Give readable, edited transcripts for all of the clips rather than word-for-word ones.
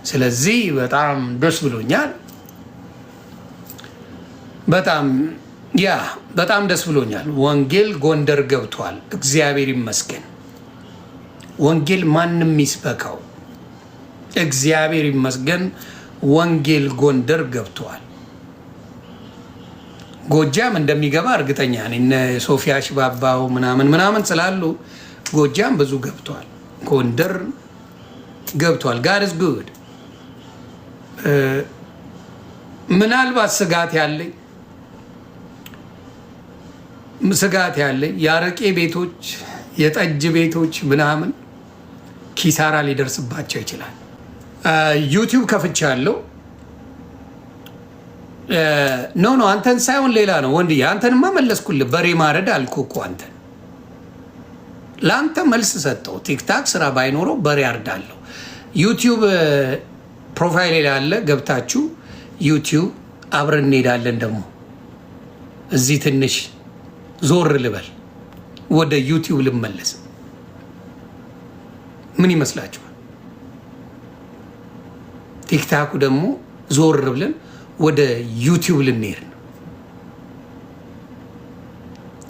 ስለዚህ በጣም ደስ ብሎኛል። በጣም ደስ ብሎኛል። ወንጌል ጎንደር ገብቷል። እግዚአብሔር ይመስገን። ወንጌል ማንም ይስበከው። እግዚአብሔር ይመስገን። ወንጌል ጎንደር ገብቷል። ጎጃም እንደሚገባ እርግጠኛ ነኝ። እነ ሶፊያ ሽባባው ምናምን ስላሉ ጎጃም ብዙ ገብቷል። ጎንደር ገብቷል። ጋድ ኢዝ ጉድ። ምናልባት ስጋት ያለኝ የአረቄ ቤቶች፣ የጠጅ ቤቶች ምናምን ኪሳራ ሊደርስባቸው ይችላል። ዩቲዩብ ከፍቻለሁ። ኖ አንተን ሳይሆን ሌላ ነው ወንድዬ። አንተንማ መለስኩልህ። በሬ ማረድ አልኩህ እኮ አንተን። ለአንተ መልስ ሰጠው። ቲክታክ ስራ ባይኖረው በሬ አርዳለሁ። ዩቲዩብ ፕሮፋይል ያለ ገብታችሁ ዩቲዩብ አብረን እንሄዳለን። ደግሞ እዚህ ትንሽ ዞር ልበል፣ ወደ ዩቲዩብ ልመለስ። ምን ይመስላችኋል? ቲክታኩ ደግሞ ዞር ብለን ወደ ዩቲዩብ ልንሄድ ነው።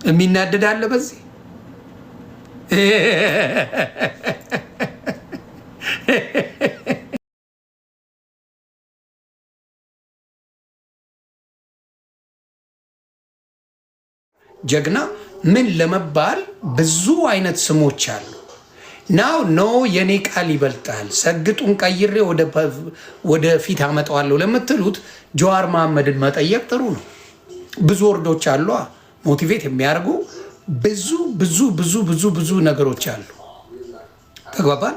የሚናደድ አለ በዚህ? ጀግና ምን ለመባል ብዙ አይነት ስሞች አሉ። ናው ኖ የኔ ቃል ይበልጣል፣ ሰግጡን ቀይሬ ወደ ፊት አመጣዋለሁ ለምትሉት ጀዋር መሐመድን መጠየቅ ጥሩ ነው። ብዙ ወርዶች አሉ ሞቲቬት የሚያደርጉ ብዙ ነገሮች አሉ። ተግባባን?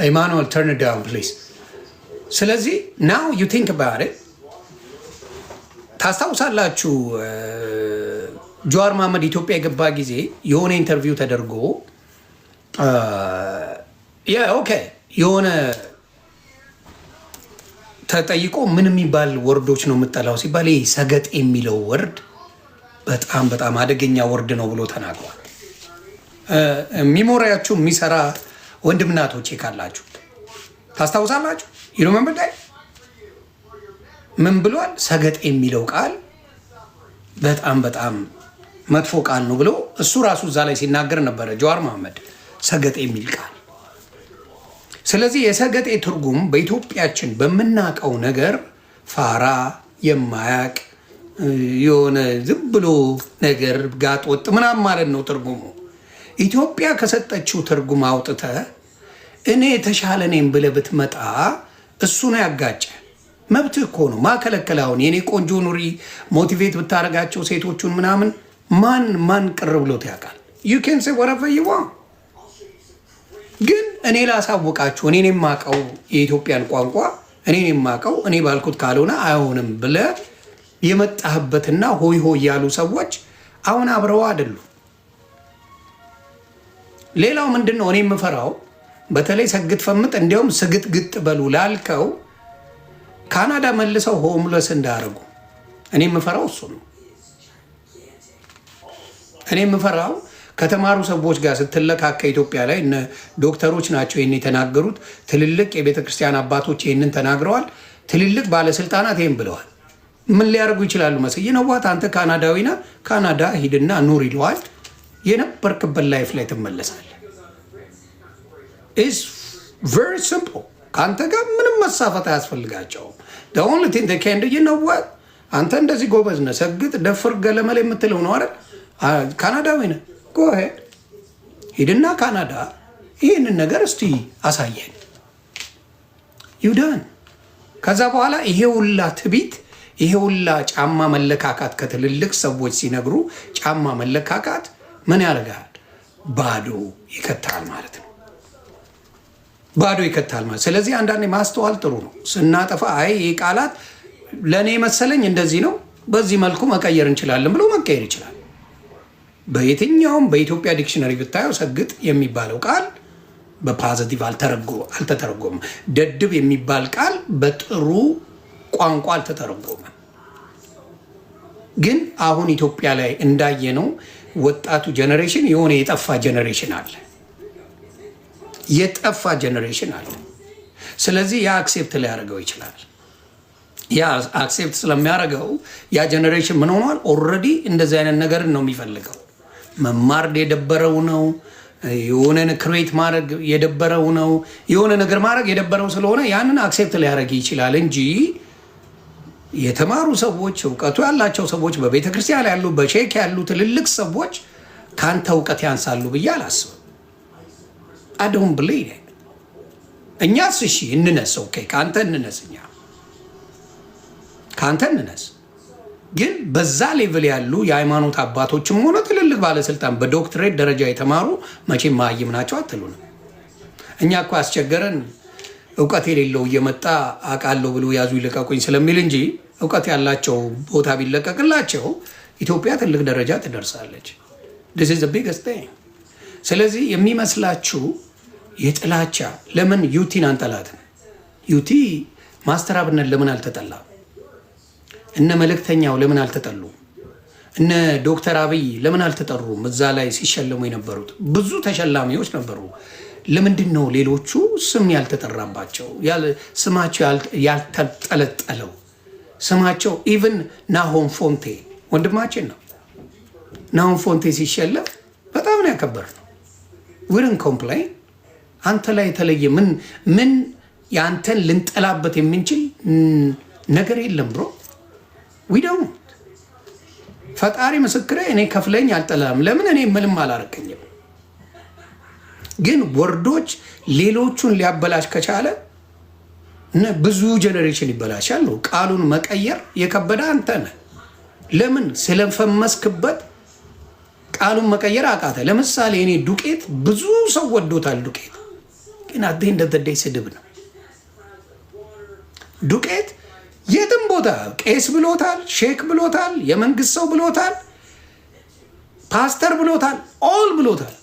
ኢማኑኤል ተርን ዳውን ፕሊዝ። ስለዚህ ናው ዩ ቲንክ አባውት ኢት። ታስታውሳላችሁ ጀዋር መሐመድ ኢትዮጵያ የገባ ጊዜ የሆነ ኢንተርቪው ተደርጎ ኦኬ የሆነ ተጠይቆ ምን የሚባል ወርዶች ነው የምጠላው ሲባል ይሄ ሰገጥ የሚለው ወርድ በጣም አደገኛ ወርድ ነው ብሎ ተናግሯል። ሚሞሪያችሁ የሚሰራ ወንድምናቶቼ ካላችሁ ታስታውሳላችሁ። ይሩመምዳይ ምን ብሏል? ሰገጥ የሚለው ቃል በጣም መጥፎ ቃል ነው ብሎ እሱ ራሱ እዛ ላይ ሲናገር ነበረ ጀዋር መሐመድ ሰገጤ የሚል ቃል። ስለዚህ የሰገጤ ትርጉም በኢትዮጵያችን በምናውቀው ነገር ፋራ፣ የማያቅ የሆነ ዝም ብሎ ነገር ጋጥ ወጥ ምናምን ማለት ነው ትርጉሙ። ኢትዮጵያ ከሰጠችው ትርጉም አውጥተ እኔ የተሻለ ነኝ ብለህ ብትመጣ እሱ ነው ያጋጨ። መብትህ እኮ ነው። ማከለከላውን የኔ ቆንጆ ኑሪ ሞቲቬት ብታደርጋቸው ሴቶቹን ምናምን ማን ቅር ብሎት ያውቃል? ዩ ኬን ሴ ወረቨር ዩ ዋንት። ግን እኔ ላሳውቃችሁ፣ እኔን የማውቀው የኢትዮጵያን ቋንቋ እኔን የማውቀው እኔ ባልኩት ካልሆነ አይሆንም ብለህ የመጣህበትና ሆይ ሆይ ያሉ ሰዎች አሁን አብረው አይደሉ። ሌላው ምንድን ነው እኔ የምፈራው በተለይ ሰግጥ ፈምጥ እንዲያውም ስግጥ ግጥ በሉ ላልከው ካናዳ መልሰው ሆምለስ እንዳያደርጉ እኔ የምፈራው እሱ ነው። እኔ የምፈራው ከተማሩ ሰዎች ጋር ስትለካከ ኢትዮጵያ ላይ እነ ዶክተሮች ናቸው ይህን የተናገሩት። ትልልቅ የቤተ ክርስቲያን አባቶች ይህንን ተናግረዋል። ትልልቅ ባለስልጣናት ይህን ብለዋል። ምን ሊያደርጉ ይችላሉ መሰለኝ? ነዋት አንተ ካናዳዊና ካናዳ ሂድና ኑር ይለዋል። የነበርክበት ላይፍ ላይ ትመለሳለህ። ኢትስ ቨሪ ሲምፕል። ከአንተ ጋር ምንም መሳፈት አያስፈልጋቸውም። ኦንሊ ቲንግ ዜይ ካን ዱ ዩ ኖ ዋት አንተ እንደዚህ ጎበዝ ነህ፣ ሰግጥ፣ ደፍር፣ ገለመል የምትለው ነው አይደል? ካናዳዊ ነህ፣ ጎ ሄድ ሂድና ካናዳ ይህንን ነገር እስቲ አሳየን ዩዳን። ከዛ በኋላ ይሄ ሁላ ትቢት፣ ይሄ ሁላ ጫማ መለካካት ከትልልቅ ሰዎች ሲነግሩ ጫማ መለካካት ምን ያደርጋል? ባዶ ይከታል ማለት ነው። ባዶ ይከታል ማለት። ስለዚህ አንዳንዴ ማስተዋል ጥሩ ነው። ስናጠፋ አይ ይህ ቃላት ለእኔ መሰለኝ እንደዚህ ነው፣ በዚህ መልኩ መቀየር እንችላለን ብሎ መቀየር ይችላል። በየትኛውም በኢትዮጵያ ዲክሽነሪ ብታየው ሰግጥ የሚባለው ቃል በፖዚቲቭ አልተተረጎመም። ደድብ የሚባል ቃል በጥሩ ቋንቋ አልተተረጎመም። ግን አሁን ኢትዮጵያ ላይ እንዳየነው ወጣቱ ጀኔሬሽን የሆነ የጠፋ ጀኔሬሽን አለ። ስለዚህ ያ አክሴፕት ሊያደርገው ይችላል። ያ አክሴፕት ስለሚያደርገው ያ ጀኔሬሽን ምን ሆኗል? ኦልሬዲ እንደዚህ አይነት ነገርን ነው የሚፈልገው። መማር የደበረው ነው። የሆነን ክሬት ማድረግ የደበረው ነው። የሆነ ነገር ማድረግ የደበረው ስለሆነ ያንን አክሴፕት ሊያደርግ ይችላል እንጂ የተማሩ ሰዎች፣ እውቀቱ ያላቸው ሰዎች፣ በቤተ ክርስቲያን ያሉ፣ በሼክ ያሉ ትልልቅ ሰዎች ከአንተ እውቀት ያንሳሉ ብዬ አላስብም። አደውን ብለ እኛስ እሺ እንነስ፣ ኦኬ ከአንተ እንነስ፣ እኛ ከአንተ እንነስ። ግን በዛ ሌቭል ያሉ የሃይማኖት አባቶችም ሆነ ትልልቅ ባለስልጣን በዶክትሬት ደረጃ የተማሩ መቼም ማይም ናቸው አትሉንም። እኛ እኮ ያስቸገረን እውቀት የሌለው እየመጣ አውቃለሁ ብሎ ያዙ ይለቀቁኝ ስለሚል እንጂ እውቀት ያላቸው ቦታ ቢለቀቅላቸው ኢትዮጵያ ትልቅ ደረጃ ትደርሳለች። this is the biggest thing። ስለዚህ የሚመስላችሁ የጥላቻ ለምን ዩቲን አንጠላትም? ዩቲ ማስተር አብነት ለምን አልተጠላም? እነ መልእክተኛው ለምን አልተጠሉ? እነ ዶክተር አብይ ለምን አልተጠሩም? እዛ ላይ ሲሸለሙ የነበሩት ብዙ ተሸላሚዎች ነበሩ። ለምንድን ነው ሌሎቹ ስም ያልተጠራባቸው? ስማቸው ያልተጠለጠለው? ስማቸው ኢቭን ናሆም ፎንቴ ወንድማችን ነው። ናሆም ፎንቴ ሲሸለም በጣም ነው ያከበርነው። ዊርን ኮምፕላይን አንተ ላይ የተለየ ምን የአንተን ልንጠላበት የምንችል ነገር የለም ብሮ። ዊደው ፈጣሪ ምስክሬ፣ እኔ ከፍለኝ አልጠላም። ለምን እኔ ምንም አላረከኝም። ግን ወርዶች ሌሎቹን ሊያበላሽ ከቻለ ብዙ ጀኔሬሽን ይበላሻል። ቃሉን መቀየር የከበደ አንተ ነህ። ለምን ስለፈመስክበት ቃሉን መቀየር አቃተ? ለምሳሌ እኔ ዱቄት ብዙ ሰው ወዶታል። ዱቄት ግን አደ እንደተደይ ስድብ ነው። ዱቄት የትም ቦታ ቄስ ብሎታል፣ ሼክ ብሎታል፣ የመንግስት ሰው ብሎታል፣ ፓስተር ብሎታል፣ ኦል ብሎታል።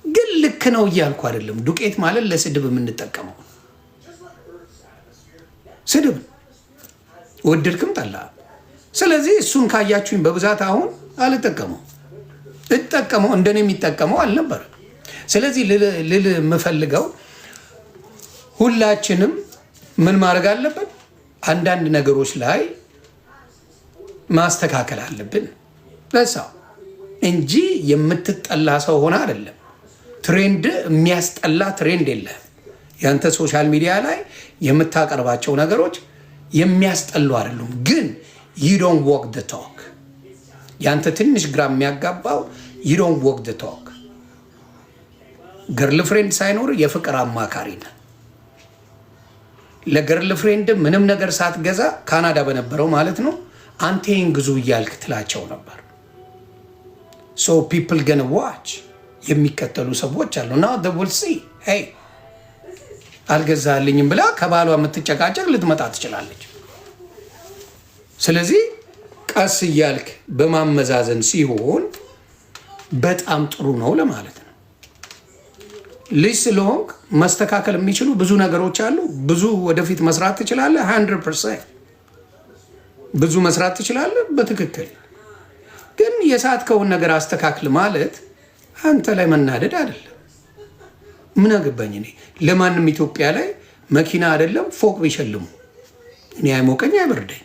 ግን ልክ ነው እያልኩ አይደለም። ዱቄት ማለት ለስድብ የምንጠቀመው ስድብ ወደድክም ጠላ። ስለዚህ እሱን ካያችሁኝ በብዛት አሁን አልጠቀመው እጠቀመው እንደኔ የሚጠቀመው አልነበረም። ስለዚህ ልል የምፈልገው ሁላችንም ምን ማድረግ አለብን? አንዳንድ ነገሮች ላይ ማስተካከል አለብን ለሰው እንጂ የምትጠላ ሰው ሆነ አይደለም። ትሬንድ የሚያስጠላ ትሬንድ የለም። ያንተ ሶሻል ሚዲያ ላይ የምታቀርባቸው ነገሮች የሚያስጠሉ አይደሉም። ግን you don't walk the talk። ያንተ ትንሽ ግራ የሚያጋባው you don't walk the talk። ገርል ፍሬንድ ሳይኖር የፍቅር አማካሪ ነህ። ለገርል ፍሬንድ ምንም ነገር ሳትገዛ ካናዳ በነበረው ማለት ነው አንተ ይህን ግዙ እያልክ ትላቸው ነበር። so people gonna watch። የሚከተሉ ሰዎች አሉ። now they will see hey አልገዛልኝም ብላ ከባሏ የምትጨቃጨቅ ልትመጣ ትችላለች። ስለዚህ ቀስ እያልክ በማመዛዘን ሲሆን በጣም ጥሩ ነው ለማለት ነው። ልጅ ስለሆንክ መስተካከል የሚችሉ ብዙ ነገሮች አሉ። ብዙ ወደፊት መስራት ትችላለህ። 100% ብዙ መስራት ትችላለህ በትክክል። ግን የሳትከውን ነገር አስተካክል ማለት አንተ ላይ መናደድ አይደለም። ምን አገባኝ እኔ። ለማንም ኢትዮጵያ ላይ መኪና አይደለም ፎቅ ቢሸልሙ እኔ አይሞቀኝ አይበርደኝ።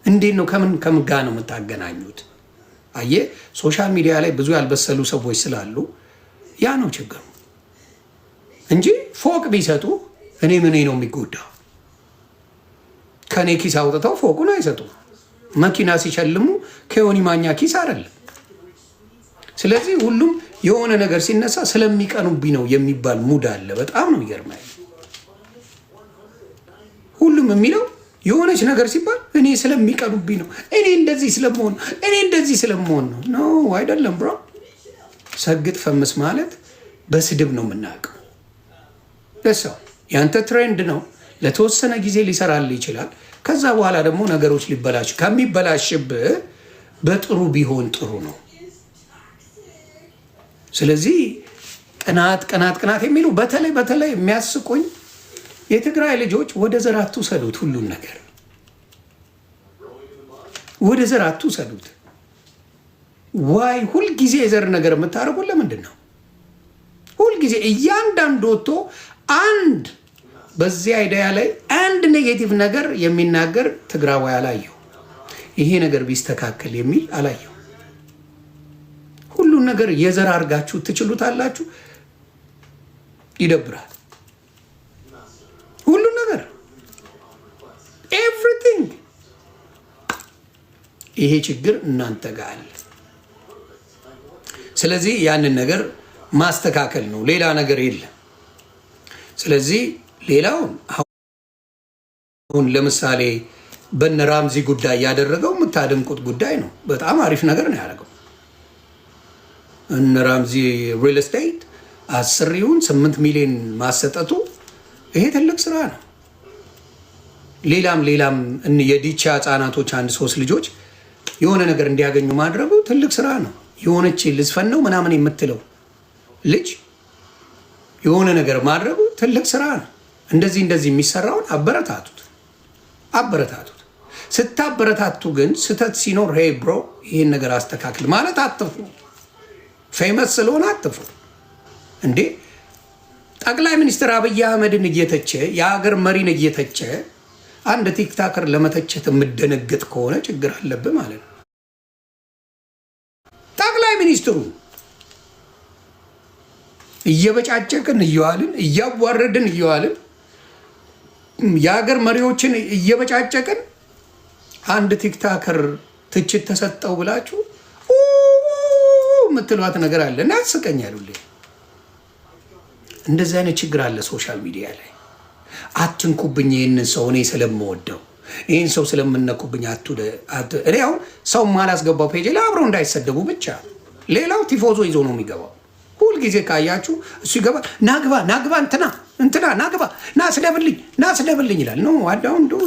እንዴት ነው ከምን ጋር ነው የምታገናኙት? አየህ ሶሻል ሚዲያ ላይ ብዙ ያልበሰሉ ሰዎች ስላሉ ያ ነው ችግሩ እንጂ ፎቅ ቢሰጡ እኔ ምን ነው የሚጎዳው? ከኔ ኪስ አውጥተው ፎቁን አይሰጡ። መኪና ሲሸልሙ ከዮኒ ማኛ ኪስ አይደለም። ስለዚህ ሁሉም የሆነ ነገር ሲነሳ ስለሚቀኑብኝ ነው የሚባል ሙድ አለ። በጣም ነው ይገርማል። ሁሉም የሚለው የሆነች ነገር ሲባል እኔ ስለሚቀኑብኝ ነው፣ እኔ እንደዚህ ስለመሆን ነው፣ እኔ እንደዚህ ስለመሆን ነው። ኖ አይደለም ብሮ። ሰግጥ ፈምስ ማለት በስድብ ነው የምናውቀው። ለሰው ያንተ ትሬንድ ነው። ለተወሰነ ጊዜ ሊሰራልህ ይችላል። ከዛ በኋላ ደግሞ ነገሮች ሊበላሽ ከሚበላሽብህ በጥሩ ቢሆን ጥሩ ነው። ስለዚህ ቅናት የሚሉ በተለይ የሚያስቁኝ የትግራይ ልጆች ወደ ዘር አትውሰዱት። ሁሉን ነገር ወደ ዘር አትውሰዱት። ዋይ ሁልጊዜ የዘር ነገር የምታደርጉት ለምንድን ነው? ሁልጊዜ እያንዳንዱ ወጥቶ አንድ በዚህ አይዲያ ላይ አንድ ኔጌቲቭ ነገር የሚናገር ትግራዋይ አላየሁ። ይሄ ነገር ቢስተካከል የሚል አላየሁ። ሁሉን ነገር የዘር አድርጋችሁ ትችሉታላችሁ። ይደብራል። ሁሉን ነገር ኤቭሪቲንግ። ይሄ ችግር እናንተ ጋር አለ። ስለዚህ ያንን ነገር ማስተካከል ነው፣ ሌላ ነገር የለም። ስለዚህ ሌላውን አሁን ለምሳሌ በነ ራምዚ ጉዳይ ያደረገው የምታደንቁት ጉዳይ ነው። በጣም አሪፍ ነገር ነው ያደረገው። እነ ራምዚ ሪል ስቴት 8 ሚሊዮን ማሰጠቱ ይሄ ትልቅ ስራ ነው። ሌላም የዲቻ ህጻናቶች 1-3 ልጆች የሆነ ነገር እንዲያገኙ ማድረጉ ትልቅ ስራ ነው። የሆነች ልዝፈን ነው ምናምን የምትለው ልጅ የሆነ ነገር ማድረጉ ትልቅ ስራ ነው። እንደዚህ የሚሰራውን አበረታቱት። ስታበረታቱ ግን ስተት ሲኖር ሄይ ብሮ ይህን ነገር አስተካክል ማለት አትፍሩ። ፌመስ ስለሆነ አትፍሩ እንዴ። ጠቅላይ ሚኒስትር አብይ አህመድን እየተቸ የሀገር መሪን እየተቸ አንድ ቲክታከር ለመተቸት የምደነግጥ ከሆነ ችግር አለብህ ማለት ነው። ጠቅላይ ሚኒስትሩ እየበጫጨቅን እየዋልን እያዋረድን እየዋልን የሀገር መሪዎችን እየበጫጨቅን አንድ ቲክታከር ትችት ተሰጠው ብላችሁ የምትሏት ነገር አለ እና ያስቀኛል። እንደዚህ አይነት ችግር አለ ሶሻል ሚዲያ ላይ። አትንኩብኝ ይህንን ሰው እኔ ስለምወደው ይህን ሰው ስለምነኩብኝ እኔ አሁን ሰው ማላስገባው ፔጅ ላይ አብረው እንዳይሰደቡ ብቻ። ሌላው ቲፎዞ ይዞ ነው የሚገባው። ሁልጊዜ ካያችሁ እሱ ይገባል። ናግባ እንትና ናግባ ናስደብልኝ ይላል። ኖ አዳውን ዱ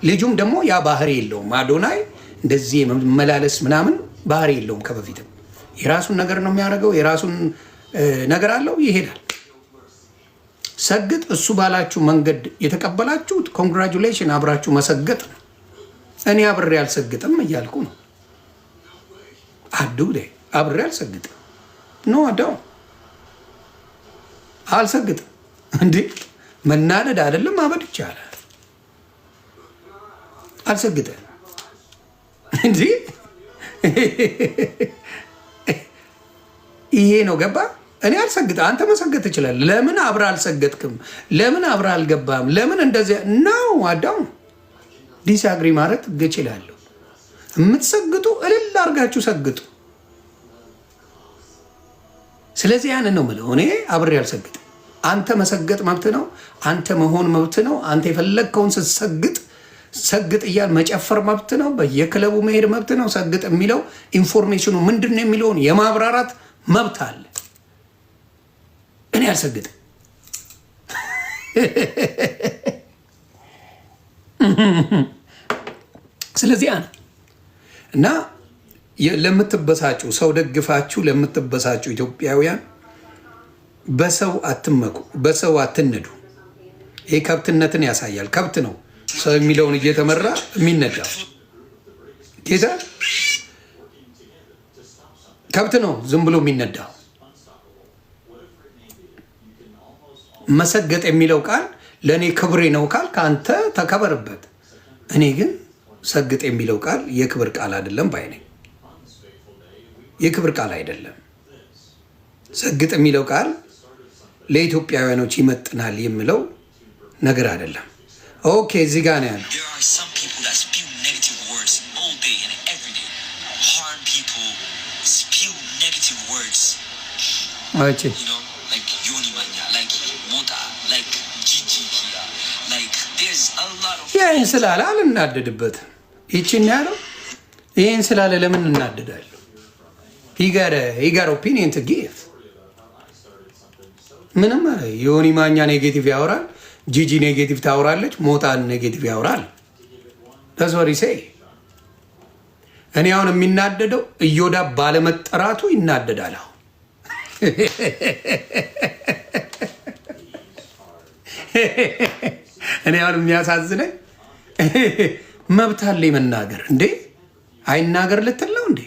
ልጁም ደግሞ ያ ባህሪ የለውም። አዶናይ እንደዚህ መላለስ ምናምን ባህሪ የለውም። ከበፊትም የራሱን ነገር ነው የሚያደርገው። የራሱን ነገር አለው፣ ይሄዳል። ሰግጥ እሱ ባላችሁ መንገድ የተቀበላችሁት ኮንግራጁሌሽን፣ አብራችሁ መሰገጥ ነው። እኔ አብሬ አልሰግጥም እያልኩ ነው። አብሬ አልሰግጥም። ኖ አዳው አልሰግጥም። እንዴ መናደድ አይደለም ማበድ ይቻላል። አልሰግጥም እንዴ ይሄ ነው ገባ። እኔ አልሰግጥም። አንተ መሰገጥ ትችላለህ። ለምን አብረህ አልሰገጥክም? ለምን አብረህ አልገባም? ለምን እንደዚህ ነው? አዳው ዲስአግሪ ማለት እችላለሁ። የምትሰግጡ እልል አድርጋችሁ ሰግጡ። ስለዚህ ያንን ነው የምለው። እኔ አብሬ አልሰግጥም። አንተ መሰገጥ መብት ነው። አንተ መሆን መብት ነው። አንተ የፈለግከውን ስትሰግጥ ሰግጥ እያል መጨፈር መብት ነው። በየክለቡ መሄድ መብት ነው። ሰግጥ የሚለው ኢንፎርሜሽኑ ምንድን ነው የሚለውን የማብራራት መብት አለ። እኔ አልሰግጥም። ስለዚህ እና ለምትበሳጩ ሰው ደግፋችሁ ለምትበሳጩ ኢትዮጵያውያን በሰው አትመኩ፣ በሰው አትነዱ። ይሄ ከብትነትን ያሳያል። ከብት ነው ሰው የሚለውን እየተመራ የሚነዳው። ጌታ ከብት ነው ዝም ብሎ የሚነዳው። መሰገጥ የሚለው ቃል ለእኔ ክብሬ ነው ካል ከአንተ ተከበርበት። እኔ ግን ሰግጥ የሚለው ቃል የክብር ቃል አይደለም ባይ ነኝ። የክብር ቃል አይደለም። ሰግጥ የሚለው ቃል ለኢትዮጵያውያኖች ይመጥናል የሚለው ነገር አይደለም። ኦኬ እዚህ ጋር ነው ያለው። ይህን ስላለ አልናደድበትም። ይችን ያለው ይህን ስላለ ለምን እናደዳለሁ? ሂጋር ኦፒኒየን ቱ ጊቭ ምንም ዮኒ ማኛ ኔጌቲቭ ያወራል፣ ጂጂ ኔጌቲቭ ታወራለች፣ ሞጣን ኔጌቲቭ ያወራል። ተስወሪሴ እኔ አሁን የሚናደደው እዮዳ ባለመጠራቱ ይናደዳል። አሁን እኔ አሁን የሚያሳዝነኝ መብት አለ መናገር። እንዴ አይናገር ልትል ነው እንዴ?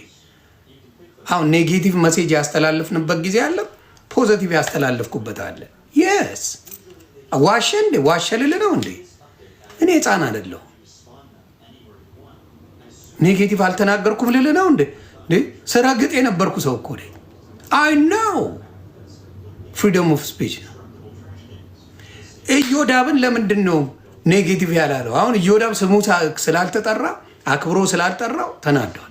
አሁን ኔጌቲቭ መሴጅ ያስተላለፍንበት ጊዜ አለ፣ ፖዘቲቭ ያስተላለፍኩበት አለ። የስ ዋሸ እንዴ? ዋሸ ልል ነው እንዴ? እኔ ህፃን አይደለሁ። ኔጌቲቭ አልተናገርኩም ልል ነው እንዴ? ስረግጥ የነበርኩ ሰው እኮ ነኝ። አይ ነው ፍሪደም ኦፍ ስፒች ነው። ኢዮዳብን ለምንድን ነው ኔጌቲቭ ያላለው? አሁን ኢዮዳብ ስሙ ስላልተጠራ አክብሮ ስላልጠራው ተናደዋል።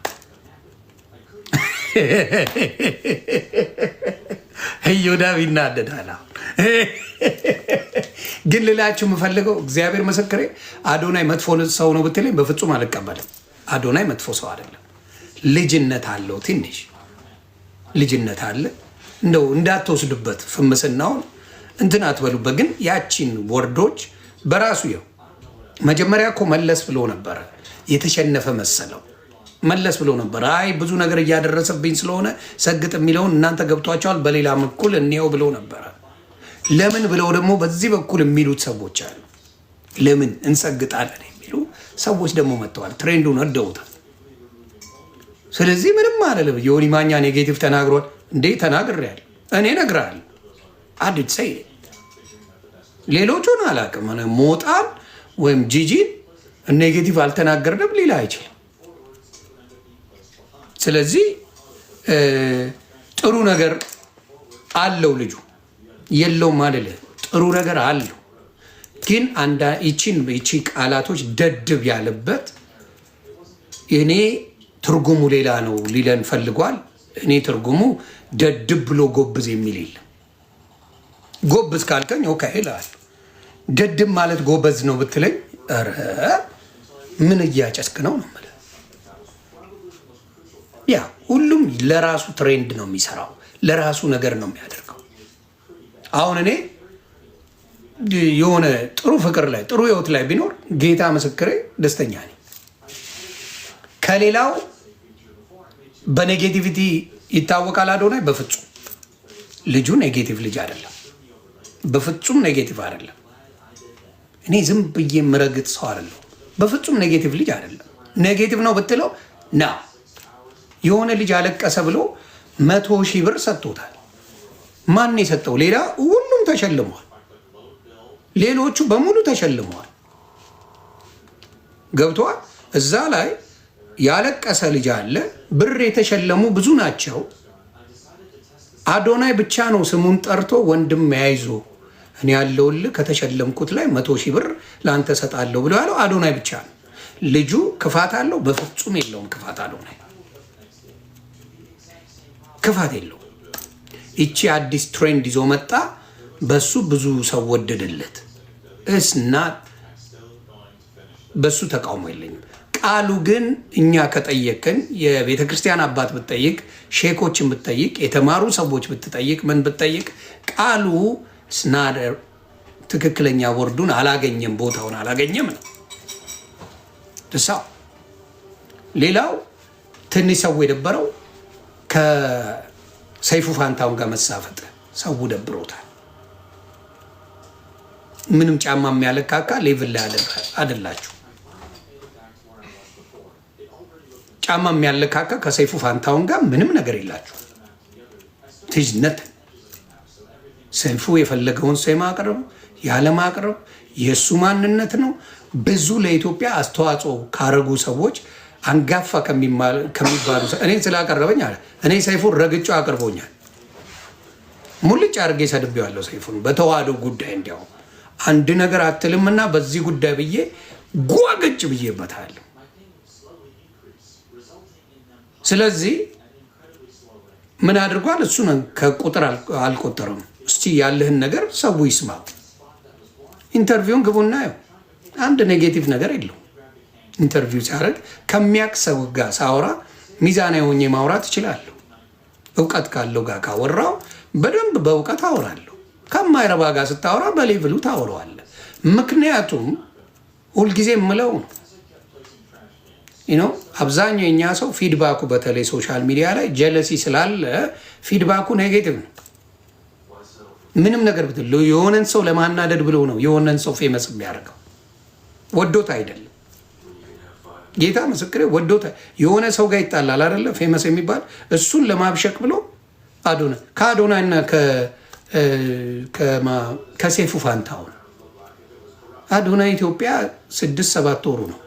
ኢዮዳብ ይናደዳል። ግን ልላችሁ የምፈልገው እግዚአብሔር ምስክሬ፣ አዶናይ መጥፎ ሰው ነው ብትለኝ በፍጹም አልቀበልም። አዶናይ መጥፎ ሰው አይደለም። ልጅነት አለው፣ ትንሽ ልጅነት አለ። እንደው እንዳትወስዱበት ፍምስናውን እንትን አትበሉበት። ግን ያቺን ወርዶች በራሱ ይኸው መጀመሪያ እኮ መለስ ብሎ ነበረ፣ የተሸነፈ መሰለው። መለስ ብሎ ነበር። አይ ብዙ ነገር እያደረሰብኝ ስለሆነ ሰግጥ የሚለውን እናንተ ገብቷቸዋል፣ በሌላ በኩል እንየው ብሎ ነበረ። ለምን ብለው ደግሞ በዚህ በኩል የሚሉት ሰዎች አሉ። ለምን እንሰግጣለን የሚሉ ሰዎች ደግሞ መጥተዋል። ትሬንዱን ወደውታል። ስለዚህ ምንም አይደለም። ዮኒ ማኛ ኔጌቲቭ ተናግሯል እንዴ? ተናግሬያለሁ። እኔ እነግርሃለሁ። አዲት ሰይ ሌሎቹን አላውቅም። ሞጣን ወይም ጂጂን ኔጌቲቭ አልተናገርንም ሊላ አይችልም። ስለዚህ ጥሩ ነገር አለው ልጁ፣ የለውም አይደለም። ጥሩ ነገር አለው። ግን ይቺ ቃላቶች ደድብ ያለበት እኔ ትርጉሙ ሌላ ነው ሊለን ፈልጓል። እኔ ትርጉሙ ደድብ ብሎ ጎብዝ የሚል የለም። ጎብዝ ካልከኝ ኦኬ እላለሁ። ደድብ ማለት ጎበዝ ነው ብትለኝ ኧረ ምን እያጨስክ ነው ነው የምልህ። ያ ሁሉም ለራሱ ትሬንድ ነው የሚሰራው፣ ለራሱ ነገር ነው የሚያደርገው። አሁን እኔ የሆነ ጥሩ ፍቅር ላይ ጥሩ ህይወት ላይ ቢኖር ጌታ ምስክሬ ደስተኛ ነኝ። ከሌላው በኔጌቲቪቲ ይታወቃል አዶናይ። በፍጹም ልጁ ኔጌቲቭ ልጅ አይደለም። በፍጹም ኔጌቲቭ አይደለም። እኔ ዝም ብዬ የምረግጥ ሰው አይደለሁ። በፍጹም ኔጌቲቭ ልጅ አይደለም። ኔጌቲቭ ነው ብትለው ና የሆነ ልጅ አለቀሰ ብሎ 100,000 ብር ሰጥቶታል። ማን የሰጠው? ሌላ ሁሉም ተሸልመዋል። ሌሎቹ በሙሉ ተሸልመዋል። ገብተዋል። እዛ ላይ ያለቀሰ ልጅ አለ። ብር የተሸለሙ ብዙ ናቸው። አዶናይ ብቻ ነው ስሙን ጠርቶ ወንድም ያይዞ እኔ ያለውልህ ከተሸለምኩት ላይ 100,000 ብር ለአንተ ሰጣለሁ ብሎ ያለው አዶናይ ብቻ ነው። ልጁ ክፋት አለው? በፍጹም የለውም ክፋት። አዶናይ ክፋት የለውም። ይቺ አዲስ ትሬንድ ይዞ መጣ። በሱ ብዙ ሰው ወደደለት። እስና በሱ ተቃውሞ የለኝም። ቃሉ ግን እኛ ከጠየቅን የቤተ ክርስቲያን አባት ብትጠይቅ፣ ሼኮችን ብትጠይቅ፣ የተማሩ ሰዎች ብትጠይቅ፣ ምን ብትጠይቅ ቃሉ ስናደር ትክክለኛ ወርዱን አላገኘም፣ ቦታውን አላገኘም ነው ትሳው። ሌላው ትንሽ ሰው የደበረው ከሰይፉ ፋንታውን ጋር መሳፈጥ ሰው ደብሮታል። ምንም ጫማ የሚያለካካ ሌቭል ላይ አይደላችሁ። ጫማ የሚያለካካ ከሰይፉ ፋንታውን ጋር ምንም ነገር የላችሁ። ትጅነት ሰይፉ የፈለገውን ሰው የማቅረብ ያለማቅረብ የእሱ ማንነት ነው። ብዙ ለኢትዮጵያ አስተዋጽኦ ካረጉ ሰዎች አንጋፋ ከሚባሉ እኔ ስላቀረበኝ አለ። እኔ ሰይፉን ረግጬው አቅርቦኛል። ሙልጭ አድርጌ ሰድቤዋለሁ ሰይፉን በተዋህዶ ጉዳይ። እንዲያውም አንድ ነገር አትልምና በዚህ ጉዳይ ብዬ ጓገጭ ብዬበታለሁ። ስለዚህ ምን አድርጓል? እሱን ከቁጥር አልቆጠረም። እስቲ ያለህን ነገር ሰው ይስማ። ኢንተርቪውን ግቡና ያው አንድ ኔጌቲቭ ነገር የለው። ኢንተርቪው ሲያደርግ ከሚያውቅ ሰው ጋር ሳወራ ሚዛናዊ ሆኜ ማውራት እችላለሁ። እውቀት ካለው ጋር ካወራው በደንብ በእውቀት አወራለሁ። ከማይረባ ጋር ስታወራ በሌቭሉ ታወራዋለህ። ምክንያቱም ሁልጊዜ የምለው ነው አብዛኛው የኛ ሰው ፊድባኩ በተለይ ሶሻል ሚዲያ ላይ ጀለሲ ስላለ ፊድባኩ ኔጌቲቭ ነው። ምንም ነገር ብትል የሆነን ሰው ለማናደድ ብሎ ነው የሆነን ሰው ፌመስ የሚያደርገው። ወዶት አይደለም። ጌታ ምስክሬ ወዶት የሆነ ሰው ጋር ይጣላል አይደለ? ፌመስ የሚባል እሱን ለማብሸቅ ብሎ ከአዶናይና ከሰይፉ ፋንታውን አዶናይ ኢትዮጵያ 6-7 ወሩ ነው።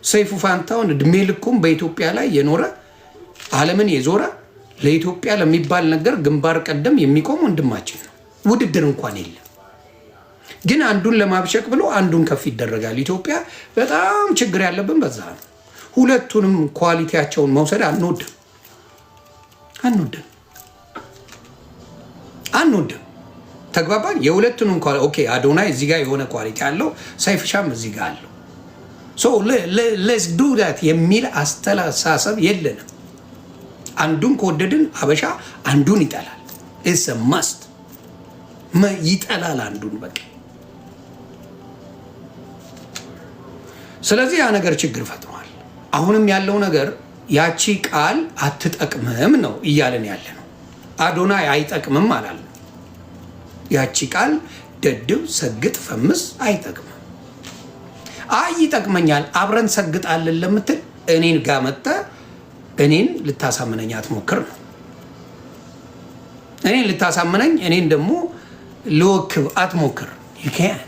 ሰይፉ ፋንታውን እድሜ ልኩም በኢትዮጵያ ላይ የኖረ ዓለምን የዞረ ለኢትዮጵያ ለሚባል ነገር ግንባር ቀደም የሚቆም ወንድማችን ነው። ውድድር እንኳን የለም። ግን አንዱን ለማብሸቅ ብሎ አንዱን ከፍ ይደረጋል። ኢትዮጵያ በጣም ችግር ያለብን በዛ ነው። ሁለቱንም ኳሊቲያቸውን መውሰድ አንወድም። ተግባባን። የሁለቱንም ኦኬ፣ አዶናይ እዚህ ጋር የሆነ ኳሊቲ አለው፣ ሰይፍሻም እዚህ ጋር አለው። ሌትስ ዱ ዳት የሚል አስተሳሰብ የለንም። አንዱን ከወደድን አበሻ አንዱን ይጠላል። ኢትስ ማስት ይጠላል አንዱን በቃ። ስለዚህ ያ ነገር ችግር ፈጥሯል። አሁንም ያለው ነገር ያቺ ቃል አትጠቅምም ነው እያለን ያለ ነው። አዶናይ አይጠቅምም አላለም። ያቺ ቃል ደድብ፣ ሰግጥ፣ ፈምስ አይጠቅምም። አይ ይጠቅመኛል፣ አብረን ሰግጣለን ለምትል እኔን ጋር መጥተህ እኔን ልታሳምነኝ አትሞክር ነው። እኔን ልታሳምነኝ እኔን ደግሞ ልወክብ አትሞክር። ይከያን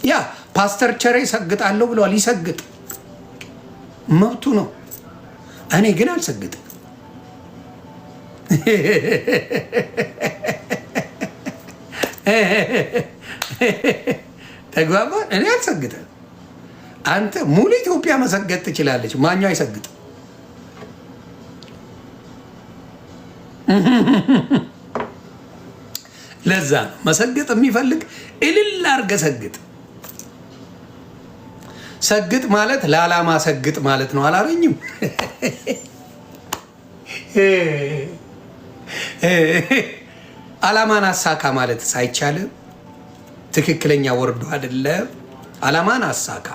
ያ ፓስተር ቸሬ ሰግጣለሁ ብለዋል። ይሰግጥ፣ መብቱ ነው። እኔ ግን አልሰግጥም። ተግባባን። እኔ አልሰግጥም። አንተ ሙሉ ኢትዮጵያ መሰገጥ ትችላለች፣ ማኛው አይሰግጥም። ለዛ ነው መሰገጥ የሚፈልግ እልል አድርገህ ሰግጥ። ሰግጥ ማለት ለዓላማ ሰግጥ ማለት ነው። አላረኝም ዓላማን አሳካ ማለት ሳይቻልም ትክክለኛ ወርዶ አይደለም። ዓላማን አሳካ፣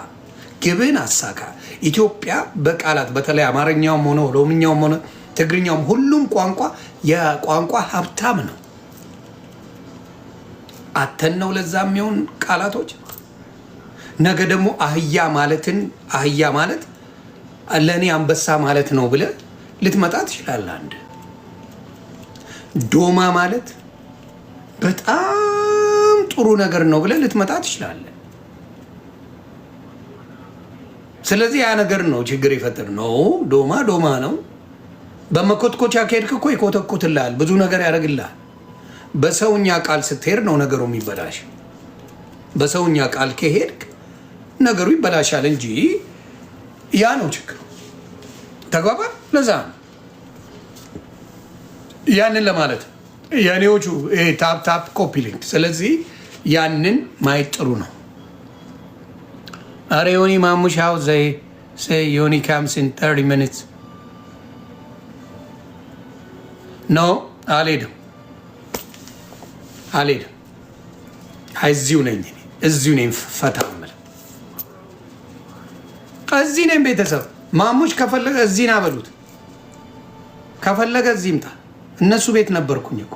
ግብን አሳካ። ኢትዮጵያ በቃላት በተለይ አማርኛውም ሆነ ኦሮምኛውም ሆነ ትግርኛውም ሁሉም ቋንቋ የቋንቋ ሀብታም ነው። አተን ነው ለዛ የሚሆን ቃላቶች። ነገ ደግሞ አህያ ማለት ለእኔ አንበሳ ማለት ነው ብለህ ልትመጣ ትችላለህ። አንድ ዶማ ማለት በጣም ጥሩ ነገር ነው ብለህ ልትመጣ ትችላለህ። ስለዚህ ያ ነገር ነው ችግር የፈጠር ነው። ዶማ ነው። በመኮትኮቻ ከሄድክ እኮ ይኮተኩትልሃል፣ ብዙ ነገር ያደርግልሃል። በሰውኛ ቃል ስትሄድ ነው ነገሩ የሚበላሽ። በሰውኛ ቃል ከሄድክ ነገሩ ይበላሻል እንጂ ያ ነው ችግሩ። ተግባባ። ለዛ ነው ያንን ለማለት የኔዎቹ ታፕ ኮፒ ሊንክ። ስለዚህ ያንን ማየት ጥሩ ነው። አረ ዮኒ ማሙሽ ሃው ዘይ ሴይ ዮኒ ካምስ ኢን 30 ሚኒትስ ኖ አልሄድም። እዚሁ ነኝ፣ እዚሁ ነኝ። ፈታ ምል እዚህ ነኝ። ቤተሰብ ማሙሽ ከፈለገ እዚህ ና በሉት፣ ከፈለገ እዚህ ምጣ። እነሱ ቤት ነበርኩኝ እኮ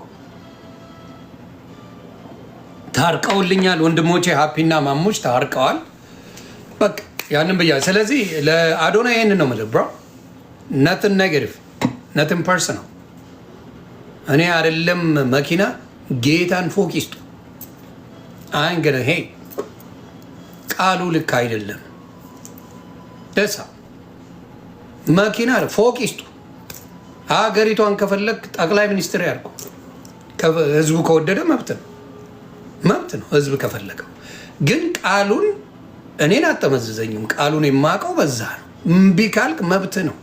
ታርቀውልኛል ወንድሞቼ። ሀፒና ማሙሽ ታርቀዋል። በቃ ያንን ብያ። ስለዚህ ለአዶናይ ይሄንን ነው የምልህ ብሮ። ነትን ኔጌቲቭ ነትን ፐርሰናል። እኔ አይደለም መኪና ጌታን ፎቅ ይስጡ አይንገረ ሄ ቃሉ ልክ አይደለም። ደሳ መኪና ፎቅ ይስጡ። ሀገሪቷን ከፈለግ ጠቅላይ ሚኒስትር ያልኩ ህዝቡ ከወደደ መብት ነው ህዝብ ከፈለገው። ግን ቃሉን እኔን አጠመዝዘኝም። ቃሉን የማውቀው በዛ ነው። እምቢ ካልክ መብት ነው።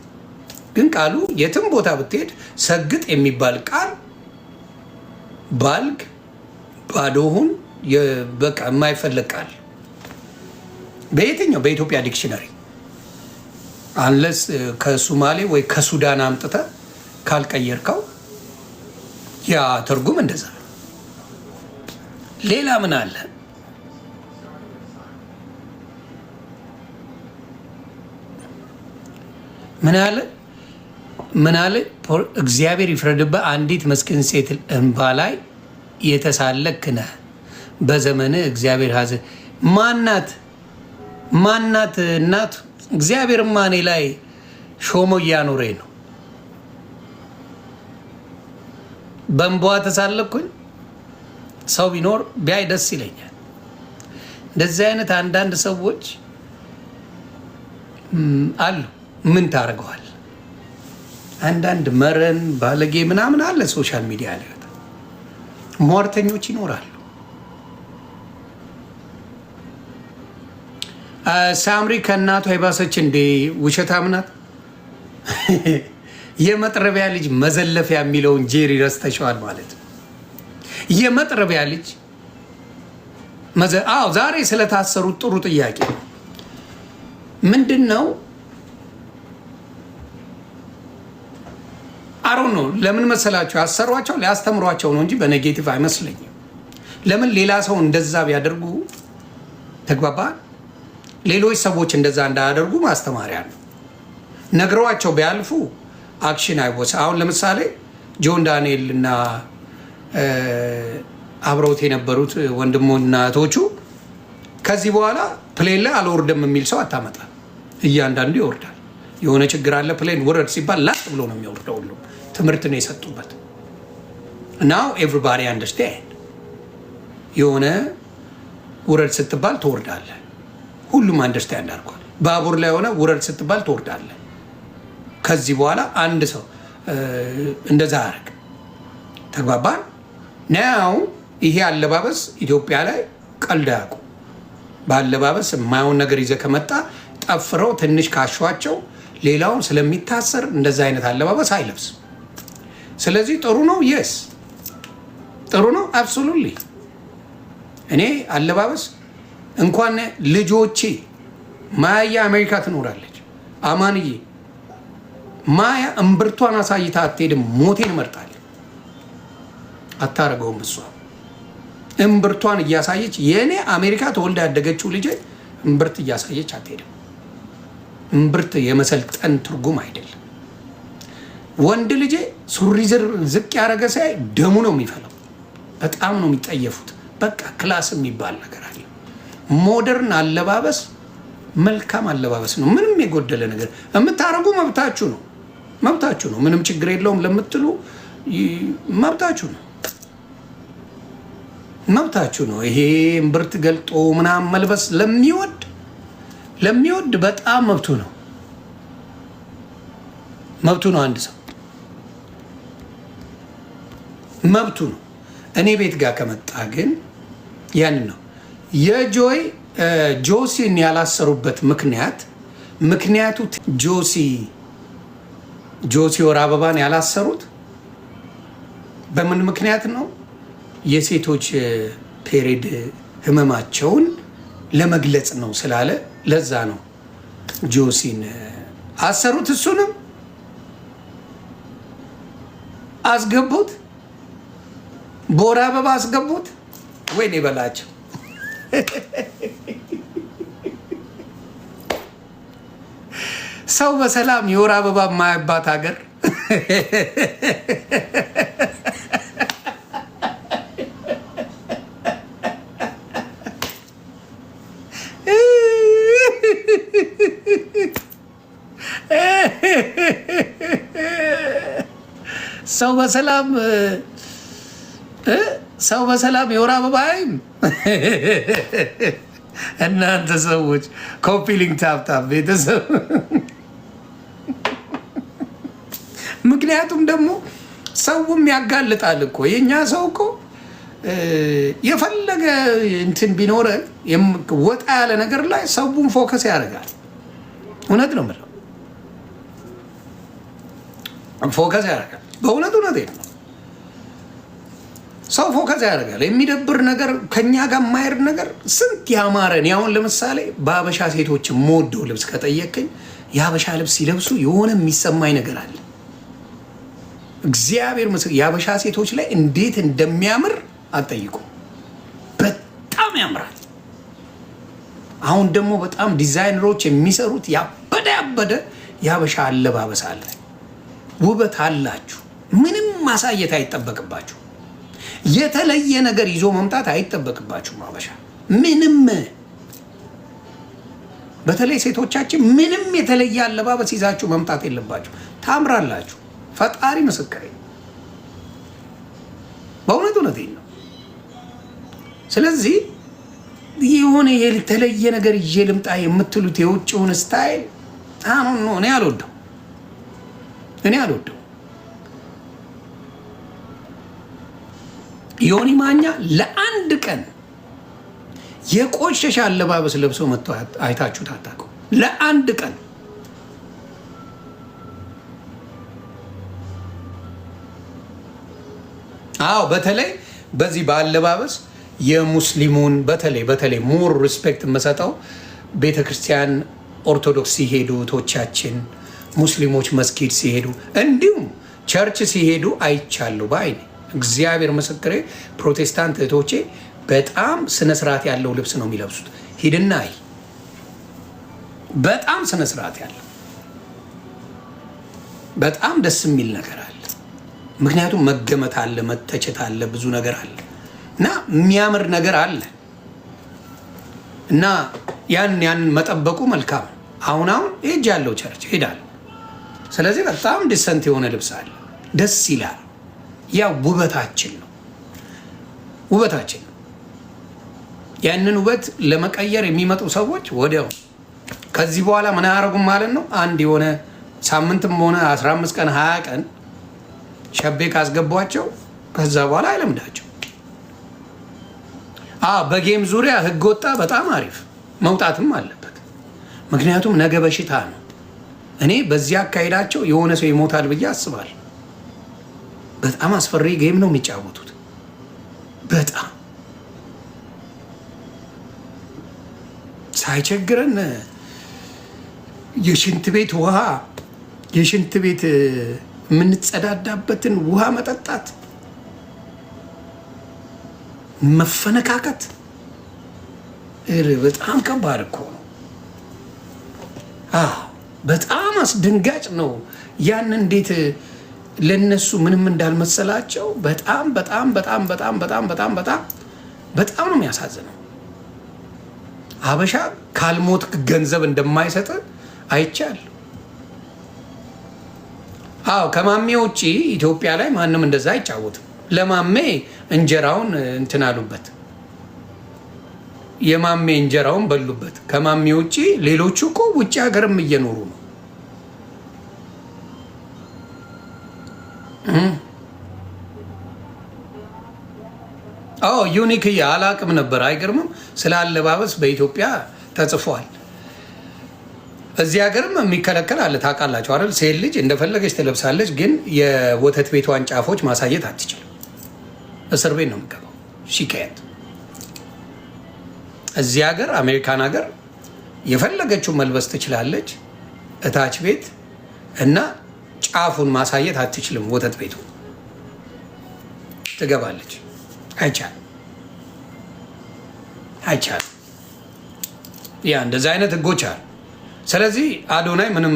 ግን ቃሉ የትም ቦታ ብትሄድ ሰግጥ የሚባል ቃል ባልግ ባዶሁን በቃ የማይፈለግ ቃል በየትኛው በኢትዮጵያ ዲክሽነሪ አንለስ ከሱማሌ ወይ ከሱዳን አምጥተ ካልቀየርከው ያ ትርጉም እንደዛ ነው። ሌላ ምን አለ? ምን አለ? እግዚአብሔር ይፍረድብህ። አንዲት ምስኪን ሴት እንባ ላይ የተሳለክ ነህ። በዘመንህ እግዚአብሔር ሀዘ ማናት እናቱ? እግዚአብሔርማ እኔ ላይ ሾሞ እያኖረኝ ነው። በእንባዋ ተሳለኩኝ። ሰው ቢኖር ቢያይ ደስ ይለኛል። እንደዚህ አይነት አንዳንድ ሰዎች አሉ። ምን ታደርገዋል? አንዳንድ መረን ባለጌ ምናምን አለ ሶሻል ሚዲያ ላይ ሟርተኞች ይኖራሉ። ሳምሪ ከእናቷ የባሰች እንዴ ውሸታም ናት። የመጥረቢያ ልጅ መዘለፊያ የሚለውን ጄሪ ረስተሸዋል ማለት ነው። የመጥረቢያ ልጅ ዛሬ ስለታሰሩት ጥሩ ጥያቄ ምንድን ነው? አሮ ነው። ለምን መሰላቸው ያሰሯቸው? ሊያስተምሯቸው ነው እንጂ በኔጌቲቭ አይመስለኝም። ለምን ሌላ ሰው እንደዛ ቢያደርጉ ተግባባ፣ ሌሎች ሰዎች እንደዛ እንዳያደርጉ ማስተማሪያ ነው። ነግረዋቸው ቢያልፉ አክሽን አይወሰ አሁን ለምሳሌ ጆን ዳንኤል እና አብረውት የነበሩት ወንድሞና እህቶቹ ከዚህ በኋላ ፕሌን ላይ አልወርድም የሚል ሰው አታመጣ። እያንዳንዱ ይወርዳል። የሆነ ችግር አለ ፕሌን ውረድ ሲባል ላጥ ብሎ ነው የሚወርደው። ሁሉ ትምህርት ነው የሰጡበት። ናው ኤቭሪባዲ አንደርስታንድ። የሆነ ውረድ ስትባል ትወርዳለህ። ሁሉም አንደርስታንድ አድርጓል። ባቡር ላይ ሆነ ውረድ ስትባል ትወርዳለህ። ከዚህ በኋላ አንድ ሰው እንደዛ አረግ ተግባባን። ናው ይሄ አለባበስ ኢትዮጵያ ላይ ቀልድ አያውቁ። በአለባበስ የማየውን ነገር ይዘህ ከመጣ ጠፍረው ትንሽ ካሿቸው ሌላውን ስለሚታሰር እንደዛ አይነት አለባበስ አይለብስም። ስለዚህ ጥሩ ነው። የስ ጥሩ ነው። አብሶሉትሊ እኔ አለባበስ እንኳን ልጆቼ ማያ አሜሪካ ትኖራለች። አማንዬ ማያ እምብርቷን አሳይታ አትሄድም። ሞቴን እመርጣለሁ። አታረገውም። እሷ እምብርቷን እያሳየች የእኔ አሜሪካ ተወልዳ ያደገችው ልጄ እምብርት እያሳየች አትሄድም። እምብርት የመሰልጠን ትርጉም አይደለም። ወንድ ልጄ ሱሪ ዝቅ ያደረገ ሳይ ደሙ ነው የሚፈለው። በጣም ነው የሚጠየፉት። በቃ ክላስ የሚባል ነገር አለ። ሞደርን አለባበስ መልካም አለባበስ ነው። ምንም የጎደለ ነገር የምታረጉ መብታችሁ ነው። መብታችሁ ነው። ምንም ችግር የለውም ለምትሉ መብታችሁ ነው። መብታችሁ ነው። ይሄ እምብርት ገልጦ ምናምን መልበስ ለሚወድ በጣም መብቱ ነው። መብቱ ነው። አንድ ሰው መብቱ ነው። እኔ ቤት ጋር ከመጣ ግን ያንን ነው። ጆሲን ያላሰሩበት ምክንያቱ ጆሲ ወር አበባን ያላሰሩት በምን ምክንያት ነው? የሴቶች ፔሬድ ህመማቸውን ለመግለጽ ነው ስላለ ለዛ ነው ጆሲን አሰሩት። እሱንም አስገቡት፣ በወር አበባ አስገቡት። ወይኔ በላቸው። ሰው በሰላም የወር አበባ የማያባት ሀገር ሰው በሰላም የወር አበባ አይም። እናንተ ሰዎች ኮፒሊንግ ታፕታፕ ቤተሰብ። ምክንያቱም ደግሞ ሰውም ያጋልጣል እኮ የእኛ ሰው እኮ የፈለገ እንትን ቢኖረን ወጣ ያለ ነገር ላይ ሰውን ፎከስ ያደርጋል። እውነት ነው የምለው፣ ፎከስ ያደርጋል። በእውነት ነው። ሰው ፎከስ ያደርጋል። የሚደብር ነገር ከኛ ጋር የማይሄድ ነገር ስንት ያማረን። ያሁን ለምሳሌ በአበሻ ሴቶች የምወደው ልብስ ከጠየቀኝ የአበሻ ልብስ ሲለብሱ የሆነ የሚሰማኝ ነገር አለ። እግዚአብሔር ምስክር፣ የአበሻ ሴቶች ላይ እንዴት እንደሚያምር አትጠይቁ። በጣም ያምራል። አሁን ደግሞ በጣም ዲዛይነሮች የሚሰሩት ያበደ የአበሻ አለባበስ አለ። ውበት አላችሁ። ምንም ማሳየት አይጠበቅባችሁ። የተለየ ነገር ይዞ መምጣት አይጠበቅባችሁም። አበሻ ምንም፣ በተለይ ሴቶቻችን ምንም የተለየ አለባበስ ይዛችሁ መምጣት የለባችሁ። ታምራላችሁ። ፈጣሪ ምስክሬ፣ በእውነት ነው። ስለዚህ የሆነ የተለየ ነገር ይዤ ልምጣ የምትሉት የውጭውን ስታይል አሁን ነው እኔ አልወደው። ዮኒ ማኛ ለአንድ ቀን የቆሸሸ አለባበስ ለብሶ መጥቶ አይታችሁ ታጣቁ። ለአንድ ቀን በተለይ በዚህ በአለባበስ የሙስሊሙን በተለይ ሞር ሪስፔክት የምሰጠው ቤተክርስቲያን ኦርቶዶክስ ሲሄዱ እህቶቻችን፣ ሙስሊሞች መስጊድ ሲሄዱ እንዲሁም ቸርች ሲሄዱ አይቻለሁ በአይኔ። እግዚአብሔር ምስክሬ፣ ፕሮቴስታንት እህቶቼ በጣም ስነስርዓት ያለው ልብስ ነው የሚለብሱት። ሂድና በጣም ስነስርዓት ያለው በጣም ደስ የሚል ነገር አለ። ምክንያቱም መገመት አለ፣ መተቸት አለ፣ ብዙ ነገር አለ እና የሚያምር ነገር አለ እና ያን መጠበቁ መልካም። አሁን ሄጅ ያለው ቸርች ሄዳለሁ። ስለዚህ በጣም ዲሰንት የሆነ ልብስ አለ፣ ደስ ይላል። ያው ውበታችን ነው። ያንን ውበት ለመቀየር የሚመጡ ሰዎች ወዲያው ከዚህ በኋላ ምን አያደርጉም ማለት ነው። አንድ የሆነ ሳምንትም ሆነ 15 ቀን 20 ቀን ሸቤ ካስገቧቸው ከዛ በኋላ አይለምዳቸው። በጌም ዙሪያ ህግ ወጣ፣ በጣም አሪፍ መውጣትም አለበት። ምክንያቱም ነገ በሽታ ነው። እኔ በዚህ አካሄዳቸው የሆነ ሰው ይሞታል ብዬ አስባለሁ። በጣም አስፈሪ ጌም ነው የሚጫወቱት። በጣም ሳይቸግረን የሽንት ቤት የምንጸዳዳበትን ውሃ መጠጣት፣ መፈነካከት በጣም ከባድ እኮ ነው። በጣም አስደንጋጭ ነው። ያን እንዴት ለነሱ ምንም እንዳልመሰላቸው በጣም ነው የሚያሳዝነው። ሀበሻ ካልሞት ገንዘብ እንደማይሰጥ አይቻልም። ከማሜ ውጭ ኢትዮጵያ ላይ ማንም እንደዛ አይጫወትም። ለማሜ እንጀራውን እንትን አሉበት፣ የማሜ እንጀራውን በሉበት። ከማሜ ውጭ ሌሎቹ እኮ ውጭ ሀገርም እየኖሩ ነው። ዩኒክ አላቅም ነበር። አይገርምም? ስለ አለባበስ በኢትዮጵያ ተጽፏል። እዚህ ሀገርም የሚከለከል አለ። ታውቃላችሁ አይደል? ሴት ልጅ እንደፈለገች ትለብሳለች፣ ግን የወተት ቤቷን ጫፎች ማሳየት አትችልም። እስር ቤት ነው የምገባው። ሽካየት እዚህ ሀገር አሜሪካን ሀገር የፈለገችው መልበስ ትችላለች። እታች ቤት እና ጫፉን ማሳየት አትችልም። ወተት ቤቱ ትገባለች። አይቻልም። እንደዚህ አይነት ህጎች አሉ። ስለዚህ አዶናይ ምንም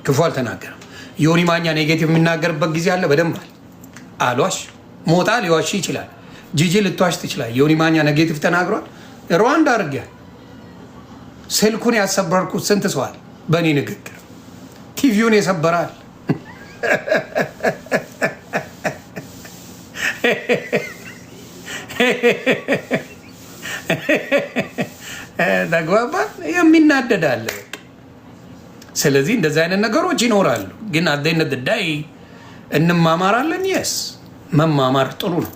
ክፉ አልተናገረም። ዮኒ ማኛ ኔጌቲቭ የሚናገርበት ጊዜ አለ። በደንብ አልዋሽ። ሞጣ ሊዋሽ ይችላል። ጂጂ ልትዋሽ ትችላል። ዮኒ ማኛ ኔጌቲቭ ተናግሯል። ሩዋንዳ አድርጌ ስልኩን ያሰበርኩት ስንት ሰዋል በእኔ ንግግር። ቲቪውን የሰበራል። ተግባባን። የሚናደዳለ። ስለዚህ እንደዚህ አይነት ነገሮች ይኖራሉ። ግን አደይነት ዳይ እንማማራለን። የስ መማማር ጥሩ ነው።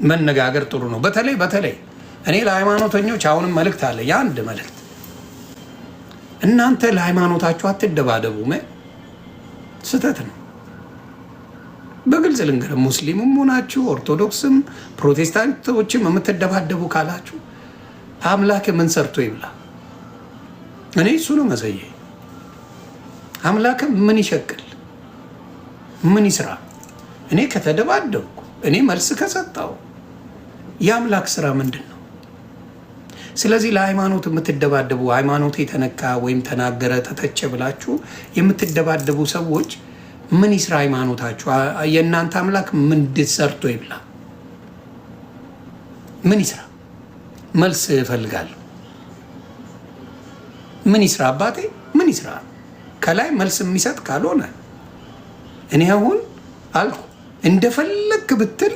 መነጋገር ጥሩ ነው። በተለይ እኔ ለሃይማኖተኞች አሁንም መልእክት አለ። የአንድ መልእክት፣ እናንተ ለሃይማኖታችሁ አትደባደቡ። ስህተት ነው። በግልጽ ልንገር፣ ሙስሊምም ሆናችሁ ኦርቶዶክስም ፕሮቴስታንቶችም የምትደባደቡ ካላችሁ አምላክ ምን ሰርቶ ይብላ? እኔ እሱ ነው መሰየ። አምላክ ምን ይሸቅል? ምን ይስራ? እኔ ከተደባደብኩ፣ እኔ መልስ ከሰጣው የአምላክ ስራ ምንድን ነው? ስለዚህ ለሃይማኖት የምትደባደቡ፣ ሃይማኖት የተነካ ወይም ተናገረ ተተቸ ብላችሁ የምትደባደቡ ሰዎች ምን ይስራ ሃይማኖታችሁ? የእናንተ አምላክ ምን ሰርቶ ይብላ? ምን ይስራ? መልስ እፈልጋለሁ። ምን ይስራ አባቴ? ምን ይስራ? ከላይ መልስ የሚሰጥ ካልሆነ እኔ አሁን አልኩ እንደፈለክ ብትል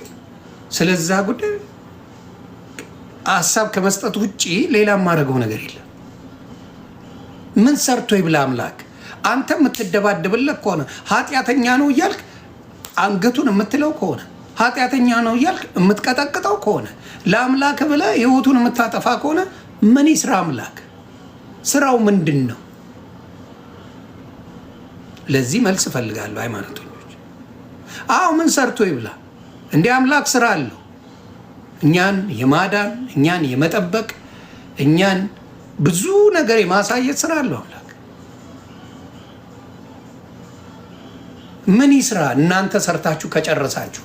ስለዛ ጉዳይ ሀሳብ ከመስጠት ውጪ ሌላ የማደርገው ነገር የለም። ምን ሰርቶ ይብላ አምላክ? አንተ የምትደባድብለት ከሆነ ኃጢአተኛ ነው እያልክ አንገቱን የምትለው ከሆነ ኃጢአተኛ ነው እያልክ የምትቀጠቅጠው ከሆነ ለአምላክ ብለህ ህይወቱን የምታጠፋ ከሆነ ምን ይስራ አምላክ? ስራው ምንድን ነው? ለዚህ መልስ እፈልጋለሁ። ሃይማኖተኞች አዎ ምን ሰርቶ ይብላ? እንደ አምላክ ስራ አለው። እኛን የማዳን እኛን የመጠበቅ እኛን ብዙ ነገር የማሳየት ስራ አለው አምላክ። ምን ይስራ? እናንተ ሰርታችሁ ከጨረሳችሁ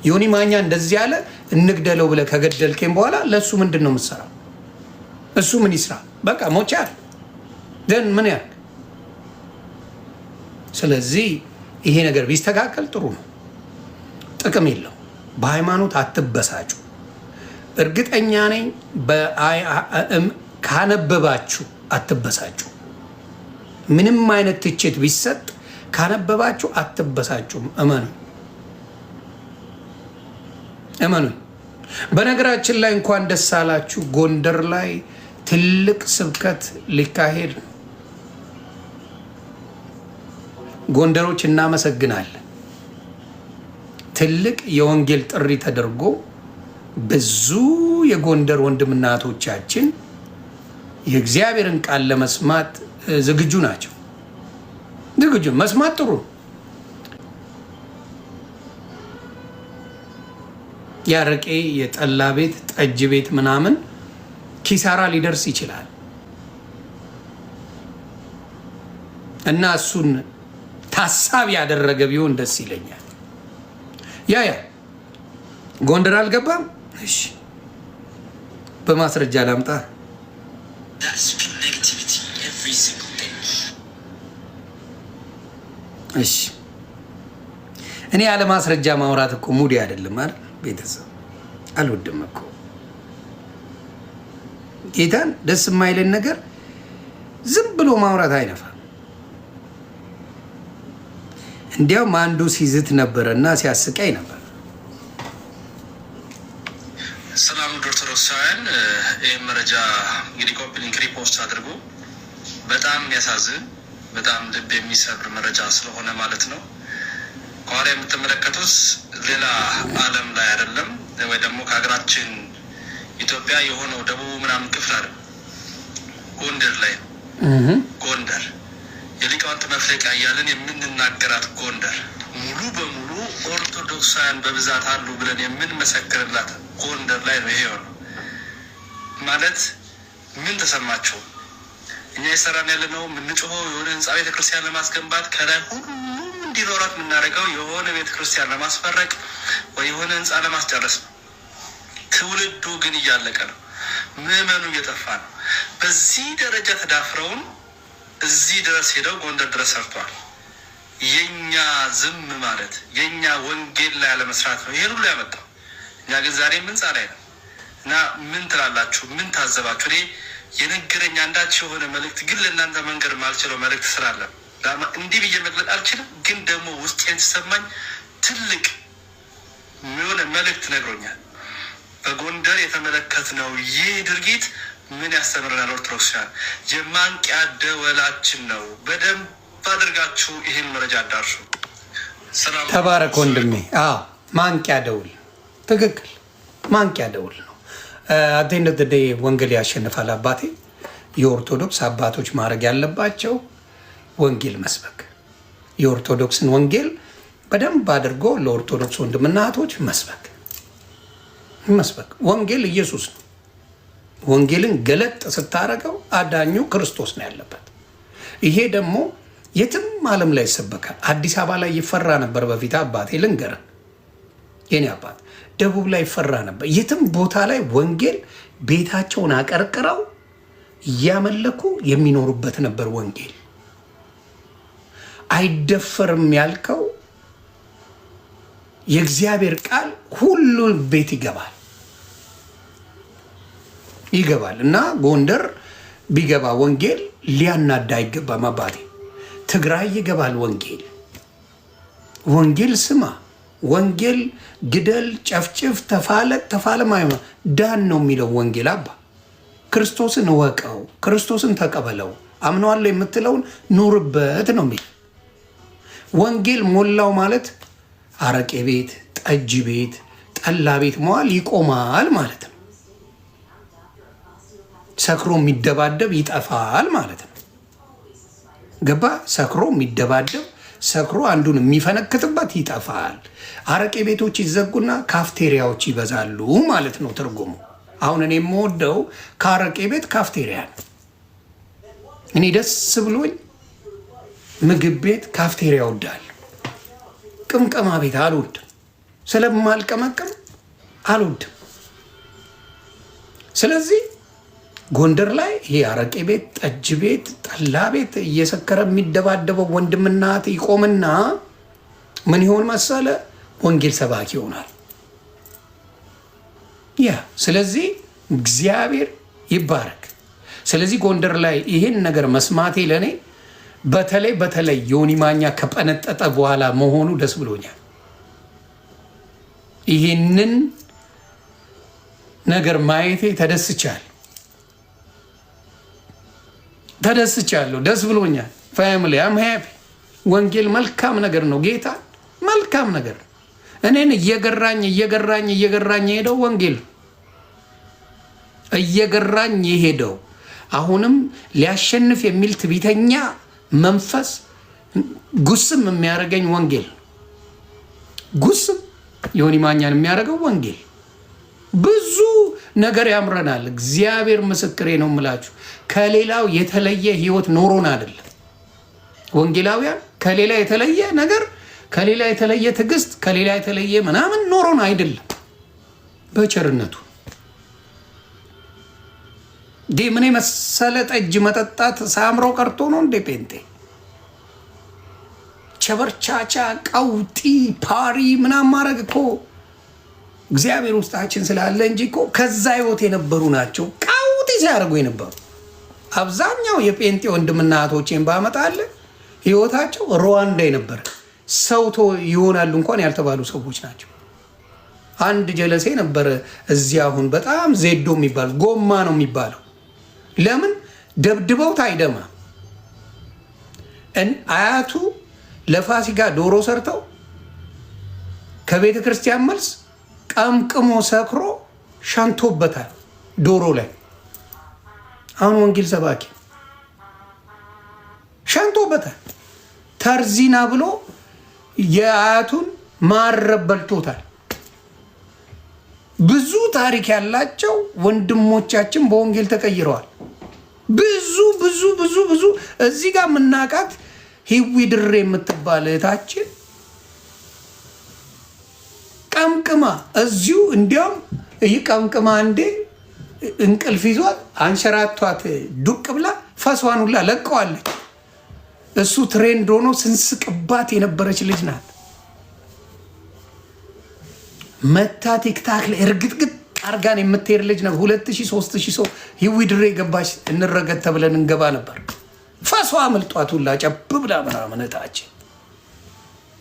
ዮኒ ማኛ እንደዚህ ያለ እንግደለው ብለህ ከገደልከኝ በኋላ ለእሱ ምንድን ነው የምትሰራው? እሱ ምን ይስራ? በቃ ሞቻል ደን ምን ያህል። ስለዚህ ይሄ ነገር ቢስተካከል ጥሩ ነው። ጥቅም የለው። በሃይማኖት አትበሳጩ። እርግጠኛ ነኝ ካነበባችሁ አትበሳጩ። ምንም አይነት ትችት ቢሰጥ ካነበባችሁ አትበሳጩም። እመኑ እመኑ። በነገራችን ላይ እንኳን ደስ አላችሁ። ጎንደር ላይ ትልቅ ስብከት ሊካሄድ ነው። ጎንደሮች እናመሰግናለን። ትልቅ የወንጌል ጥሪ ተደርጎ ብዙ የጎንደር ወንድምና እህቶቻችን የእግዚአብሔርን ቃል ለመስማት ዝግጁ ናቸው። ዝግጁ መስማት ጥሩ ነው። ያረቄ የጠላ ቤት ጠጅ ቤት ምናምን ኪሳራ ሊደርስ ይችላል እና እሱን ታሳቢ ያደረገ ቢሆን ደስ ይለኛል። ያ ጎንደር አልገባም። እሺ በማስረጃ ላምጣ። እሺ እኔ ያለ ማስረጃ ማውራት እኮ ሙዲ አይደለም አይደል? ቤተሰብ አልወድም እኮ ጌታን ደስ የማይለን ነገር ዝም ብሎ ማውራት አይነፋም። እንዲያውም አንዱ ሲዝት ነበረና ሲያስቀኝ ነበር። ሰላም ኦርቶዶክሳውያን፣ ይህ መረጃ እንግዲህ ኮፒ ሊንክ ሪፖስት አድርጎ በጣም የሚያሳዝን በጣም ልብ የሚሰብር መረጃ ስለሆነ ማለት ነው። ከኋላ የምትመለከቱት ሌላ ዓለም ላይ አይደለም ወይ ደግሞ ከሀገራችን ኢትዮጵያ የሆነው ደቡብ ምናምን ክፍል አይደለም፣ ጎንደር ላይ ነው። ጎንደር የሊቃውንት መፍለቂያ እያለን የምንናገራት ጎንደር ሙሉ በሙሉ ኦርቶዶክሳውያን በብዛት አሉ ብለን የምንመሰክርላት ጎንደር ላይ ነው። ይሄ ነው ማለት ምን ተሰማቸው? እኛ የሰራን ያለ ነው የምንጮኸው የሆነ ህንፃ ቤተክርስቲያን ለማስገንባት ከላይ ሁሉም እንዲኖራት የምናደርገው የሆነ ቤተክርስቲያን ለማስፈረቅ ወይ የሆነ ህንፃ ለማስጨረስ ነው። ትውልዱ ግን እያለቀ ነው። ምዕመኑ እየጠፋ ነው። በዚህ ደረጃ ተዳፍረውን እዚህ ድረስ ሄደው ጎንደር ድረስ ሰርቷል። የኛ ዝም ማለት የኛ ወንጌል ላይ አለመስራት ነው ይሄን ሁሉ ያመጣው። እኛ ግን ዛሬ ምን ላይ ነው እና ምን ትላላችሁ? ምን ታዘባችሁ? እኔ የነገረኝ አንዳች የሆነ መልእክት ግን ለእናንተ መንገድ ማልችለው መልእክት ስላለ እንዲህ ብዬ መግለጥ አልችልም። ግን ደግሞ ውስጤን ተሰማኝ ትልቅ የሆነ መልእክት ነግሮኛል። በጎንደር የተመለከትነው ይህ ድርጊት ምን ያስተምረናል? ኦርቶዶክሳውያን የማንቂያ ደወላችን ነው። በደንብ አድርጋችሁ ይህን መረጃ አዳርሱ። ተባረክ ወንድሜ። ማንቂያ ደውል፣ ትክክል። ማንቂያ ደውል ነው። አቴንድ ወንጌል ያሸንፋል። አባቴ የኦርቶዶክስ አባቶች ማድረግ ያለባቸው ወንጌል መስበክ፣ የኦርቶዶክስን ወንጌል በደንብ አድርጎ ለኦርቶዶክስ ወንድምና እህቶች መስበክ። ወንጌል ኢየሱስ ነው። ወንጌልን ገለጥ ስታደርገው አዳኙ ክርስቶስ ነው ያለበት። ይሄ ደግሞ የትም ዓለም ላይ ይሰበካል። አዲስ አበባ ላይ ይፈራ ነበር በፊት አባቴ ልንገርህ፣ የኔ አባት ደቡብ ላይ ይፈራ ነበር። የትም ቦታ ላይ ወንጌል ቤታቸውን አቀርቅረው እያመለኩ የሚኖሩበት ነበር። ወንጌል አይደፈርም ያልከው የእግዚአብሔር ቃል ሁሉ ቤት ይገባል እና ጎንደር ቢገባ ወንጌል ሊያናዳ አይገባም። አባቴ ትግራይ ይገባል ወንጌል ስማ፣ ወንጌል ግደል፣ ጨፍጭፍ፣ ተፋለም አይሆን ዳን ነው የሚለው ወንጌል። አባ ክርስቶስን እወቀው፣ ክርስቶስን ተቀበለው፣ አምነዋለሁ የምትለውን ኑርበት ነው የሚል ወንጌል። ሞላው ማለት አረቄ ቤት፣ ጠጅ ቤት፣ ጠላ ቤት መዋል ይቆማል ማለት ነው። ሰክሮ የሚደባደብ ይጠፋል ማለት ነው። ገባ? ሰክሮ የሚደባደብ ሰክሮ አንዱን የሚፈነክትበት ይጠፋል። አረቄ ቤቶች ይዘጉና ካፍቴሪያዎች ይበዛሉ ማለት ነው ትርጉሙ። አሁን እኔ የምወደው ከአረቄ ቤት ካፍቴሪያ ነው። እኔ ደስ ብሎኝ ምግብ ቤት ካፍቴሪያ እወዳለሁ። ቅምቀማ ቤት አልወድም፣ ስለማልቀመቅም አልወድም። ስለዚህ ጎንደር ላይ ይሄ አረቄ ቤት፣ ጠጅ ቤት፣ ጠላ ቤት እየሰከረ የሚደባደበው ወንድምና እህት ይቆምና ምን ይሆን መሰለ? ወንጌል ሰባኪ ይሆናል። ያ ስለዚህ እግዚአብሔር ይባረክ። ስለዚህ ጎንደር ላይ ይሄን ነገር መስማቴ ለእኔ በተለይ ዮኒ ማኛ ከጠነጠጠ በኋላ መሆኑ ደስ ብሎኛል። ይሄንን ነገር ማየቴ ተደስቻለሁ፣ ደስ ብሎኛል። ፋሚሊ አም ሃፒ። ወንጌል መልካም ነገር ነው። ጌታ መልካም ነገር ነው። እኔን እየገራኝ የሄደው ወንጌል እየገራኝ የሄደው አሁንም ሊያሸንፍ የሚል ትዕቢተኛ መንፈስ ጉስም የሚያደርገኝ ወንጌል፣ ጉስም ዮኒ ማኛን የሚያደርገው ወንጌል። ብዙ ነገር ያምረናል። እግዚአብሔር ምስክሬ ነው የምላችሁ። ከሌላው የተለየ ህይወት ኖሮን አይደለም ወንጌላውያን። ከሌላ የተለየ ነገር፣ ከሌላ የተለየ ትዕግስት፣ ከሌላ የተለየ ምናምን ኖሮን አይደለም። በቸርነቱ ምን የመሰለ ጠጅ መጠጣት ሳምሮ ቀርቶ ነው እንዴ? ጴንጤ ቸበርቻቻ፣ ቀውጢ፣ ፓሪ ምናምን ማድረግ እኮ እግዚአብሔር ውስጣችን ስላለ እንጂ እኮ ከዛ ህይወት የነበሩ ናቸው ቀውጢ ሲያደርጉ የነበሩ። አብዛኛው የጴንጤ ወንድምና እህቶቼን ባመጣለ ህይወታቸው ሩዋንዳ የነበረ ሰውቶ ይሆናሉ እንኳን ያልተባሉ ሰዎች ናቸው። አንድ ጀለሴ ነበረ እዚህ አሁን በጣም ዜዶ የሚባል ጎማ ነው የሚባለው። ለምን ደብድበውት አይደማ። አያቱ ለፋሲካ ዶሮ ሰርተው ከቤተ ክርስቲያን መልስ ቀምቅሞ ሰክሮ ሸንቶበታል ዶሮ ላይ። አሁን ወንጌል ሰባኪ ሸንቶበታል። ተርዚና ብሎ የአያቱን ማረብ በልቶታል። ብዙ ታሪክ ያላቸው ወንድሞቻችን በወንጌል ተቀይረዋል። ብዙ ብዙ ብዙ ብዙ እዚህ ጋር የምናውቃት ሂዊ ድሬ የምትባል እህታችን ቀምቅማ እዚሁ እንዲያውም ይህ ቀምቅማ እንዴ እንቅልፍ ይዟት አንሸራቷት ዱቅ ብላ ፈሷን ሁላ ለቀዋለች። እሱ ትሬንድ ሆኖ ስንስቅባት የነበረች ልጅ ናት። መታ ቲክታክ ላይ እርግጥግጥ አርጋን የምትሄድ ልጅ ነው። 2000 3000 ሰው ሂዊ ድሬ ገባች እንረገጥ ተብለን እንገባ ነበር። ፈሷ አመልጧት ሁላ ጨብ ብላ ምናምን እህታችን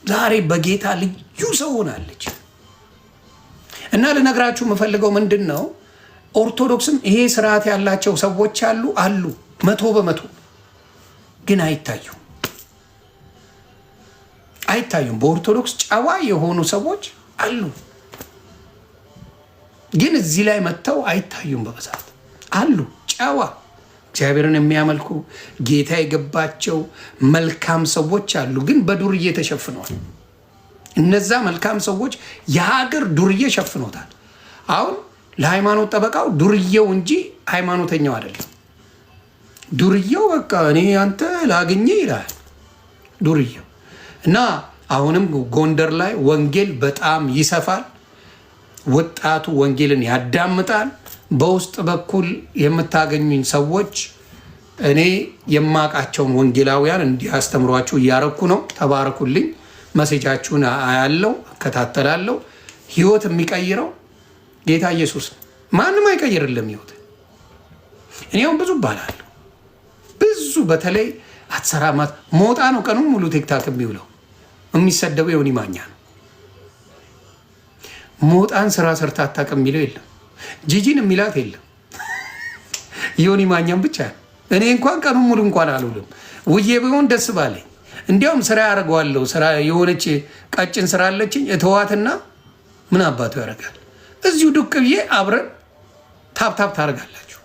ዛሬ በጌታ ልዩ ሰው ሆናለች። እና ልነግራችሁ የምፈልገው ምንድን ነው፣ ኦርቶዶክስም ይሄ ስርዓት ያላቸው ሰዎች አሉ 100% ግን አይታዩም። በኦርቶዶክስ ጨዋ የሆኑ ሰዎች አሉ፣ ግን እዚህ ላይ መጥተው አይታዩም። በብዛት አሉ ጨዋ እግዚአብሔርን የሚያመልኩ ጌታ የገባቸው መልካም ሰዎች አሉ፣ ግን በዱርዬ ተሸፍነዋል። እነዛ መልካም ሰዎች የሀገር ዱርዬ ሸፍኖታል። አሁን ለሃይማኖት ጠበቃው ዱርዬው እንጂ ሃይማኖተኛው አይደለም። ዱርዬው በቃ እኔ አንተ ላግኘ ይላል ዱርዬው። እና አሁንም ጎንደር ላይ ወንጌል በጣም ይሰፋል። ወጣቱ ወንጌልን ያዳምጣል። በውስጥ በኩል የምታገኙኝ ሰዎች እኔ የማውቃቸውን ወንጌላውያን እንዲያስተምሯችሁ እያረኩ ነው። ተባረኩልኝ። መሴጃችሁን አያለው፣ እከታተላለሁ። ህይወት የሚቀይረው ጌታ ኢየሱስ ነው። ማንም አይቀይርልም ህይወት። እኔውም ብዙ ባላለሁ ብዙ በተለይ አትሰራማት ሞጣ ነው ቀኑን ሙሉ ቲክታክ የሚውለው። የሚሰደበው ዮኒ ማኛ ነው። ሞጣን ስራ ሰርታ አታውቅም የሚለው የለም። ጂጂን የሚላት የለም። ዮኒ ማኛም ብቻ እኔ እንኳን ቀኑን ሙሉ እንኳን አልውልም። ውዬ ቢሆን ደስ ባለኝ። እንዲያውም ስራ ያደርገዋለሁ። ስራ የሆነች ቀጭን ስራ አለችኝ እተዋትና ምን አባቱ ያደርጋል። እዚሁ ዱቅ ብዬ አብረን ታፕታፕ ታደርጋላችሁ።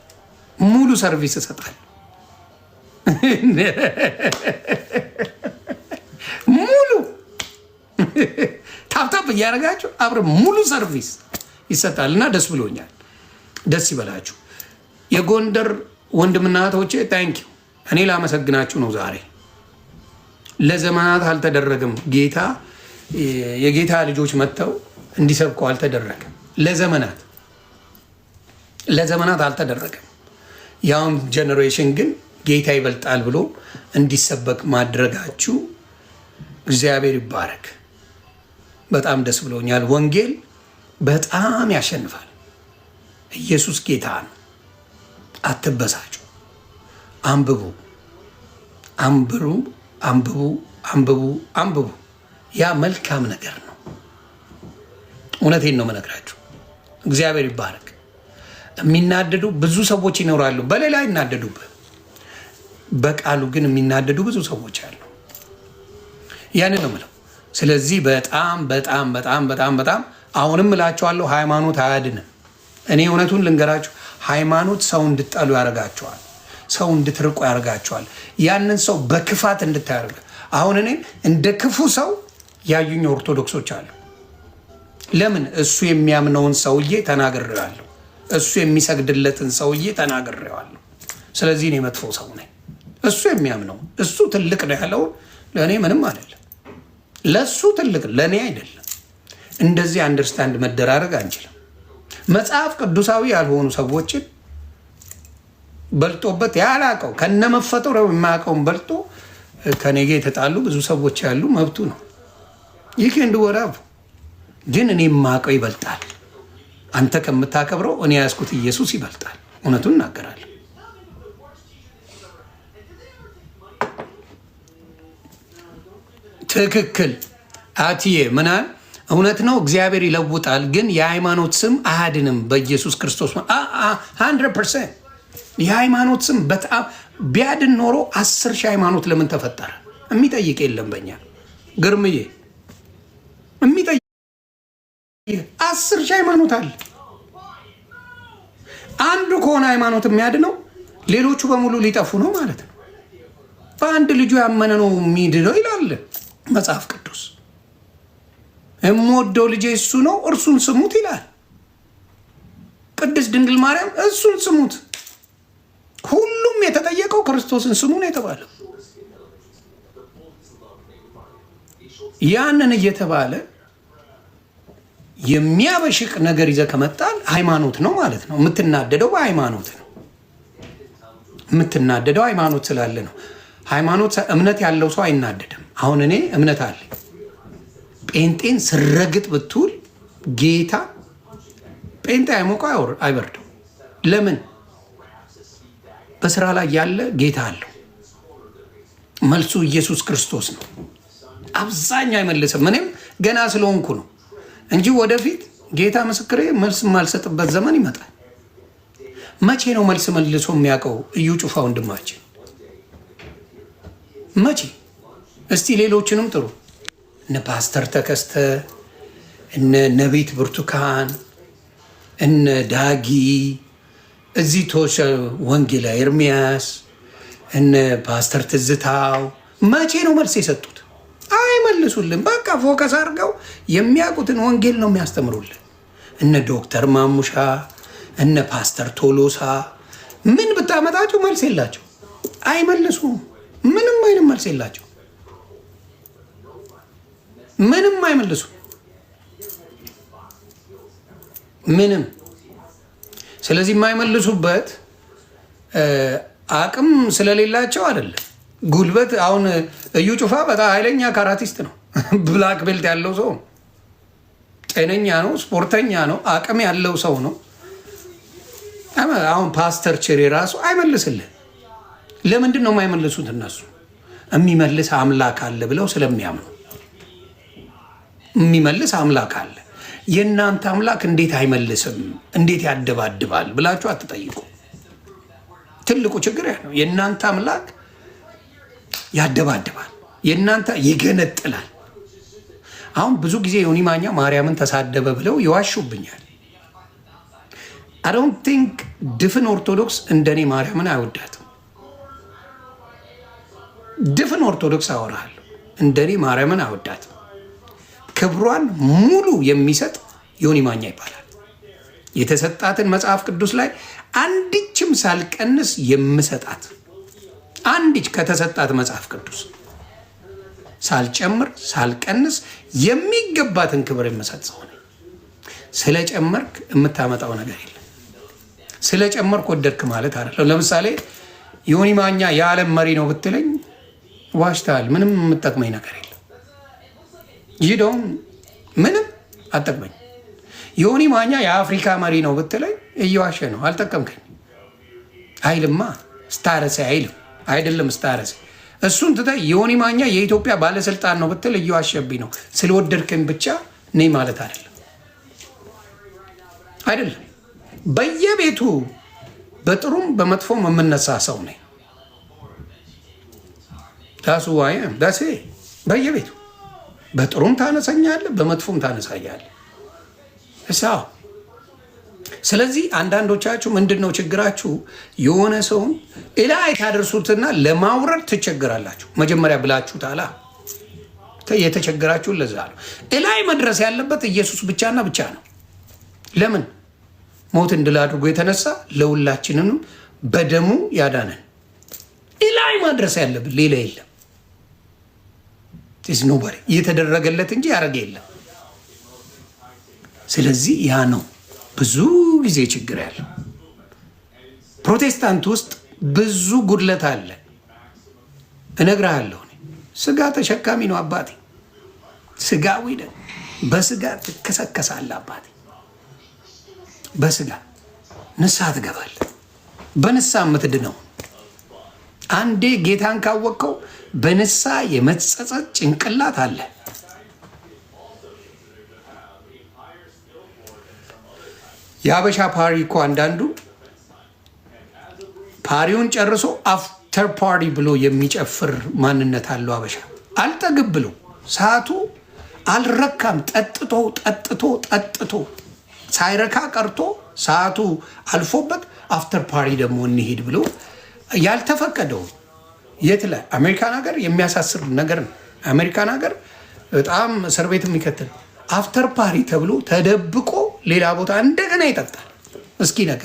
ሙሉ ሰርቪስ እሰጣለሁ። ሙሉ ታፕታፕ እያደረጋችሁ አብረን ሙሉ ሰርቪስ ይሰጣል እና ደስ ብሎኛል። ደስ ይበላችሁ የጎንደር ወንድምና እህቶቼ። ታንኪዩ እኔ ላመሰግናችሁ ነው ዛሬ። ለዘመናት አልተደረገም። ጌታ የጌታ ልጆች መጥተው እንዲሰብኩ አልተደረገም። ለዘመናት አልተደረገም። ያውም ጀኔሬሽን ግን ጌታ ይበልጣል ብሎ እንዲሰበክ ማድረጋችሁ እግዚአብሔር ይባረክ። በጣም ደስ ብሎኛል። ወንጌል በጣም ያሸንፋል። ኢየሱስ ጌታ ነው። አትበሳጩ። አንብቡ፣ አንብቡ፣ አንብቡ፣ አንብቡ፣ አንብቡ። ያ መልካም ነገር ነው። እውነቴን ነው መነግራችሁ። እግዚአብሔር ይባረክ። የሚናደዱ ብዙ ሰዎች ይኖራሉ። በሌላ ይናደዱበት፣ በቃሉ ግን የሚናደዱ ብዙ ሰዎች አሉ። ያንን ነው የምለው። ስለዚህ በጣም በጣም በጣም በጣም በጣም አሁንም እላቸዋለሁ፣ ሃይማኖት አያድንም። እኔ እውነቱን ልንገራችሁ፣ ሃይማኖት ሰው እንድጠሉ ያደርጋቸዋል። ሰው እንድትርቁ ያደርጋቸዋል። ያንን ሰው በክፋት እንድታደርግ። አሁን እኔ እንደ ክፉ ሰው ያዩኝ ኦርቶዶክሶች አሉ። ለምን? እሱ የሚያምነውን ሰውዬ ተናግሬዋለሁ። እሱ የሚሰግድለትን ሰውዬ ተናግሬዋለሁ። ስለዚህ እኔ መጥፎ ሰው ነኝ። እሱ የሚያምነው እሱ ትልቅ ነው ያለው ለእኔ ምንም አይደለም። ለእሱ ትልቅ ለእኔ አይደለም። እንደዚህ አንደርስታንድ መደራረግ አንችልም። መጽሐፍ ቅዱሳዊ ያልሆኑ ሰዎችን በልጦበት ያላቀው ከነመፈጠሩ የማያውቀውን በልጦ ከኔ ጋ የተጣሉ ብዙ ሰዎች ያሉ መብቱ ነው። ይህ እንድወራቡ ግን እኔ የማውቀው ይበልጣል። አንተ ከምታከብረው እኔ ያዝኩት ኢየሱስ ይበልጣል። እውነቱን እናገራለሁ። ትክክል አትዬ ምናል እውነት ነው። እግዚአብሔር ይለውጣል፣ ግን የሃይማኖት ስም አያድንም። በኢየሱስ ክርስቶስ 100% የሃይማኖት ስም በጣም ቢያድን ኖሮ 10 ሺህ ሃይማኖት ለምን ተፈጠረ? የሚጠይቅ የለም። በእኛ ግርምዬ የሚጠይቅ 10 ሺህ ሃይማኖት አለ። አንዱ ከሆነ ሃይማኖት የሚያድነው ሌሎቹ በሙሉ ሊጠፉ ነው ማለት ነው። በአንድ ልጁ ያመነ ነው የሚድነው ይላል መጽሐፍ ቅዱስ። የምወደው ልጄ እሱ ነው እርሱን ስሙት ይላል። ቅድስት ድንግል ማርያም እሱን ስሙት። ሁሉም የተጠየቀው ክርስቶስን ስሙ ነው የተባለው። ያንን እየተባለ የሚያበሽቅ ነገር ይዘህ ከመጣል ሃይማኖት ነው ማለት ነው። የምትናደደው በሃይማኖት ነው። የምትናደደው ሃይማኖት ስላለ ነው። ሃይማኖት እምነት ያለው ሰው አይናደድም። አሁን እኔ እምነት አለኝ። ጴንጤን ስረግጥ ብትውል ጌታ ጴንጤ አይሞቀው አይበርደው። ለምን? በስራ ላይ ያለ ጌታ አለው። መልሱ ኢየሱስ ክርስቶስ ነው። አብዛኛው አይመልስም። እኔም ገና ስለሆንኩ ነው እንጂ ወደፊት ጌታ ምስክሬ መልስ የማልሰጥበት ዘመን ይመጣል። መቼ ነው መልስ መልሶ የሚያውቀው? እዩ ጩፋ ወንድማችን መቼ? እስቲ ሌሎችንም ጥሩ። እነ ፓስተር ተከስተ፣ እነ ነቢት ብርቱካን፣ እነ ዳጊ፣ እዚህ ቶሽ ወንጌላ ኤርሚያስ፣ እነ ፓስተር ትዝታው መቼ ነው መልስ የሰጡት? አይመልሱልን። በቃ ፎከስ አድርገው የሚያውቁትን ወንጌል ነው የሚያስተምሩልን። እነ ዶክተር ማሙሻ፣ እነ ፓስተር ቶሎሳ ምን ብታመጣቸው መልስ የላቸው። አይመልሱም። ምንም አይነት መልስ የላቸው። ምንም አይመልሱ። ምንም። ስለዚህ የማይመልሱበት አቅም ስለሌላቸው አይደለም፣ ጉልበት። አሁን እዩ ጩፋ በጣም ኃይለኛ ካራቲስት ነው። ብላክ ቤልት ያለው ሰው ነው። ጤነኛ ነው፣ ስፖርተኛ ነው፣ አቅም ያለው ሰው ነው። አሁን ፓስተር ቸሬ ራሱ አይመልስልን። ለምንድን ነው የማይመልሱት? እነሱ የሚመልስ አምላክ አለ ብለው ስለሚያምኑ። የሚመልስ አምላክ አለ። የእናንተ አምላክ እንዴት አይመልስም እንዴት ያደባድባል ብላችሁ አትጠይቁ። ትልቁ ችግር ያ ነው። የእናንተ አምላክ ያደባድባል፣ የእናንተ ይገነጥላል። አሁን ብዙ ጊዜ ዮኒ ማኛ ማርያምን ተሳደበ ብለው ይዋሹብኛል። አይ ዶንት ቲንክ ድፍን ኦርቶዶክስ እንደኔ ማርያምን አይወዳትም። ድፍን ኦርቶዶክስ አወራለሁ፣ እንደኔ ማርያምን አይወዳትም። ክብሯን ሙሉ የሚሰጥ ዮኒ ማኛ ይባላል። የተሰጣትን መጽሐፍ ቅዱስ ላይ አንድችም ሳልቀንስ የምሰጣት አንድች ከተሰጣት መጽሐፍ ቅዱስ ሳልጨምር ሳልቀንስ የሚገባትን ክብር የምሰጥ ሰው ነኝ። ስለጨመርክ የምታመጣው ነገር የለም። ስለጨመርክ ወደድክ ማለት አይደለም። ለምሳሌ ዮኒ ማኛ የዓለም መሪ ነው ብትለኝ ዋሽተሃል። ምንም የምጠቅመኝ ነገር የለም። ይደውም ምንም አጠቅመኝ። ዮኒ ማኛ የአፍሪካ መሪ ነው ብትለኝ እየዋሸ ነው፣ አልጠቀምከኝ። አይልማ ስታረሴ አይልም አይደለም ስታረሴ። እሱን ትተህ ዮኒ ማኛ የኢትዮጵያ ባለስልጣን ነው ብትል እየዋሸብኝ ነው። ስለወደድከኝ ብቻ ነኝ ማለት አይደለም። በየቤቱ በጥሩም በመጥፎም የምነሳ ሰው ነኝ። ዳሱ ዋይ ዳሴ በየቤቱ በጥሩም ታነሳኛለህ፣ በመጥፎም ታነሳኛለህ። እሳው ስለዚህ አንዳንዶቻችሁ ምንድን ነው ችግራችሁ? የሆነ ሰውን እላይ ታደርሱትና ለማውረድ ትቸግራላችሁ። መጀመሪያ ብላችሁ ታላ የተቸገራችሁ ለዛ ነው። እላይ መድረስ ያለበት ኢየሱስ ብቻና ብቻ ነው። ለምን? ሞትን ድል አድርጎ የተነሳ ለሁላችንም በደሙ ያዳነን። እላይ ማድረስ ያለብን ሌላ የለም። ኖበሪ እየተደረገለት እንጂ ያደረገ የለም። ስለዚህ ያ ነው ብዙ ጊዜ ችግር ያለው። ፕሮቴስታንት ውስጥ ብዙ ጉድለት አለ። እነግርሃለሁ። ስጋ ተሸካሚ ነው አባቴ። ስጋዊ ነህ። በስጋ ትከሰከሳለህ አባቴ። በስጋ ንስሐ ትገባለህ። በንስሐ የምትድነው አንዴ ጌታን ካወቅከው በንስሐ የመጸጸት ጭንቅላት አለ። የአበሻ ፓሪ እኮ አንዳንዱ ፓሪውን ጨርሶ አፍተር ፓሪ ብሎ የሚጨፍር ማንነት አለው። አበሻ አልጠግብ ብሎ ሰዓቱ አልረካም። ጠጥቶ ሳይረካ ቀርቶ ሰዓቱ አልፎበት አፍተር ፓሪ ደግሞ እንሄድ ብሎ ያልተፈቀደው የት ላይ አሜሪካን ሀገር የሚያሳስር ነገር ነው። አሜሪካን ሀገር በጣም እስር ቤት የሚከትል አፍተር ፓሪ ተብሎ ተደብቆ ሌላ ቦታ እንደገና ይጠጣል። እስኪ ነጋ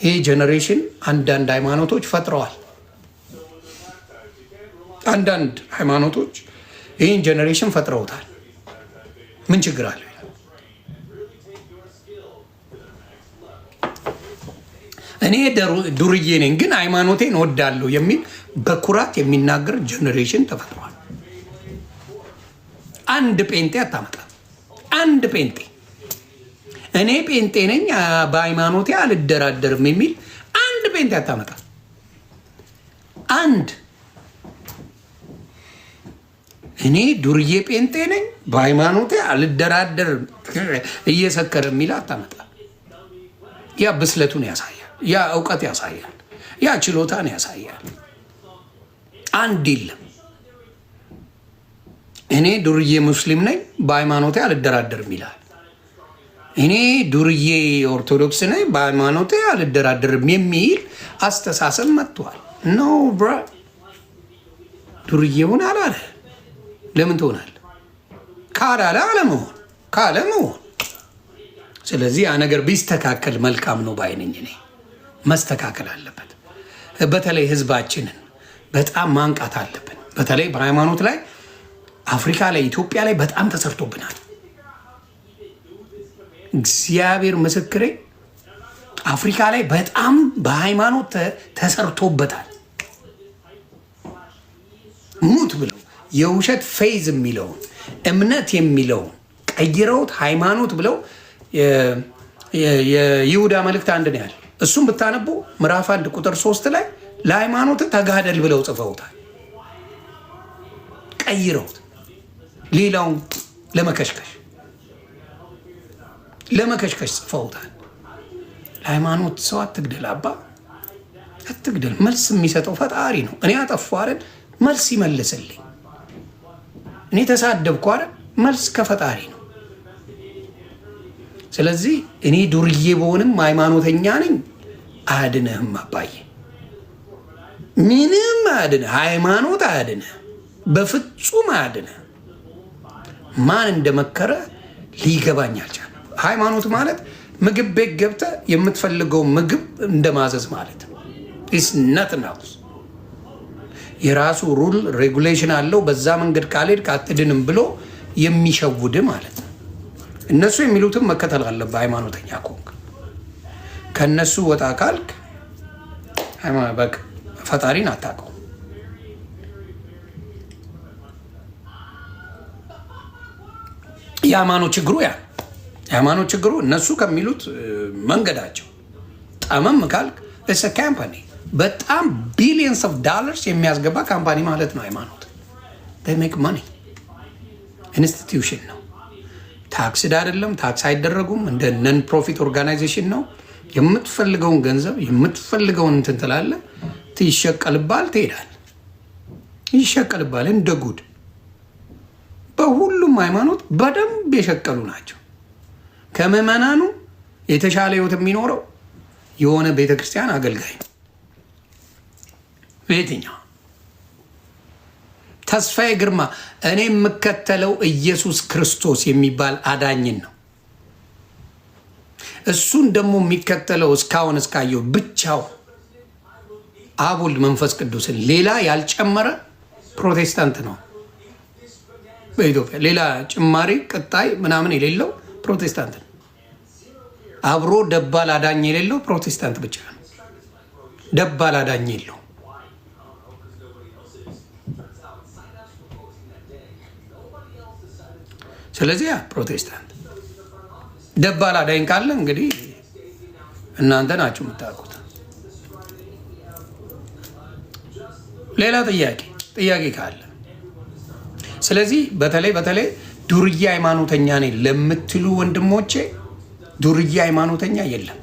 ይህ ጀኔሬሽን አንዳንድ ሃይማኖቶች ፈጥረዋል። አንዳንድ ሃይማኖቶች ይህን ጀኔሬሽን ፈጥረውታል። ምን ችግር አለ? እኔ ዱርዬ ነኝ ግን ሃይማኖቴን እወዳለሁ የሚል በኩራት የሚናገር ጀኔሬሽን ተፈጥሯል። አንድ ጴንጤ አታመጣ። አንድ ጴንጤ እኔ ጴንጤ ነኝ በሃይማኖቴ አልደራደርም የሚል አንድ ጴንጤ አታመጣ። አንድ እኔ ዱርዬ ጴንጤ ነኝ በሃይማኖቴ አልደራደርም እየሰከረ የሚል አታመጣ። ያ ብስለቱን ያሳያል። ያ እውቀት ያሳያል። ያ ችሎታን ያሳያል። አንድ የለም። እኔ ዱርዬ ሙስሊም ነኝ በሃይማኖቴ አልደራደርም ይላል። እኔ ዱርዬ ኦርቶዶክስ ነኝ በሃይማኖቴ አልደራደርም የሚል አስተሳሰብ መጥቷል። ኖ ብራ ዱርዬ ሁን አላለ። ለምን ትሆናል? ካላለ አለመሆን፣ ካለ መሆን። ስለዚህ ያ ነገር ቢስተካከል መልካም ነው ባይነኝ። እኔ መስተካከል አለበት። በተለይ ህዝባችንን በጣም ማንቃት አለብን። በተለይ በሃይማኖት ላይ አፍሪካ ላይ ኢትዮጵያ ላይ በጣም ተሰርቶብናል። እግዚአብሔር ምስክሬ አፍሪካ ላይ በጣም በሃይማኖት ተሰርቶበታል። ሙት ብለው የውሸት ፌዝ የሚለውን እምነት የሚለውን ቀይረውት ሃይማኖት ብለው የይሁዳ መልእክት አንድ ነው ያለ። እሱም ብታነቡ ምዕራፍ 1 ቁጥር 3 ላይ ለሃይማኖት ተጋደል ብለው ጽፈውታል። ቀይረውት ሌላውን ለመከሽከሽ ለመከሽከሽ ጽፈውታል። ለሃይማኖት ሰው አትግደል አባ አትግደል። መልስ የሚሰጠው ፈጣሪ ነው። እኔ አጠፋሁ አይደል? መልስ ይመልስልኝ። እኔ ተሳደብኩ አይደል? መልስ ከፈጣሪ ነው። ስለዚህ እኔ ዱርዬ በሆንም ሃይማኖተኛ ነኝ። አያድንህም አባዬ፣ ምንም አያድንህ። ሃይማኖት አያድንህ፣ በፍጹም አያድንህ። ማን እንደመከረ ሊገባኝ አልቻለም። ሃይማኖት ማለት ምግብ ቤት ገብተህ የምትፈልገው ምግብ እንደማዘዝ ማለት ነው። ኢስ ነትንግ ኤልስ። የራሱ ሩል ሬጉሌሽን አለው። በዛ መንገድ ካልሄድክ አትድንም ብሎ የሚሸውድ ማለት ነው። እነሱ የሚሉትም መከተል አለብህ። ሃይማኖተኛ ኮንክ ከነሱ ወጣ ካልክ በቃ ፈጣሪን አታውቀው። የሃይማኖት ችግሩ የሃይማኖት ችግሩ እነሱ ከሚሉት መንገዳቸው ጠመም ካልክ እሰ ካምፓኒ በጣም ቢሊየንስ ኦፍ ዶላርስ የሚያስገባ ካምፓኒ ማለት ነው። ሃይማኖት ሜክ ማኒ ኢንስቲትዩሽን ነው። ታክስድ አይደለም፣ ታክስ አይደረጉም። እንደ ነን ፕሮፊት ኦርጋናይዜሽን ነው። የምትፈልገውን ገንዘብ የምትፈልገውን እንትን ትላለህ፣ ይሸቀልባል፣ ትሄዳል፣ ይሸቀልባል እንደ ጉድ። በሁሉም ሃይማኖት በደንብ የሸቀሉ ናቸው። ከምዕመናኑ የተሻለ ህይወት የሚኖረው የሆነ ቤተክርስቲያን አገልጋይ ነው። በየትኛው ተስፋዬ ግርማ እኔ የምከተለው ኢየሱስ ክርስቶስ የሚባል አዳኝን ነው። እሱን ደግሞ የሚከተለው እስካሁን እስካየው ብቻው አብ ወልድ መንፈስ ቅዱስን ሌላ ያልጨመረ ፕሮቴስታንት ነው። በኢትዮጵያ ሌላ ጭማሪ ቅጣይ ምናምን የሌለው ፕሮቴስታንት ነው። አብሮ ደባል አዳኝ የሌለው ፕሮቴስታንት ብቻ ነው። ደባል አዳኝ የለው። ስለዚህ ፕሮቴስታንት ደባል አዳኝ ካለ እንግዲህ እናንተ ናችሁ የምታውቁት። ሌላ ጥያቄ ካለ ስለዚህ በተለይ ዱርዬ ሃይማኖተኛ ነኝ ለምትሉ ወንድሞቼ ዱርዬ ሃይማኖተኛ የለም።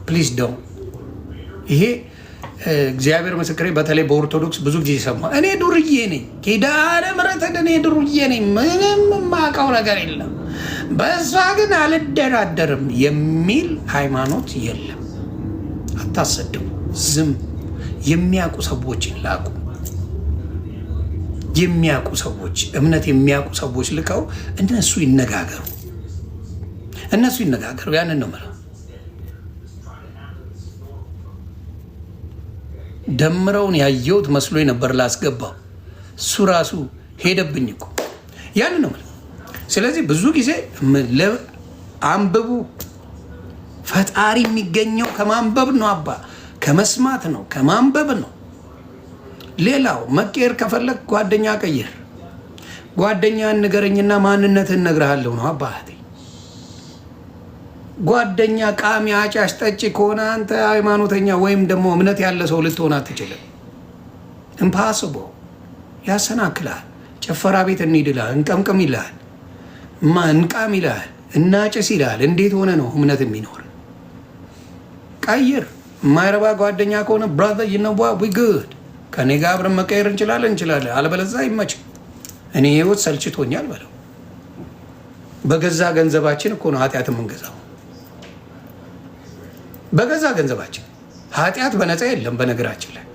ፕሊዝ ደው ይሄ እግዚአብሔር ምስክሬ፣ በተለይ በኦርቶዶክስ ብዙ ጊዜ ሰማ እኔ ዱርዬ ነኝ፣ ኪዳነ ምሕረትን እኔ ዱርዬ ነኝ፣ ምንም የማውቀው ነገር የለም፣ በእሷ ግን አልደራደርም የሚል ሃይማኖት የለም። አታሰድቡ፣ ዝም የሚያውቁ ሰዎችን ላቁ። የሚያውቁ ሰዎች እምነት የሚያውቁ ሰዎች ልከው እነሱ ይነጋገሩ። ያንን ነው የምለው። ደምረውን ያየሁት መስሎ ነበር ላስገባው፣ እሱ ራሱ ሄደብኝ እኮ። ያንን ነው የምለው። ስለዚህ ብዙ ጊዜ አንብቡ። ፈጣሪ የሚገኘው ከማንበብ ነው አባ፣ ከመስማት ነው፣ ከማንበብ ነው። ሌላው መቀየር ከፈለግ ጓደኛ ቀይር። ጓደኛን ንገረኝና ማንነትህን እነግርሃለሁ ነው አባቴ። ጓደኛ ቃሚ፣ አጫሽ፣ ጠጪ ከሆነ አንተ ሃይማኖተኛ ወይም ደግሞ እምነት ያለ ሰው ልትሆን አትችልም። ኢምፓስቦ ያሰናክልሃል። ጭፈራ ቤት እንሂድ ይልሃል፣ እንቀምቅም ይልሃል፣ እንቃም ይልሃል፣ እናጭስ ይልሃል። እንዴት ሆነ ነው እምነት የሚኖር? ቀይር። የማይረባ ጓደኛ ከሆነ ብራዘር ይነዋ ዊ ጉድ ከኔ ጋር አብረን መቀየር እንችላለን። አለበለዚያ ይመችም። እኔ ህይወት ሰልችቶኛል በለው። በገዛ ገንዘባችን እኮ ነው ኃጢአት የምንገዛው። በገዛ ገንዘባችን ኃጢአት በነፃ የለም። በነገራችን ላይ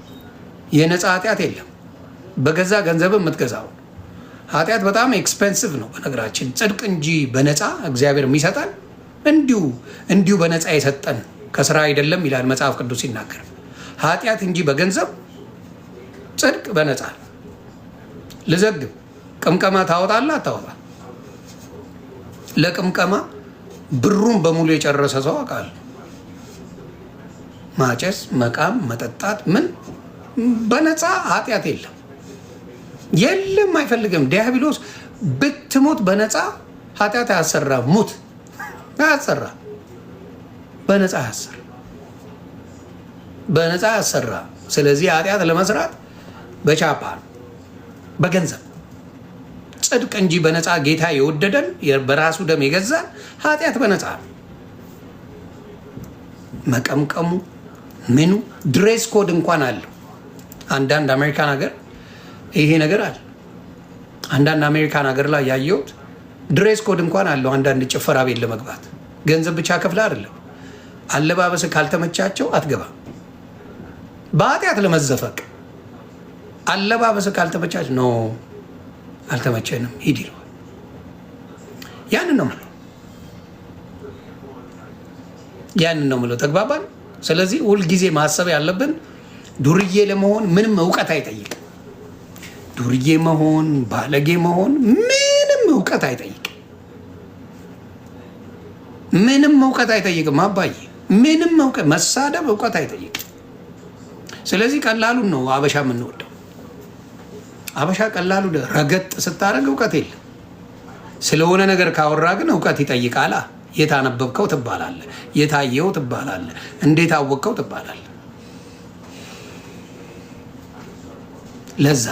የነፃ ኃጢአት የለም። በገዛ ገንዘብ የምትገዛው ኃጢአት በጣም ኤክስፔንሲቭ ነው። በነገራችን ጽድቅ እንጂ በነፃ እግዚአብሔር የሚሰጠን እንዲሁ በነፃ የሰጠን ከስራ አይደለም ይላል መጽሐፍ ቅዱስ ሲናገር። ኃጢአት እንጂ በገንዘብ ጽድቅ በነፃ ልዘግብ። ቅምቀማ ታወጣለህ አታወጣ? ለቅምቀማ ብሩን በሙሉ የጨረሰ ሰው አውቃለሁ። ማጨስ፣ መቃም፣ መጠጣት ምን በነፃ ኃጢአት የለም አይፈልግም። ዲያብሎስ ብትሞት በነፃ ኃጢአት አያሰራ። ሙት አያሰራ፣ በነፃ አያሰራ። ስለዚህ ኃጢአት ለመስራት በቻፓ በገንዘብ ጽድቅ እንጂ በነፃ ጌታ የወደደን በራሱ ደም የገዛን ኃጢአት በነፃ ነው። መቀምቀሙ ምኑ ድሬስ ኮድ እንኳን አለው። አንዳንድ አሜሪካን ሀገር ይሄ ነገር አለ። አንዳንድ አሜሪካን ሀገር ላይ ያየሁት ድሬስ ኮድ እንኳን አለው። አንዳንድ ጭፈራ ቤት ለመግባት ገንዘብ ብቻ ከፍለ አይደለም። አለባበስ ካልተመቻቸው አትገባ። በኃጢአት ለመዘፈቅ አለባበስ ካልተመቻች ነው አልተመቸንም ሂድ ይለዋል። ያንን ነው ምለው። ተግባባን? ስለዚህ ሁልጊዜ ማሰብ ያለብን ዱርዬ ለመሆን ምንም እውቀት አይጠይቅም። ዱርዬ መሆን ባለጌ መሆን ምንም እውቀት አይጠይቅም። ምንም እውቀት አይጠይቅም። አባዬ ምንም እውቀት መሳደብ እውቀት አይጠይቅም። ስለዚህ ቀላሉን ነው አበሻ የምንወደው። አበሻ ቀላሉ ረገጥ ስታደርግ እውቀት የለም። ስለሆነ ነገር ካወራ ግን እውቀት ይጠይቃላ። የታነበብከው ትባላለ፣ የታየው ትባላለ፣ እንዴት አወቅከው ትባላለ። ለዛ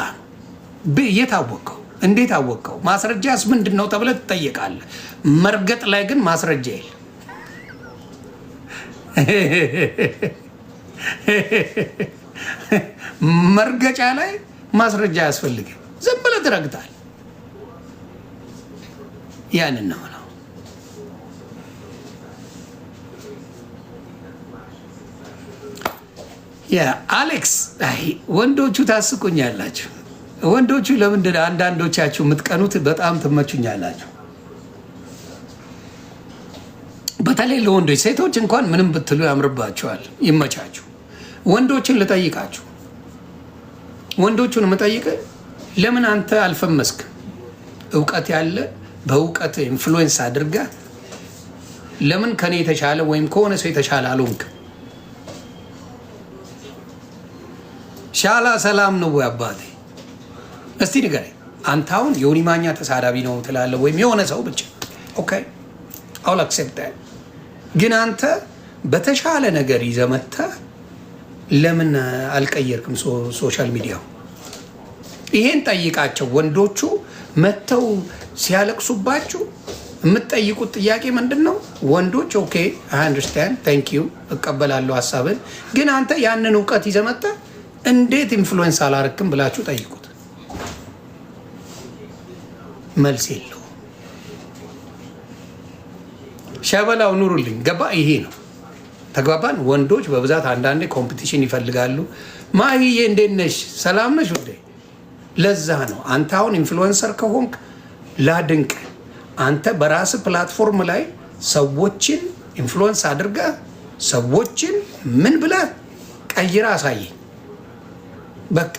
የታወቅከው እንዴት አወቅከው ማስረጃስ ምንድን ነው ተብለህ ትጠይቃለህ። መርገጥ ላይ ግን ማስረጃ የለም። መርገጫ ላይ ማስረጃ አያስፈልግም። ዝም ብለህ ትረግጣለህ። ያንን ነው ነው አሌክስ። ወንዶቹ ታስቁኛላችሁ። ወንዶቹ ለምንድን አንዳንዶቻችሁ የምትቀኑት? በጣም ትመቹኛላችሁ። በተለይ ለወንዶች፣ ሴቶች እንኳን ምንም ብትሉ ያምርባቸዋል፣ ይመቻችሁ። ወንዶችን ልጠይቃችሁ፣ ወንዶቹን የምጠይቅ ለምን አንተ አልፈመስክ? እውቀት ያለ በእውቀት ኢንፍሉዌንስ አድርጋ ለምን ከኔ የተሻለ ወይም ከሆነ ሰው የተሻለ አልሆንክ? ሻላ ሰላም ነው ወይ አባቴ? እስቲ ንገረኝ። አንተ አሁን ዮኒ ማኛ ተሳዳቢ ነው ትላለህ፣ ወይም የሆነ ሰው ብቻ ኦኬ አውል አክሴፕት። ግን አንተ በተሻለ ነገር ይዘህ መጥተህ ለምን አልቀየርክም ሶሻል ሚዲያው? ይሄን ጠይቃቸው። ወንዶቹ መጥተው ሲያለቅሱባችሁ የምትጠይቁት ጥያቄ ምንድን ነው? ወንዶች ኦኬ አይ አንደርስታንድ ታንክ ዩ እቀበላለሁ ሀሳብን፣ ግን አንተ ያንን እውቀት ይዘህ መጥተህ እንዴት ኢንፍሉዌንስ አላረክም ብላችሁ ጠይቁት። መልስ የለው። ሸበላው ኑሩልኝ። ገባ? ይሄ ነው። ተግባባን? ወንዶች በብዛት አንዳንዴ ኮምፒቲሽን ይፈልጋሉ። ማሂዬ እንዴት ነሽ? ሰላም ነሽ ወዴ? ለዛ ነው አንተ አሁን ኢንፍሉዌንሰር ከሆንክ ላድንቅ። አንተ በራስ ፕላትፎርም ላይ ሰዎችን ኢንፍሉዌንስ አድርገህ ሰዎችን ምን ብለህ ቀይራ አሳየኝ። በቃ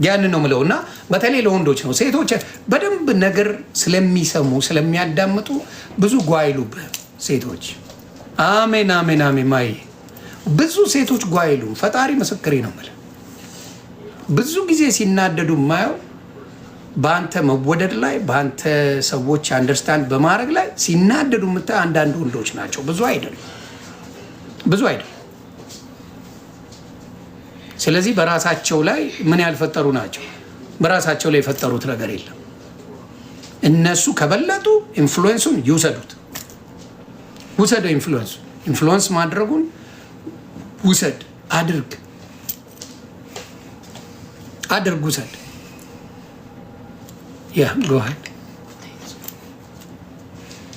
ያንን ነው ምለው። እና በተለይ ለወንዶች ነው። ሴቶች በደንብ ነገር ስለሚሰሙ ስለሚያዳምጡ ብዙ ጓይሉብህ ሴቶች። አሜን አሜን አሜን። ማይ ብዙ ሴቶች ጓይሉ። ፈጣሪ ምስክሬ ነው የምልህ። ብዙ ጊዜ ሲናደዱ ማየው በአንተ መወደድ ላይ በአንተ ሰዎች አንደርስታንድ በማድረግ ላይ ሲናደዱ የምታየው አንዳንድ ወንዶች ናቸው። ብዙ አይደሉም፣ ብዙ አይደሉም። ስለዚህ በራሳቸው ላይ ምን ያልፈጠሩ ናቸው? በራሳቸው ላይ የፈጠሩት ነገር የለም። እነሱ ከበለጡ ኢንፍሉዌንሱን ይውሰዱት። ውሰደው። ኢንፍሉዌንስ ማድረጉን ውሰድ፣ አድርግ፣ ውሰድ። ያ ጎሃድ።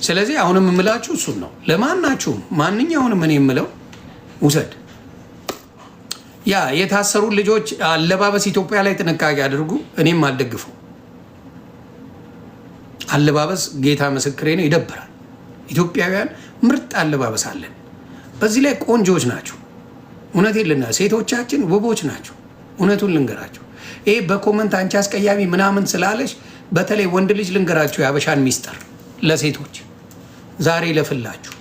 ስለዚህ አሁንም የምላችሁ እሱን ነው። ለማናችሁም ማንኛውንም እኔ የምለው ውሰድ። ያ የታሰሩ ልጆች አለባበስ ኢትዮጵያ ላይ ጥንቃቄ አድርጉ። እኔም አልደግፈው አለባበስ። ጌታ ምስክሬ ነው፣ ይደብራል። ኢትዮጵያውያን ምርጥ አለባበስ አለን። በዚህ ላይ ቆንጆች ናቸው። እውነቴን ልና ሴቶቻችን ውቦች ናቸው። እውነቱን ልንገራቸው። ይሄ በኮመንት አንቺ አስቀያሚ ምናምን ስላለች በተለይ ወንድ ልጅ ልንገራቸው የአበሻን ሚስጥር ለሴቶች ዛሬ ለፍላችሁ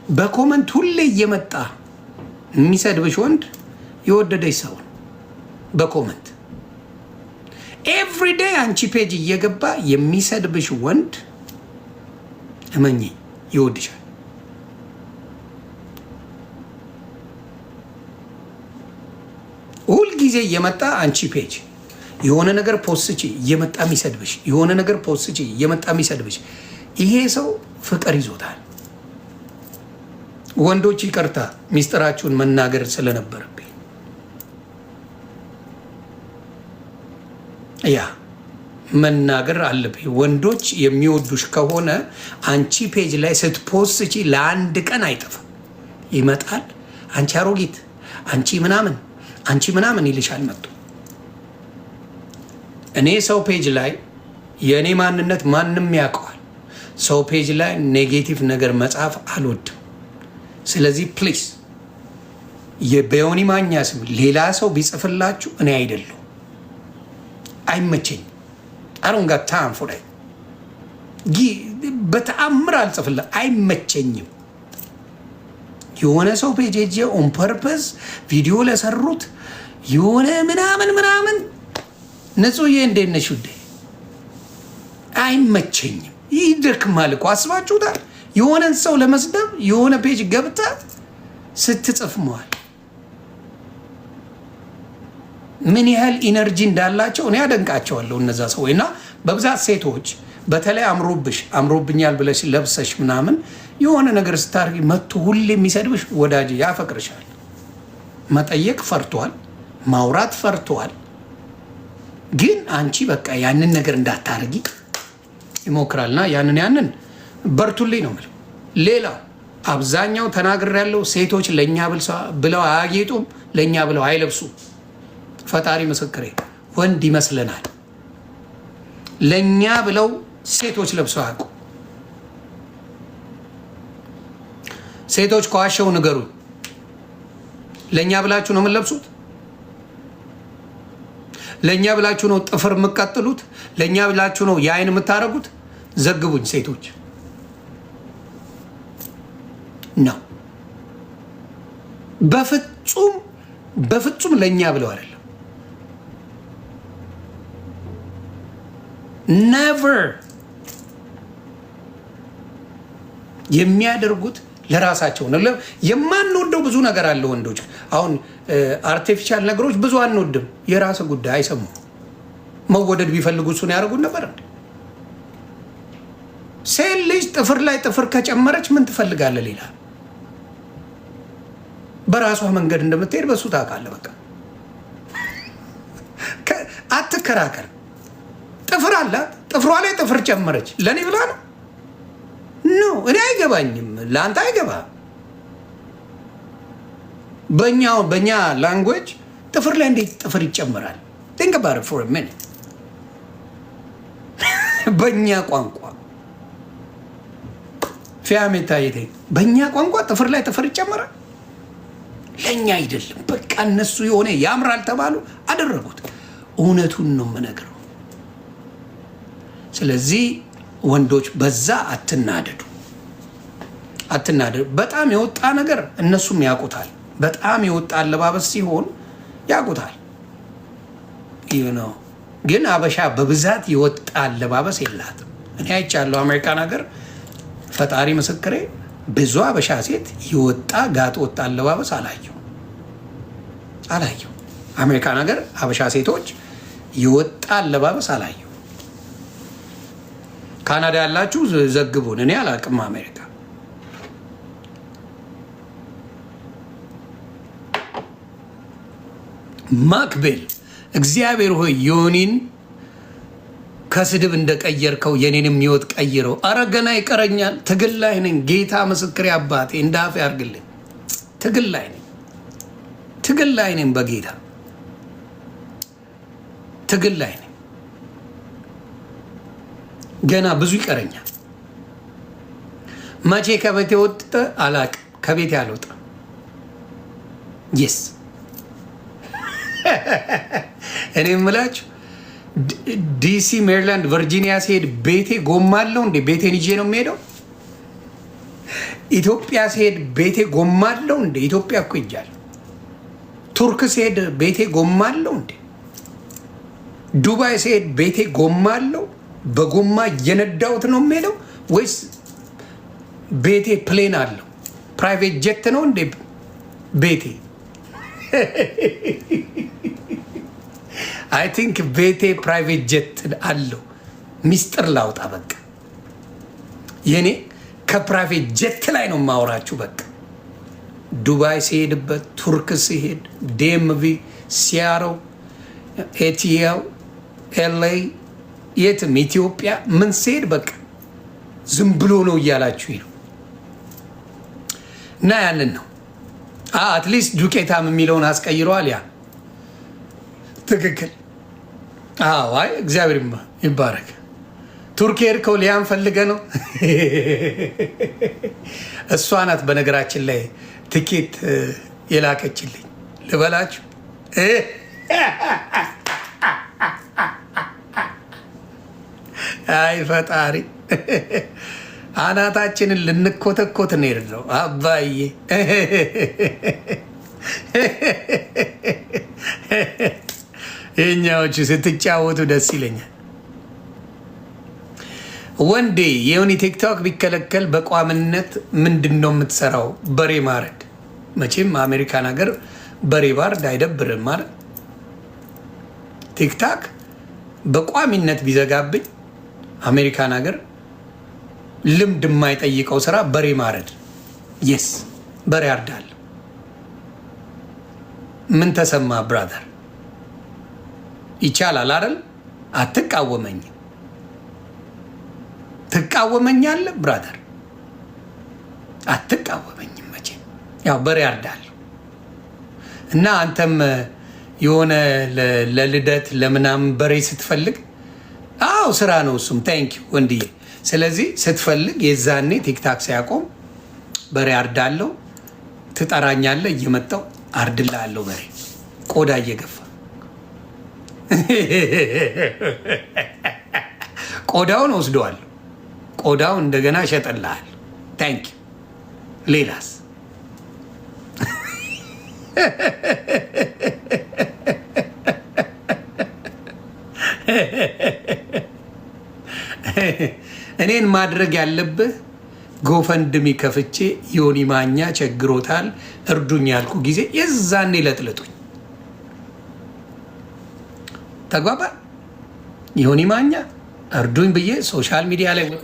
በኮመንት ሁሌ እየመጣ የሚሰድብሽ ወንድ የወደደች ሰው ነው። በኮመንት ኤቭሪዴይ አንቺ ፔጅ እየገባ የሚሰድብሽ ወንድ እመኚ ይወድሻል። ሁልጊዜ እየመጣ አንቺ ፔጅ የሆነ ነገር ፖስቺ እየመጣ የሚሰድብሽ፣ የሆነ ነገር ፖስቺ እየመጣ የሚሰድብሽ ይሄ ሰው ፍቅር ይዞታል። ወንዶች ይቅርታ ሚስጥራችሁን መናገር ስለነበረብኝ ያ መናገር አለብኝ። ወንዶች የሚወዱሽ ከሆነ አንቺ ፔጅ ላይ ስትፖስቺ ለአንድ ቀን አይጠፋም፣ ይመጣል። አንቺ አሮጊት፣ አንቺ ምናምን ይልሻል መጥቶ። እኔ ሰው ፔጅ ላይ የእኔ ማንነት ማንም ያውቀዋል። ሰው ፔጅ ላይ ኔጌቲቭ ነገር መጻፍ አልወድም። ስለዚህ ፕሊዝ የበዮኒ ማኛ ስም ሌላ ሰው ቢጽፍላችሁ እኔ አይደለሁ፣ አይመቸኝም። አሮን ጋር ታም ፎዳይ በተአምር አልጽፍላ፣ አይመቸኝም። የሆነ ሰው ፔጅ ሄጄ ኦን ፐርፐስ ቪዲዮ ለሰሩት የሆነ ምናምን ንጹዬ እንዴት ነሽ ውዴ፣ አይመቸኝም። ይደክማል እኮ አስባችሁታል። የሆነን ሰው ለመስደብ የሆነ ፔጅ ገብታ ስትጽፍ መዋል ምን ያህል ኢነርጂ እንዳላቸው እኔ አደንቃቸዋለሁ እነዛ ሰዎች። እና በብዛት ሴቶች በተለይ አምሮብኛል ብለሽ ለብሰሽ ምናምን የሆነ ነገር ስታርጊ መጥቶ ሁሌ የሚሰድብሽ ወዳጅ ያፈቅርሻል። መጠየቅ ፈርቷል፣ ማውራት ፈርቷል። ግን አንቺ በቃ ያንን ነገር እንዳታርጊ ይሞክራልና ያንን በርቱልኝ ነው የምለው። ሌላው አብዛኛው ተናግሬያለሁ። ሴቶች ለእኛ ብለው አያጌጡም፣ ለእኛ ብለው አይለብሱም። ፈጣሪ ምስክሬ፣ ወንድ ይመስለናል። ለእኛ ብለው ሴቶች ለብሰው አያውቁ። ሴቶች ከዋሸው ንገሩኝ። ለእኛ ብላችሁ ነው የምንለብሱት? ለእኛ ብላችሁ ነው ጥፍር የምትቀጥሉት? ለእኛ ብላችሁ ነው የአይን የምታደርጉት? ዘግቡኝ ሴቶች ነው። በፍጹም ለእኛ ብለው አይደለም። ነቨር የሚያደርጉት ለራሳቸው ነው። የማንወደው ብዙ ነገር አለ ወንዶች። አሁን አርቲፊሻል ነገሮች ብዙ አንወድም። የራስ ጉዳይ አይሰሙም። መወደድ ቢፈልጉ እሱን ያደርጉት ነበር። ሴት ልጅ ጥፍር ላይ ጥፍር ከጨመረች ምን ትፈልጋለህ ሌላ? በራሷ መንገድ እንደምትሄድ በሱ ታውቃለህ። በቃ አትከራከር። ጥፍር አላት፣ ጥፍሯ ላይ ጥፍር ጨመረች። ለእኔ ብላ ነው እኔ አይገባኝም፣ ለአንተ አይገባ። በእኛ ላንጉዌጅ ጥፍር ላይ እንዴት ጥፍር ይጨምራል? think about it for a minute። በእኛ ቋንቋ ፊያሜታ ይቴ በእኛ ቋንቋ ጥፍር ላይ ጥፍር ይጨምራል። ለእኛ አይደለም። በቃ እነሱ የሆነ ያምራል ተባሉ አደረጉት። እውነቱን ነው የምነግረው። ስለዚህ ወንዶች በዛ አትናደዱ። በጣም የወጣ ነገር እነሱም ያውቁታል። በጣም የወጣ አለባበስ ሲሆን ያውቁታል። ግን አበሻ በብዛት የወጣ አለባበስ የላትም። እኔ አይቻለሁ አሜሪካን ሀገር፣ ፈጣሪ ምስክሬ፣ ብዙ አበሻ ሴት የወጣ ጋጥ ወጣ አለባበስ አላየሁ። አሜሪካን ሀገር አበሻ ሴቶች የወጣ አለባበስ አላየሁ። ካናዳ ያላችሁ ዘግቡን። እኔ አላቅም አሜሪካ። ማክቤል እግዚአብሔር ሆይ ዮኒን ከስድብ እንደቀየርከው የኔንም ህይወት ቀይረው። አረ ገና ይቀረኛል። ትግል ላይ ነኝ። ጌታ ምስክሬ፣ አባቴ እንዳፍ ያርግልኝ። ትግል ላይ ነኝ። በጌታ ትግል ላይ ነኝ። ገና ብዙ ይቀረኛል። መቼ ከቤቴ ወጥተ አላቅም። ከቤቴ አልወጣም። የስ እኔ የምላችሁ ዲሲ፣ ሜሪላንድ፣ ቨርጂኒያ ሲሄድ ቤቴ ጎማ አለው እንዴ? ቤቴን ይዤ ነው የሚሄደው። ኢትዮጵያ ሲሄድ ቤቴ ጎማ አለው እንዴ? ኢትዮጵያ እኮ ይጃል። ቱርክ ሲሄድ ቤቴ ጎማ አለው እንዴ? ዱባይ ሲሄድ ቤቴ ጎማ አለው? በጎማ እየነዳሁት ነው የሚሄደው ወይስ ቤቴ ፕሌን አለው? ፕራይቬት ጀት ነው እንዴ ቤቴ? አይ ቲንክ ቤቴ ፕራይቬት ጀት አለው። ሚስጥር ላውጣ በቃ የኔ ከፕራይቬት ጀት ላይ ነው የማወራችሁ። በቃ ዱባይ ሲሄድበት፣ ቱርክ ሲሄድ፣ ዴምቪ፣ ሲያረው፣ ኤቲኤል፣ ኤልኤ፣ የትም ኢትዮጵያ ምን ሲሄድ በቃ ዝም ብሎ ነው እያላችሁ ነው። እና ያንን ነው አትሊስት ዱቄታም የሚለውን አስቀይረዋል። ያ ትክክል። አይ እግዚአብሔር ይባረክ። ቱርክ ሄድከው ሊያን ፈልገ ነው። እሷ ናት በነገራችን ላይ ትኬት የላከችልኝ ልበላችሁ። አይ ፈጣሪ አናታችንን ልንኮተኮት ነው አባዬ። የኛዎቹ ስትጫወቱ ደስ ይለኛል። ወንዴ የሆነ ቲክቶክ ቢከለከል በቋምነት ምንድን ነው የምትሰራው? በሬ ማረድ። መቼም አሜሪካን ሀገር በሬ ባርድ አይደብርም ማለት። ቲክታክ በቋሚነት ቢዘጋብኝ አሜሪካን ሀገር ልምድ የማይጠይቀው ስራ በሬ ማረድ። የስ በሬ አርዳለሁ። ምን ተሰማ ብራዘር? ይቻላል አይደል? አትቃወመኝም? ትቃወመኛለህ ብራዘር? አትቃወመኝም መቼም። ያው በሬ አርዳለሁ እና አንተም የሆነ ለልደት ለምናምን በሬ ስትፈልግ፣ አዎ ስራ ነው እሱም። ታንኪ ወንድዬ። ስለዚህ ስትፈልግ የዛኔ ቲክታክ ሲያቆም በሬ አርዳለሁ፣ ትጠራኛለህ፣ እየመጣሁ አርድልሃለሁ በሬ ቆዳ እየገፋ ቆዳውን ወስደዋለሁ። ቆዳውን እንደገና እሸጥልሃለሁ። ታንኪ። ሌላስ? እኔን ማድረግ ያለብህ ጎፈንድሚ ከፍቼ ዮኒ ማኛ ቸግሮታል እርዱኝ ያልኩ ጊዜ የዛኔ ለጥልጡኝ። ተግባባ? ዮኒ ማኛ እርዱኝ ብዬ ሶሻል ሚዲያ ላይ ወጥ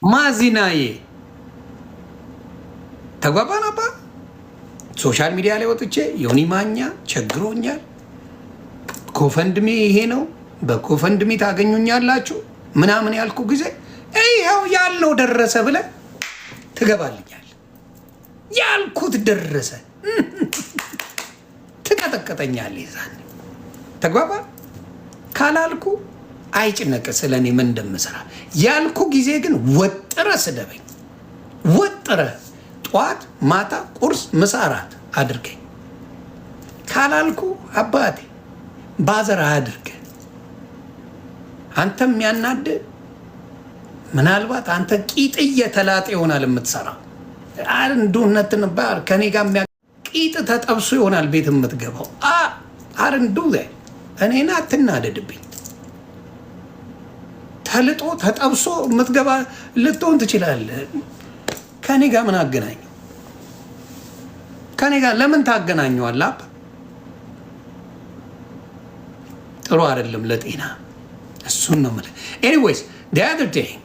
ማዚናዬ ተግባባ ነባ። ሶሻል ሚዲያ ላይ ወጥቼ ዮኒ ማኛ ቸግሮኛል፣ ጎፈንድሚ ይሄ ነው፣ በጎፈንድሚ ታገኙኛላችሁ ምናምን ያልኩ ጊዜ ይኸው ያልነው ደረሰ ብለህ ትገባልኛል። ያልኩት ደረሰ ትቀጠቀጠኛለህ። ዛኔ ተግባባ። ካላልኩ አይጭነቅ ስለ እኔ ምን እንደምሰራ። ያልኩ ጊዜ ግን ወጥረ ስደበኝ። ወጥረ ጠዋት ማታ ቁርስ ምሳ እራት አድርገኝ። ካላልኩ አባቴ ባዘር አድርገ። አንተም የሚያናድ ምናልባት አንተ ቂጥ እየተላጠ ይሆናል የምትሰራው። አንዱነትን ባር ከኔ ጋር ቂጥ ተጠብሶ ይሆናል ቤት የምትገባው። አርንዱ እኔና አትናደድብኝ። ተልጦ ተጠብሶ የምትገባ ልትሆን ትችላለህ። ከኔ ጋር ምን አገናኘው? ከኔ ጋር ለምን ታገናኘዋለህ? አባ ጥሩ አይደለም ለጤና። እሱን ነው የምልህ። ኤኒዌይስ the other thing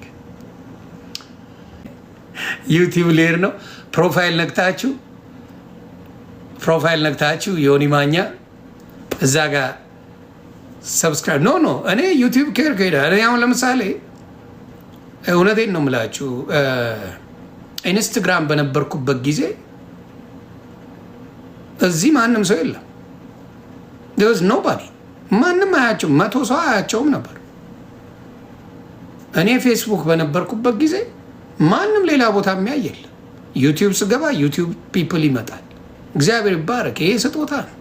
ዩቲዩብ ሌር ነው። ፕሮፋይል ነክታችሁ ዮኒ ማኛ እዛ ጋር ሰብስክራይብ ኖ እኔ ዩቲዩብ ኬር ከሄዳ እኔ አሁን ለምሳሌ እውነቴን ነው የምላችሁ ኢንስትግራም በነበርኩበት ጊዜ እዚህ ማንም ሰው የለም። ኖባዲ ማንም አያቸውም። 100 ሰው አያቸውም ነበር። እኔ ፌስቡክ በነበርኩበት ጊዜ ማንም ሌላ ቦታ የሚያይ የለም። ዩቲዩብ ስገባ ዩቲዩብ ፒፕል ይመጣል። እግዚአብሔር ይባረክ። ይሄ ስጦታ ነው።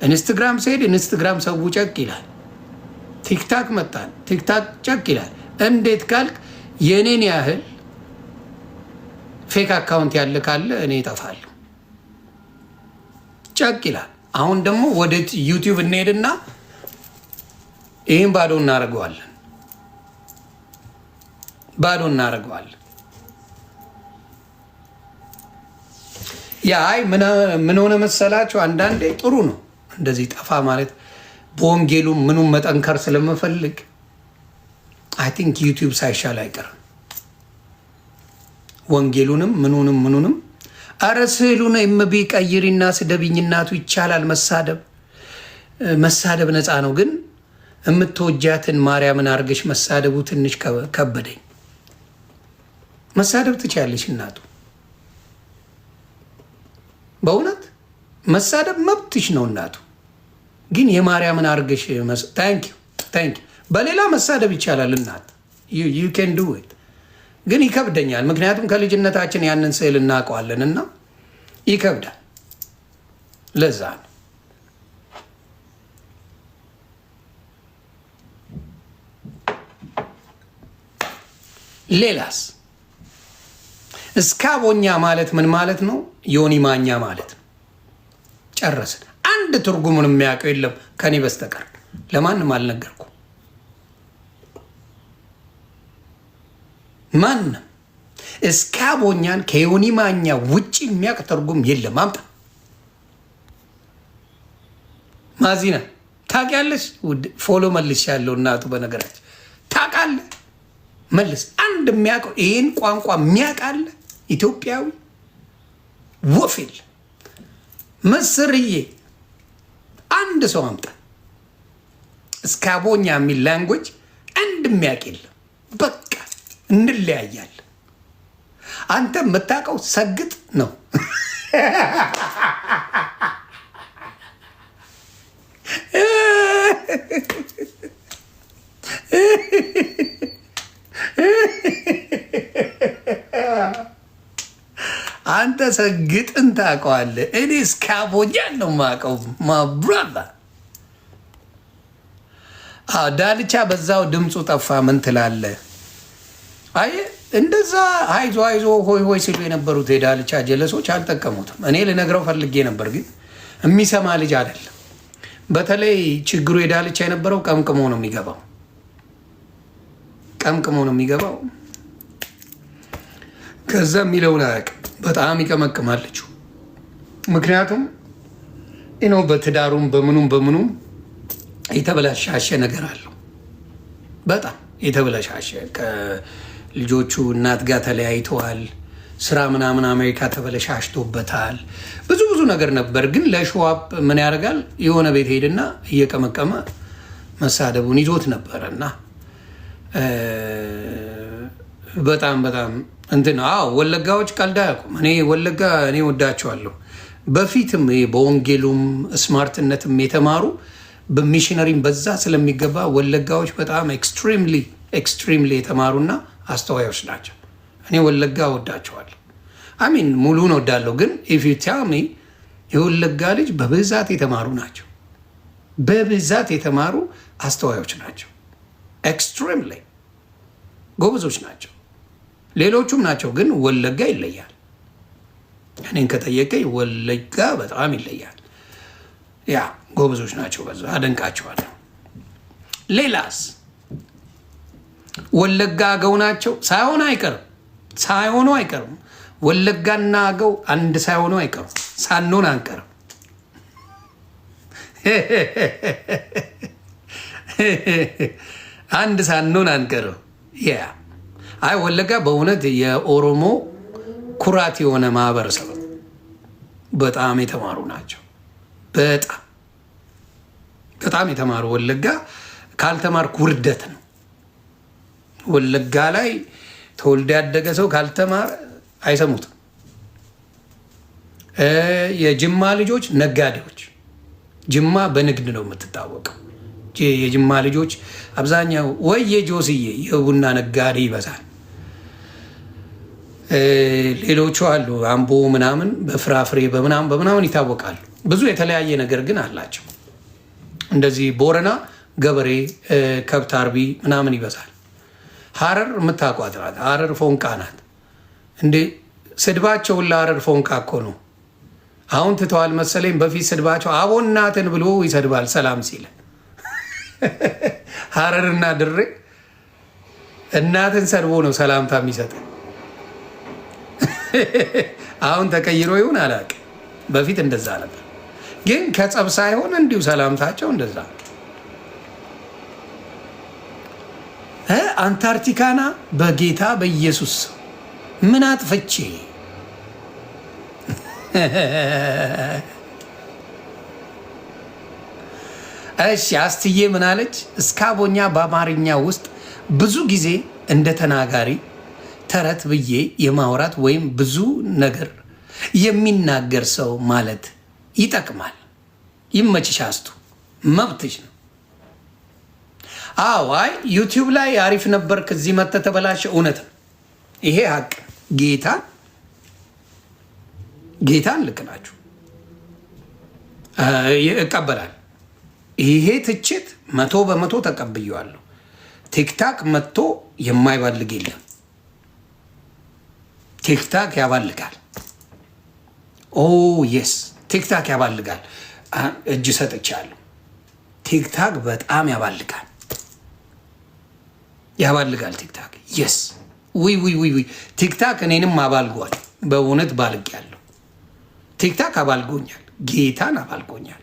ኢንስትግራም ስሄድ ኢንስትግራም ሰው ጨቅ ይላል። ቲክታክ መጣል፣ ቲክታክ ጨቅ ይላል። እንዴት ካልክ የኔን ያህል ፌክ አካውንት ያለ ካለ እኔ እጠፋለሁ። ጨቅ ይላል። አሁን ደግሞ ወደ ዩቲዩብ እንሄድና ይህን ባዶ እናደርገዋለን። አይ ምን ሆነ መሰላችሁ? አንዳንዴ ጥሩ ነው እንደዚህ ጠፋ ማለት። በወንጌሉ ምኑን መጠንከር ስለምፈልግ አይ ቲንክ ዩቲዩብ ሳይሻል አይቀርም። ወንጌሉንም ምኑንም አረ ስዕሉን ኤምቢ ቀይሪና ስደብኝ እናቱ ይቻላል። መሳደብ ነፃ ነው። ግን የምትወጃትን ማርያምን አርገሽ መሳደቡ ትንሽ ከበደኝ። መሳደብ ትችያለሽ እናቱ፣ በእውነት መሳደብ መብትሽ ነው እናቱ። ግን የማርያምን አርገሽ ታንኪ በሌላ መሳደብ ይቻላል እናት፣ ዩ ኬን ዱ ኢት። ግን ይከብደኛል፣ ምክንያቱም ከልጅነታችን ያንን ስዕል እናውቀዋለን እና ይከብዳል። ለዛ ነው ሌላስ እስካቦኛ ማለት ምን ማለት ነው? ዮኒ ማኛ ማለት ነው። ጨረስን። አንድ ትርጉሙን የሚያውቀው የለም ከኔ በስተቀር፣ ለማንም አልነገርኩም። ማንም እስካቦኛን ከዮኒ ማኛ ውጭ የሚያውቅ ትርጉም የለም። አምጣ። ማዚና ታውቂያለሽ? ፎሎ መልሽ ያለው እናቱ በነገራችን ታውቃለህ? መልስ። አንድ የሚያውቀው ይህን ቋንቋ የሚያውቃለ ኢትዮጵያዊ ወፊል መስርዬ አንድ ሰው አምጣ። እስካቦኛ የሚል ላንጉጅ አንድ የሚያውቅ የለም። በቃ እንለያያለን። አንተ የምታውቀው ሰግጥ ነው። አንተ ሰግጥን ታውቀዋለህ። እኔ እስካቦኛን ነው የማውቀው። ማብራዛ ዳልቻ በዛው ድምፁ ጠፋ። ምን ትላለህ? አይ እንደዛ አይዞ ሆይ ሆይ ሲሉ የነበሩት የዳልቻ ጀለሶች አልጠቀሙትም። እኔ ልነግረው ፈልጌ ነበር፣ ግን የሚሰማ ልጅ አይደለም። በተለይ ችግሩ የዳልቻ የነበረው ቀምቅሞ ነው የሚገባው። ከዛ የሚለውን አያውቅም። በጣም ይቀመቅማለች። ምክንያቱም ነው በትዳሩም በምኑም የተበላሻሸ ነገር አለው። በጣም የተበላሻሸ ከልጆቹ እናት ጋር ተለያይተዋል። ስራ ምናምን አሜሪካ ተበላሻሽቶበታል። ብዙ ነገር ነበር። ግን ለሸዋፕ ምን ያደርጋል? የሆነ ቤት ሄድና እየቀመቀመ መሳደቡን ይዞት ነበረ እና በጣም እንትን ወለጋዎች ቀልድ አያውቁም። እኔ ወለጋ እኔ ወዳቸዋለሁ። በፊትም በወንጌሉም ስማርትነትም የተማሩ በሚሽነሪም በዛ ስለሚገባ ወለጋዎች በጣም ኤክስትሪምሊ የተማሩና አስተዋዮች ናቸው። እኔ ወለጋ ወዳቸዋለሁ። አሚን ሙሉን ወዳለሁ። ግን ኢፍ ዩ ቴል ሚ የወለጋ ልጅ በብዛት የተማሩ ናቸው። በብዛት የተማሩ አስተዋዮች ናቸው። ኤክስትሪምሊ ጎበዞች ናቸው። ሌሎቹም ናቸው። ግን ወለጋ ይለያል። እኔን ከጠየቀኝ ወለጋ በጣም ይለያል። ያ ጎበዞች ናቸው። በዛ አደንቃቸዋለሁ። ሌላስ ወለጋ አገው ናቸው። ሳይሆኑ አይቀርም። ወለጋና አገው አንድ ሳይሆኑ አይቀርም። ሳንሆን አንቀርም። አንድ ሳንሆን አንቀርም። ያ አይ ወለጋ በእውነት የኦሮሞ ኩራት የሆነ ማህበረሰብ በጣም የተማሩ ናቸው። በጣም የተማሩ ወለጋ ካልተማርክ ውርደት ነው። ወለጋ ላይ ተወልዶ ያደገ ሰው ካልተማረ አይሰሙትም። የጅማ ልጆች ነጋዴዎች፣ ጅማ በንግድ ነው የምትታወቀው። የጅማ ልጆች አብዛኛው ወይ የጆስዬ የቡና ነጋዴ ይበዛል። ሌሎቹ አሉ አምቦ ምናምን በፍራፍሬ በምናምን ይታወቃሉ። ብዙ የተለያየ ነገር ግን አላቸው። እንደዚህ ቦረና ገበሬ ከብት አርቢ ምናምን ይበዛል። ሀረር የምታውቋት ናት። ሀረር ፎንቃ ናት እንዴ! ስድባቸውን ለሀረር ፎንቃ እኮ ነው። አሁን ትተዋል መሰለኝ። በፊት ስድባቸው አቦ እናትን ብሎ ይሰድባል ሰላም ሲል። ሀረርና ድሬ እናትን ሰድቦ ነው ሰላምታ የሚሰጥ። አሁን ተቀይሮ ይሁን አላውቅም። በፊት እንደዛ ነበር፣ ግን ከጸብ ሳይሆን እንዲሁ ሰላምታቸው እንደዛ። አንታርክቲካና በጌታ በኢየሱስ ምን አጥፍቼ? እሺ አስትዬ ምን አለች? እስካቦኛ በአማርኛ ውስጥ ብዙ ጊዜ እንደ ተናጋሪ ተረት ብዬ የማውራት ወይም ብዙ ነገር የሚናገር ሰው ማለት ይጠቅማል። ይመችሽ አስቱ፣ መብትሽ ነው። አዎ አይ ዩቲዩብ ላይ አሪፍ ነበር፣ ከዚህ መጥተህ ተበላሸ። እውነት ነው ይሄ ሀቅ። ጌታን ልክ ናችሁ፣ እቀበላለሁ። ይሄ ትችት 100% ተቀብዬዋለሁ። ቲክታክ መጥቶ የማይባልግ የለም። ቲክታክ ያባልጋል። ኦ የስ ቲክታክ ያባልጋል። እጅ ሰጥቻለሁ። ቲክታክ በጣም ያባልጋል። ቲክታክ የስ ዊ ቲክታክ እኔንም አባልጓል። በእውነት ባልግ ያለው ቲክታክ አባልጎኛል። ጌታን አባልጎኛል።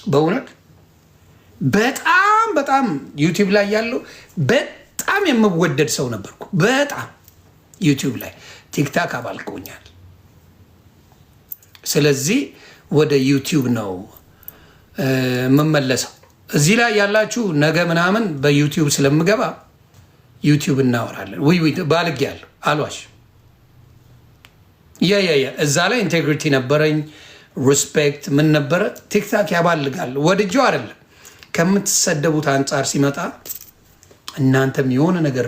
በእውነት በጣም ዩቲዩብ ላይ ያለው በጣም የምወደድ ሰው ነበርኩ። በጣም ዩቲዩብ ላይ ቲክታክ አባልጎኛል። ስለዚህ ወደ ዩቲዩብ ነው የምመለሰው። እዚህ ላይ ያላችሁ ነገ ምናምን በዩቲዩብ ስለምገባ ዩቲዩብ እናወራለን። ባልግ ያለው አልዋሽ እዛ ላይ ኢንቴግሪቲ ነበረኝ፣ ሪስፔክት ምን ነበረ። ቲክታክ ያባልጋል። ወድጆ አይደለም ከምትሰደቡት አንጻር ሲመጣ እናንተም የሆነ ነገር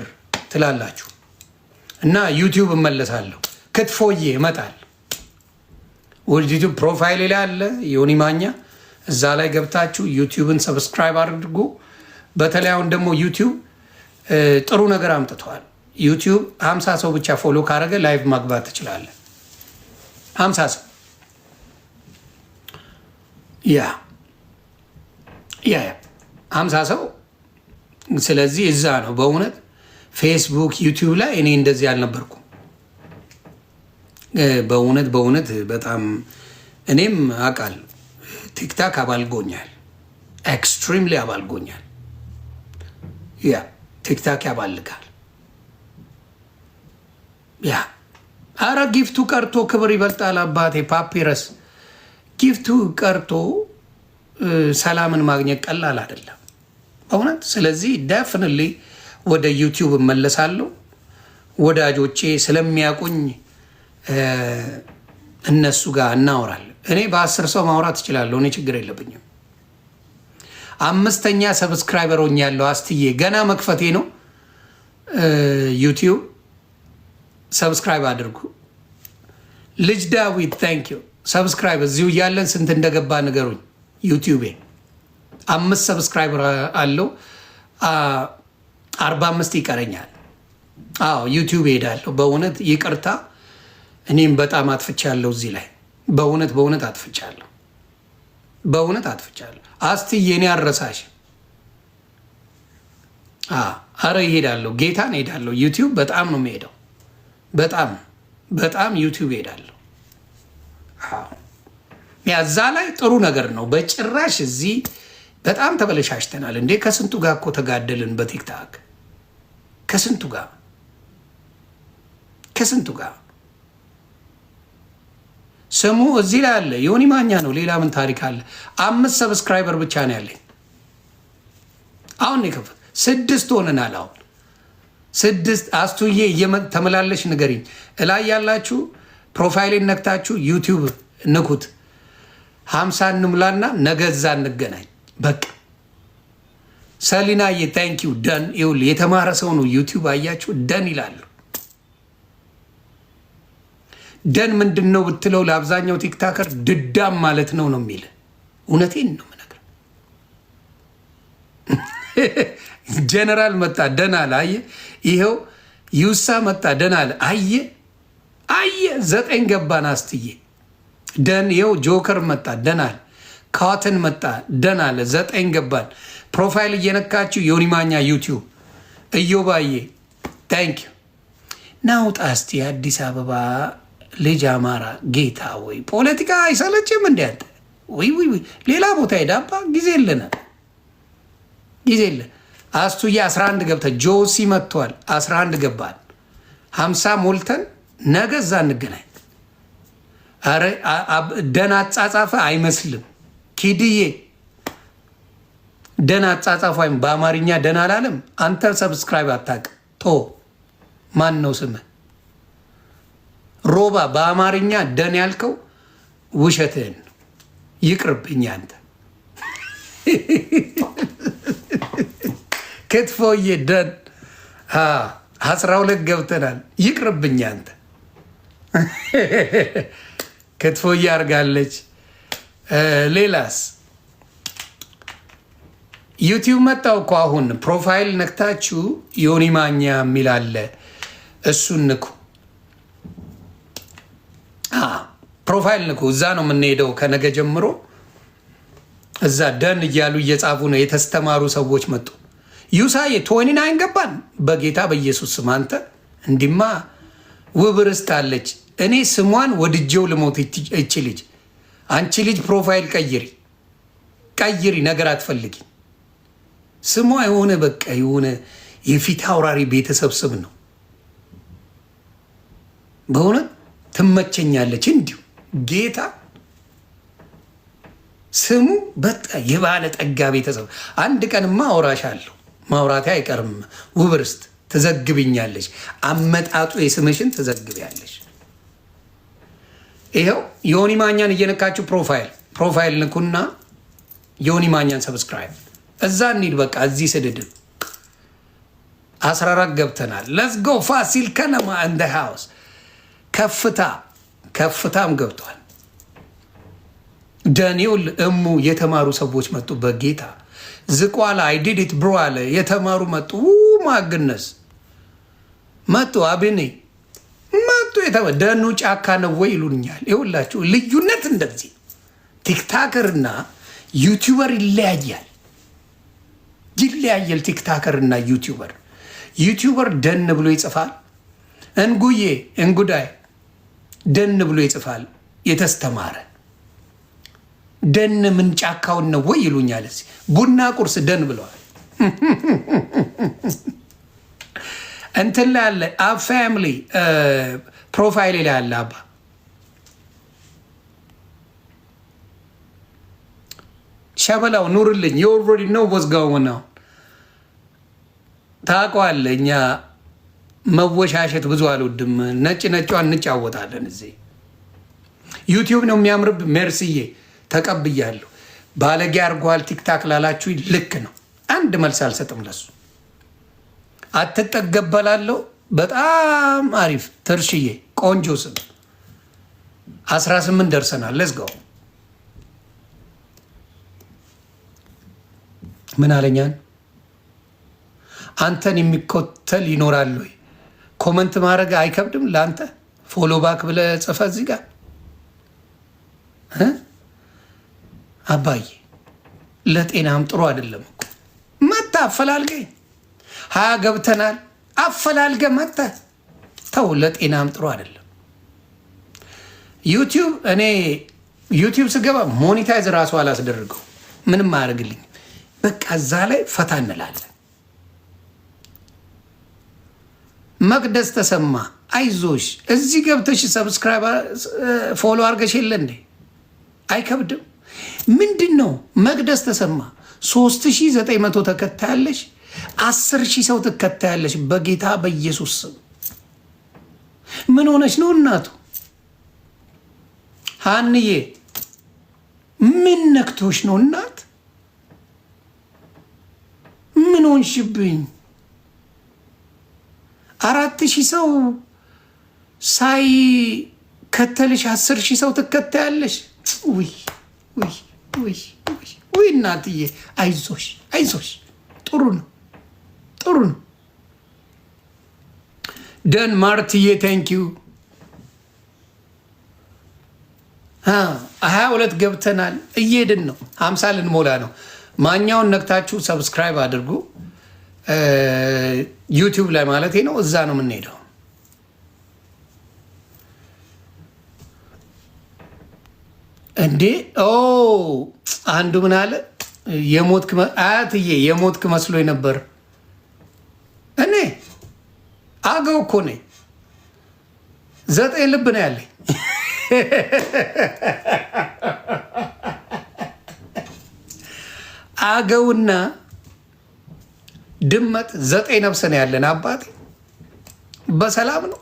ትላላችሁ እና ዩቲዩብ እመለሳለሁ። ክትፎዬ እመጣል። ወደ ዩቲዩብ ፕሮፋይል ላይ አለ ዮኒ ማኛ፣ እዛ ላይ ገብታችሁ ዩቲዩብን ሰብስክራይብ አድርጉ። በተለይ አሁን ደግሞ ዩቲዩብ ጥሩ ነገር አምጥተዋል። ዩቲዩብ 50 ሰው ብቻ ፎሎ ካረገ ላይቭ ማግባት ትችላለህ። 50 ሰው ያ 50 ሰው። ስለዚህ እዛ ነው በእውነት ፌስቡክ፣ ዩቲዩብ ላይ እኔ እንደዚህ አልነበርኩም። በእውነት በጣም እኔም አውቃለሁ። ቲክታክ አባልጎኛል፣ ኤክስትሪምሊ አባልጎኛል። ቲክታክ ያባልጋል። አረ ጊፍቱ ቀርቶ ክብር ይበልጣል አባቴ ፓፒረስ። ጊፍቱ ቀርቶ ሰላምን ማግኘት ቀላል አይደለም በእውነት። ስለዚህ ደፍንሊ ወደ ዩቲዩብ እመለሳለሁ። ወዳጆቼ ስለሚያውቁኝ እነሱ ጋር እናወራለን። እኔ በ10 ሰው ማውራት እችላለሁ። እኔ ችግር የለብኝም። 5ኛ ሰብስክራይበር ሆኛለሁ። አስትዬ ገና መክፈቴ ነው። ዩቲዩብ ሰብስክራይብ አድርጉ። ልጅ ዳዊት ታንክ ዩ ሰብስክራይብ። እዚሁ እያለን ስንት እንደገባ ንገሩኝ። ዩቲዩቤ 5 ሰብስክራይበር አለው። 45 ይቀረኛል። አዎ ዩቲዩብ ሄዳለሁ። በእውነት ይቅርታ፣ እኔም በጣም አጥፍቻለሁ እዚህ ላይ በእውነት አጥፍቻለሁ። አስትዬ እኔ አረሳሽ። አረ ይሄዳለሁ፣ ጌታን ሄዳለሁ። ዩቲዩብ በጣም ነው የምሄደው። በጣም ዩቲዩብ ሄዳለሁ። ያዛ ላይ ጥሩ ነገር ነው። በጭራሽ እዚህ በጣም ተበለሻሽተናል እንዴ! ከስንቱ ጋር እኮ ተጋደልን በቲክታክ ከስንቱ ጋር ስሙ እዚህ ላይ አለ። ዮኒ ማኛ ነው። ሌላ ምን ታሪክ አለ? 5 ሰብስክራይበር ብቻ ነው ያለኝ። አሁን የከፈት 6 ሆነናል። አሁን 6 አስቱዬ ተመላለሽ ንገሪኝ። እላይ ያላችሁ ፕሮፋይሌን ነክታችሁ ዩቲዩብ ንኩት። 50 እንምላና ነገ እዛ እንገናኝ። በቃ ሰሊናዬ ታንኪዩ ደን። ይኸውልህ የተማረ ሰው ነው ዩቲዩብ አያችሁ ደን ይላሉ። ደን ምንድን ነው ብትለው ለአብዛኛው ቲክታከር ድዳም ማለት ነው የሚል። እውነቴን ነው የምነግርህ። ጀነራል መጣ ደን አለ። አየህ ይኸው ዩሳ መጣ ደን አለ። አየህ 9 ገባን አስትዬ ደን። ይኸው ጆከር መጣ ደን አለ። ካተን መጣ ደን አለ። 9 ገባን። ፕሮፋይል እየነካችሁ ዮኒ ማኛ ዩቲዩብ እዮባዬ ታንክ ዩ ናውጣ እስቲ አዲስ አበባ ልጅ አማራ ጌታ ወይ ፖለቲካ አይሰለችም እንዴ አንተ? ወይ ሌላ ቦታ ሄዳባ ጊዜ የለን። አስቱዬ 11 ገብተን ጆሲ መጥቷል። 11 ገባል። 50 ሞልተን ነገ እዛ እንገናኝ። አረ ደህና አጻጻፈ አይመስልም። ኪድዬ ደህና አጻጻፈ ወይም በአማርኛ ደህና አላለም። አንተ ሰብስክራይብ አታውቅም። ቶ ማን ነው ስምህ? ሮባ በአማርኛ ደን ያልከው ውሸትህን ይቅርብኝ። አንተ ክትፎዬ ደን 12 ገብተናል። ይቅርብኝ አንተ ክትፎዬ አድርጋለች። ሌላስ ዩቲዩብ መጣው እኮ አሁን ፕሮፋይል ነክታችሁ ዮኒ ማኛ የሚል አለ። እሱን ንኩ። ፕሮፋይል ንኩ። እዛ ነው የምንሄደው ከነገ ጀምሮ። እዛ ደን እያሉ እየጻፉ ነው። የተስተማሩ ሰዎች መጡ። ዩሳዬ 29 ገባን። በጌታ በኢየሱስ ስም አንተ እንዲማ ውብ ርስት አለች። እኔ ስሟን ወድጄው ልሞት። እቺ ልጅ አንቺ ልጅ ፕሮፋይል ቀይሪ፣ ነገር አትፈልጊ። ስሟ የሆነ በቃ የሆነ የፊት አውራሪ ቤተሰብ ስም ነው። በእውነት ትመቸኛለች። እንዲሁ ጌታ ስሙ በቃ የባለ ጠጋ ቤተሰብ። አንድ ቀንማ አውራሻለሁ፣ ማውራቴ አይቀርም። ውብ ርስት ትዘግብኛለች። አመጣጡ የስምሽን ትዘግቢያለሽ። ይኸው ዮኒ ማኛን እየነካችሁ ፕሮፋይል ንኩና ዮኒ ማኛን ሰብስክራይብ። እዛ እንሂድ በቃ እዚህ ስድድብ 14 ገብተናል። ለትስ ጎ ፋሲል ከነማ እንደ ሃውስ ከፍታም ገብቷል። ዳንኤል እሙ የተማሩ ሰዎች መጡ። በጌታ ዝቋላ አይዲዲት ብሮ አለ። የተማሩ መጡ። ማግነስ መጡ። አብኔ መጡ። ደኑ ጫካ ነው ወይ ይሉኛል። ይኸውላችሁ ልዩነት እንደዚህ ቲክታከር እና ዩቲዩበር ይለያያል። ቲክታከር እና ዩቲዩበር ደን ብሎ ይጽፋል። እንጉዳይ ደን ብሎ ይጽፋል። የተስተማረ ደን ምን ጫካውን ነው ወይ ይሉኛል። እዚህ ቡና ቁርስ ደን ብለዋል። እንትን ላይ ያለ ፋሚሊ ፕሮፋይል ላይ ያለ አባ ሸበላው ኑርልኝ። የኦልሬዲ ነው ወዝጋው ነው ታውቀዋለህ። እኛ መወሻሸት ብዙ አልወድም። ነጯን እንጫወታለን። እዚህ ዩቲዩብ ነው የሚያምርብ። ሜርስዬ ተቀብያለሁ። ባለጌ አድርጓል ቲክታክ ላላችሁ ልክ ነው። አንድ መልስ አልሰጥም ለሱ። አትጠገበላለሁ። በጣም አሪፍ ትርሽዬ፣ ቆንጆ ስም 18 ደርሰናል። ለዝጋው ምን አለኛን አንተን የሚኮተል ይኖራል ወይ? ኮመንት ማድረግ አይከብድም ለአንተ? ፎሎ ባክ ብለህ ጽፈህ እዚህ ጋር አባዬ ለጤናም ጥሩ አይደለም እኮ። መታ አፈላልገኝ 20 ገብተናል። አፈላልገ መታ ተው፣ ለጤናም ጥሩ አይደለም። እኔ ዩቲዩብ ስገባ ሞኒታይዝ ራሱ አላስደርገው፣ ምንም አያደርግልኝ። በቃ እዛ ላይ ፈታ እንላለን። መቅደስ ተሰማ አይዞሽ፣ እዚህ ገብተሽ ሰብስክራይብ ፎሎ አድርገሽ የለ እንዴ? አይከብድም። ምንድን ነው መቅደስ ተሰማ 3900 ተከታያለሽ፣ 10,000 ሰው ትከታያለሽ። በጌታ በኢየሱስ ስም ምን ሆነች ነው እናቱ? ሀንዬ ምን ነክቶሽ ነው እናት? ምን ሆንሽብኝ? 4,000 ሰው ሳይከተልሽ 10,000 ሰው ትከታያለሽ። ውይ እናትዬ አይዞሽ፣ ጥሩ ነው። ደን ማርትዬ ቴንኪዩ። 22 ገብተናል። እየሄድን ነው። 50 ልንሞላ ነው። ማኛውን ነክታችሁ ሰብስክራይብ አድርጉ። ዩቲዩብ ላይ ማለት ነው። እዛ ነው የምንሄደው። እንዴ አንዱ ምን አለ? አያትዬ የሞትክ መስሎኝ ነበር። አገው እኮ ነኝ። 9 ልብ ነው ያለኝ። አገውና ድመት 9 ነፍስ ነው ያለን። አባቴ በሰላም ነው።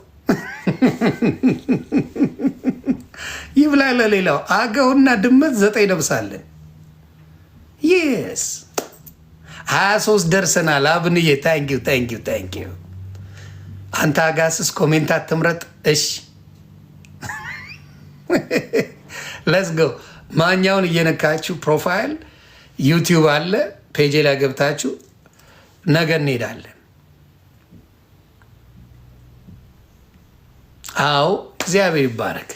ይብላ ለሌላው። አገውና ድመት 9 ነፍስ አለን። የስ 23 ደርሰናል። አብንዬ ታንኪዩ ታንኪዩ ታንኪዩ። አንተ አጋስስ ኮሜንት አትምረጥ እሺ። ለትስ ጎ። ማኛውን እየነካችሁ ፕሮፋይል ዩቲዩብ አለ ፔጄ ላይ ገብታችሁ ነገ እንሄዳለን። አዎ እግዚአብሔር ይባረክ።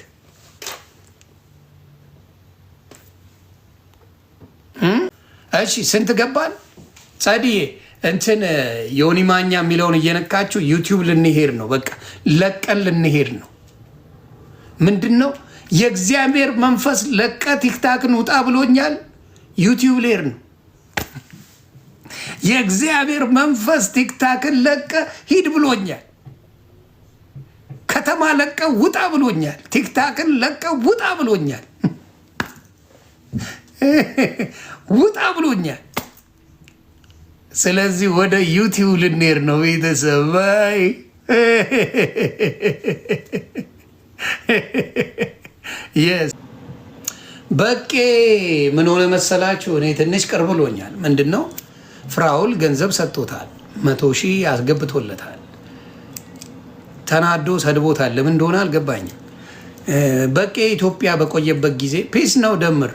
እሺ ስንት ገባን? ጸድዬ እንትን ዮኒ ማኛ የሚለውን እየነካችሁ ዩቲዩብ ልንሄድ ነው። በቃ ለቀን ልንሄድ ነው። ምንድን ነው የእግዚአብሔር መንፈስ ለቀ ቲክታክን ውጣ ብሎኛል። ዩቲዩብ ልሄድ ነው። የእግዚአብሔር መንፈስ ቲክታክን ለቀ ሂድ ብሎኛል። ከተማ ለቀ ውጣ ብሎኛል። ቲክታክን ለቀ ውጣ ብሎኛል። ውጣ ብሎኛል። ስለዚህ ወደ ዩቲዩብ ልንሄድ ነው ቤተሰብ። በቄ ምን ሆነ መሰላችሁ? እኔ ትንሽ ቅር ብሎኛል። ምንድን ነው ፍራውል ገንዘብ ሰጥቶታል፣ 100,000 ያስገብቶለታል። ተናዶ ሰድቦታል። ለምን እንደሆነ አልገባኝም። በቄ ኢትዮጵያ በቆየበት ጊዜ ፔስ ነው ደምር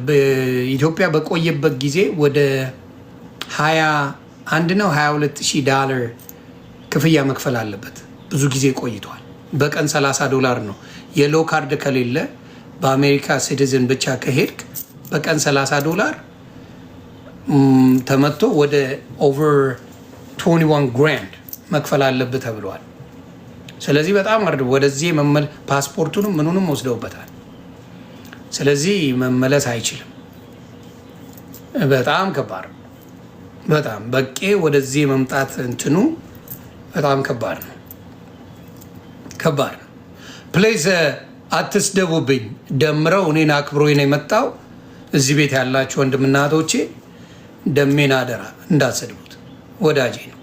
በኢትዮጵያ በቆየበት ጊዜ ወደ 21 ነው $22,000 ክፍያ መክፈል አለበት። ብዙ ጊዜ ቆይቷል። በቀን $30 ነው። የሎ ካርድ ከሌለ በአሜሪካ ሲቲዝን ብቻ ከሄድክ በቀን $30 ተመቶ ወደ ኦቨር 21 ግራንድ መክፈል አለበት ተብሏል። ስለዚህ በጣም ወደዚህ ፓስፖርቱንም ምኑንም ወስደውበታል። ስለዚህ መመለስ አይችልም። በጣም ከባድ ነው። በጣም በቄ ወደዚህ መምጣት እንትኑ በጣም ከባድ ነው። ከባድ ነው። ፕሌዝ አትስደቡብኝ። ደምረው እኔን አክብሮ ነው የመጣው። እዚህ ቤት ያላችሁ ወንድምና እህቶቼ ደሜን አደራ እንዳትሰድቡት። ወዳጄ ነው።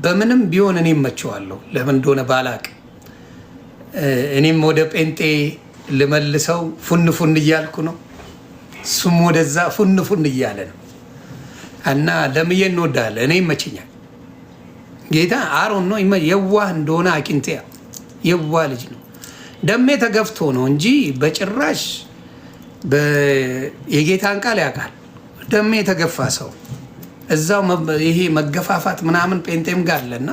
በምንም ቢሆን እኔ መቸዋለሁ። ለምን እንደሆነ ባላቅ እኔም ወደ ጴንጤ ልመልሰው ፉን ፉን እያልኩ ነው። እሱም ወደዛ ፉን ፉን እያለ ነው። እና ደምዬ እንወዳለን። እኔ ይመቸኛል። ጌታ አሮን ነው የዋህ እንደሆነ አቂንቴ የዋህ ልጅ ነው። ደሜ ተገፍቶ ነው እንጂ በጭራሽ የጌታን ቃል ያውቃል። ደሜ የተገፋ ሰው እዛው ይሄ መገፋፋት ምናምን ጴንጤም ጋር አለና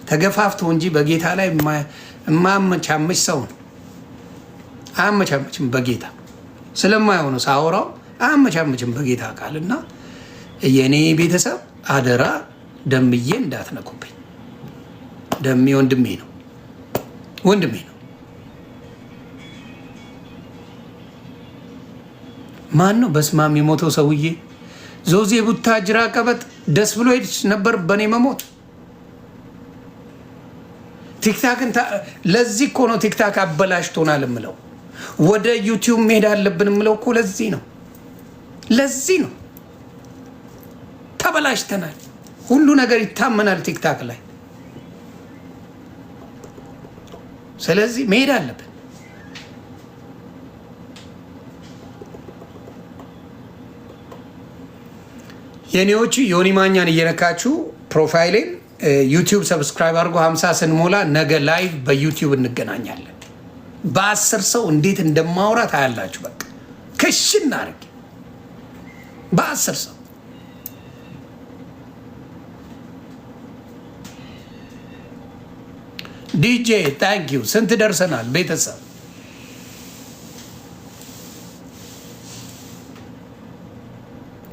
ተገፋፍቶ እንጂ በጌታ ላይ የማያመቻመች ሰው ነው። አያመቻመችም በጌታ ስለማይሆነው ሳወራው አያመቻመችም በጌታ ቃል። እና የእኔ ቤተሰብ አደራ ደምዬ እንዳትነኩብኝ። ደሜ ወንድሜ ነው፣ ወንድሜ ነው። ማን ነው በስማም የሞተው ሰውዬ? ዞዜ ቡታጅራ ቀበጥ ደስ ብሎ ሄድች ነበር በእኔ መሞት። ቲክታክን ለዚህ እኮ ነው ቲክታክ አበላሽቶናል የምለው። ወደ ዩቲዩብ መሄድ አለብን የምለው እኮ ለዚህ ነው። ለዚህ ነው ተበላሽተናል። ሁሉ ነገር ይታመናል ቲክታክ ላይ። ስለዚህ መሄድ አለብን። የኔዎቹ ዮኒ ማኛን እየነካችሁ ፕሮፋይሌን ዩቲዩብ ሰብስክራይብ አድርጎ 50 ስንሞላ ነገ ላይቭ በዩቲዩብ እንገናኛለን። በ10 ሰው እንዴት እንደማውራ ታያላችሁ። በቃ ክሽና አድርጌ በ10 ሰው ዲጄ ታንክ ዩ። ስንት ደርሰናል ቤተሰብ?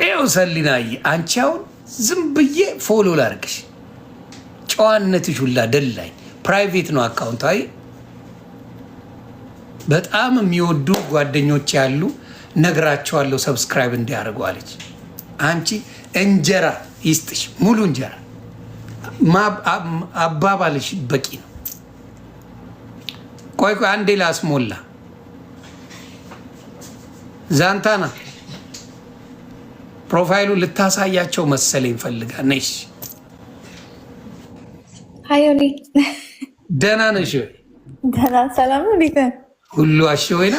ይኸው ሰሊናዬ፣ አንቺ አሁን ዝም ብዬ ፎሎ ላድርግሽ። ጨዋነትሽ ሁላ ደላኝ። ፕራይቬት ነው አካውንት። አይ በጣም የሚወዱ ጓደኞች ያሉ ነግራቸዋለሁ ሰብስክራይብ እንዲያደርጉ አለች። አንቺ እንጀራ ይስጥሽ፣ ሙሉ እንጀራ አባባልሽ በቂ ነው። ቆይ አንዴ ላስሞላ። ዛንታና ፕሮፋይሉ ልታሳያቸው መሰለኝ ፈልጋ ነሽ። ሀዮኒ ደህና ነሽ? ደህና ሰላም ነው። እንዴት ነህ? ሁሉ አሽ ወይና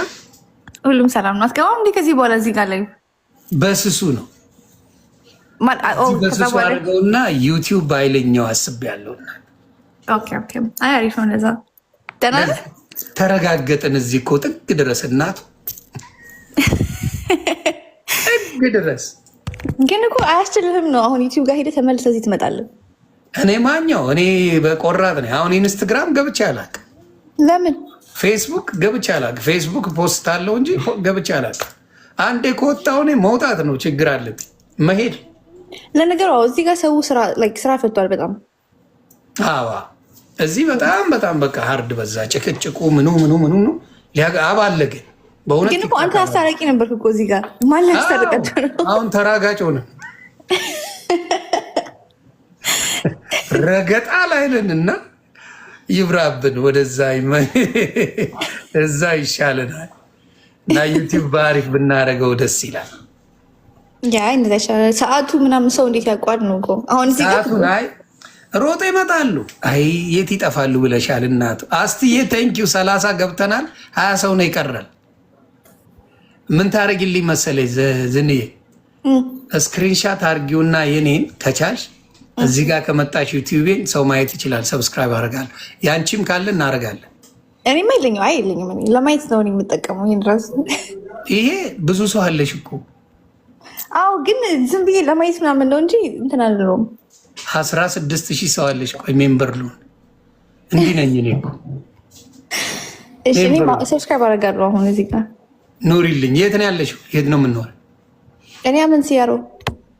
ሁሉም ሰላም ነው። አትገባም እንዴ ከዚህ በኋላ እዚህ ጋር ላይ በስሱ ነው በስሱ አድርገውና ዩቲዩብ ባይለኛው አስቤያለሁና። ኦኬ ኦኬ። አይ አሪፍ ነው። ለዛ ደህና ነህ? ተረጋገጥን። እዚህ እኮ ጥግ ድረስ እናቱ ጥግ ድረስ። ግን እኮ አያስችልህም ነው። አሁን ዩቲዩብ ጋር ሄደህ ተመልሰህ እዚህ ትመጣለህ። እኔ ማኛው እኔ በቆራጥ ነኝ። አሁን ኢንስትግራም ገብቼ አላውቅም። ለምን? ፌስቡክ ገብቼ አላውቅም። ፌስቡክ ፖስት አለው እንጂ ገብቼ አላውቅም። አንዴ ከወጣሁ እኔ መውጣት ነው ችግር አለብኝ መሄድ። ለነገሩ እዚህ ጋር ሰው ስራ ፈቷል በጣም። አዋ እዚህ በጣም በጣም በቃ ሀርድ በዛ ጭቅጭቁ ምኑ ምኑ ምኑ ነው አባለገ። በእውነት ግን እኮ አንተ አስታራቂ ነበርክ እኮ እዚህ ጋር። ማን ያስታረቃቸው ነው? አሁን ተራጋጭ ሆነ። ረገጣ ላይ ነን እና ይብራብን ወደዛ እዛ ይሻለናል። እና ዩቲዩብ ባሪፍ ብናደርገው ደስ ይላል። ያ እንደዛ ይሻላል። ሰዓቱ ምናምን ሰው እንዴት ያቋድ ነው እኮ አሁን እዚህ ጋር ሰዓቱ ላይ ሮጦ ይመጣሉ። አይ የት ይጠፋሉ ብለሻል እናቱ። አስትዬ ቴንኪው 30 ገብተናል። 20 ሰው ነው ይቀራል። ምን ታደርጊልኝ መሰለኝ ዝንዬ ስክሪንሻት አርጊውና የኔን ከቻልሽ እዚህ ጋር ከመጣሽ ዩቲዩቤን ሰው ማየት ይችላል። ሰብስክራይብ አደርጋለሁ። ያንቺም ካለ እናደርጋለን። እኔም አይለኝም አይለኝም ለማየት ነው የምጠቀመው። ይሄን ራሱ ይሄ ብዙ ሰው አለሽ እኮ። አዎ ግን ዝም ብዬ ለማየት ምናምን ነው እንጂ እንትን አልለውም። 16,000 ሰው አለሽ። ቆይ ሜምበር ልሆን እንዲህ ነኝ እኔ እኮ። እሺ እኔ ሰብስክራይብ አደርጋለሁ። አሁን እዚህ ጋር ኑሪልኝ። የት ነው ያለሽው? የት ነው የምንኖር? እኔ አምን ሲያሮ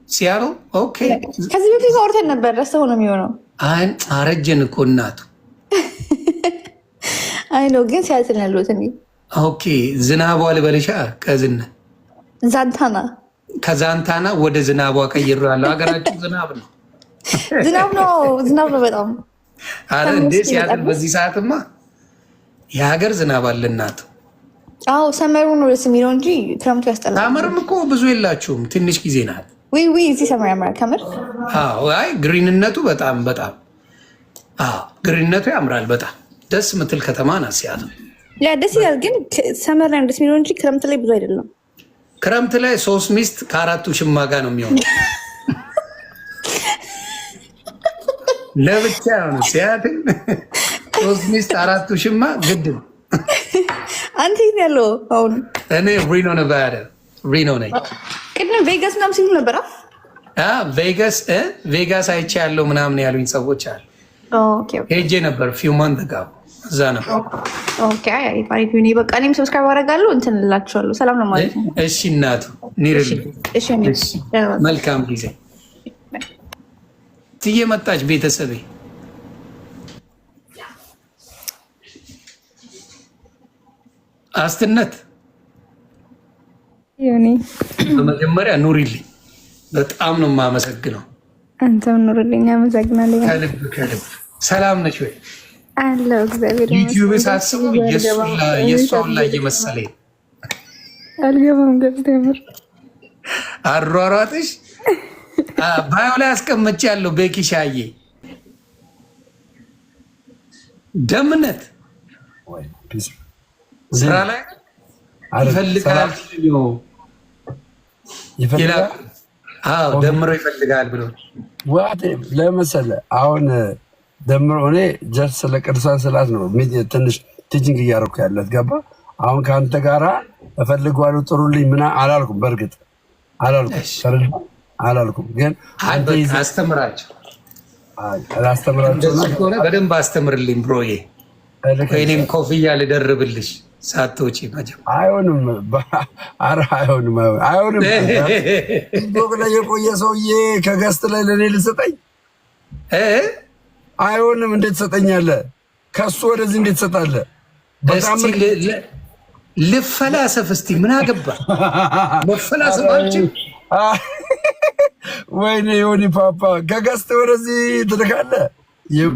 ሲያሮ። ኦኬ ከዚህ በፊት አውርተን ነበር። ረስተው ነው የሚሆነው። አረጀን እኮ እናቱ። አይ ነው ግን ሲያትል ያሉት እኔ። ኦኬ ዝናቧ ልበልሻ ከዝና ዛንታና ከዛንታና ወደ ዝናቧ ቀይሬዋለሁ። ሀገራችን ዝናብ ነው ዝናብ ነው በጣም። አረ እንዴ ሲያትል በዚህ ሰዓትማ የሀገር ዝናብ አለ እናቱ። አዎ ሰመሩ ነው ደስ የሚለው እንጂ ክረምቱ ያስጠላል። ሰመርም እኮ ብዙ የላችሁም፣ ትንሽ ጊዜ ናት። ወይ እዚህ ሰመር ያምራል ከምር። አዎ አይ ግሪንነቱ በጣም በጣም ግሪንነቱ ያምራል በጣም ደስ ምትል ከተማ ናት ሲያትል። ያ ደስ ይላል፣ ግን ሰመር ላይ ደስ የሚለው እንጂ ክረምት ላይ ብዙ አይደለም። ክረምት ላይ 3 ሚስት ከ4ቱ ሽማ ጋር ነው የሚሆነው። ለብቻ ነው ሲያትል 3 ሚስት 4ቱ ሽማ ግድ ነው። አንተ የት ያለው አሁን? እኔ ሪኖ ነባዳ ሪኖ ነኝ። ቅድም ቬጋስ ምናምን ሲሉ ነበር። ቬጋስ አይቼ ያለው ምናምን ያሉኝ ሰዎች አሉ። ሄጄ ነበር ፊው ማንት ጋር እዛ ነበር። በቃ እኔም ሰብስክራይብ አደርጋለሁ እንትን እላችኋለሁ። ሰላም ነው ማለት ነው። እሺ እናቱ ኒርል መልካም ጊዜ። ትዬ መጣች ቤተሰቤ። አስትነት በመጀመሪያ ኑሪልኝ። በጣም ነው የማመሰግነው። አንተም ኑሪልኝ። አመሰግናለሁ ከልብ ከልብ። ሰላም ነች ወይ? አለሁ እግዚአብሔር ይመስገን። ዩቲዩብ ሳስበው የእሷን ላይ እየመሰለኝ አልገባም። ገብተምር አሯሯጥሽ ባዮ ላይ አስቀምጫለሁ። ቤኪሻዬ ደምነት ስራ ላይ ይፈልጋል። ደምሮ ይፈልጋል ብሎ ለመሰለ አሁን ደምሮ እኔ ጀስት ስለ ቅዱሳን ስላት ነው ትንሽ ቲችንግ እያደረኩ ያለት ገባ። አሁን ከአንተ ጋራ እፈልገዋለሁ ጥሩልኝ ምና አላልኩም። በእርግጥ አላልኩም፣ ግን አስተምራቸው ሆነ በደንብ አስተምርልኝ ብሮዬ። እኔም ኮፍያ ልደርብልሽ ሳቶች አይሆንም። ቲክቶክ ላይ የቆየ ሰውዬ ከገስት ላይ ለእኔ ልሰጠኝ አይሆንም። እንዴት ትሰጠኛለህ? ከሱ ወደዚህ እንዴት ትሰጣለህ? በጣም ልፈላሰፍ። እስቲ ምን አገባ መፈላሰፋችን? ወይኔ ዮኒ ፓፓ ከገዝተ ወደዚህ ትልካለህ።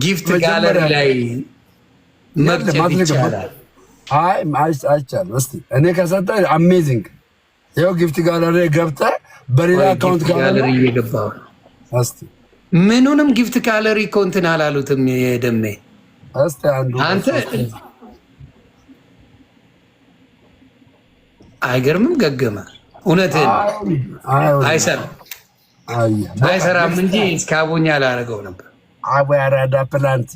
ጊፍት ጋለሪ ላይ መግጨት ይቻላል። አይቻልም። እስኪ እኔ ከሰጠህ አሜዚንግ። ይኸው ጊፍት ጋለሪ ገብተህ በሌላ አካውንት ጋለሪ እየገባ እስኪ ምኑንም ጊፍት ጋለሪ እኮ እንትን አላሉትም። የደሜ እስኪ አንተ አይገርምም? ገገመ እውነትህን አይሰራም እንጂ እስከ አቦኛ አላረገው ነበር። አቦ ያራዳ ፕላንት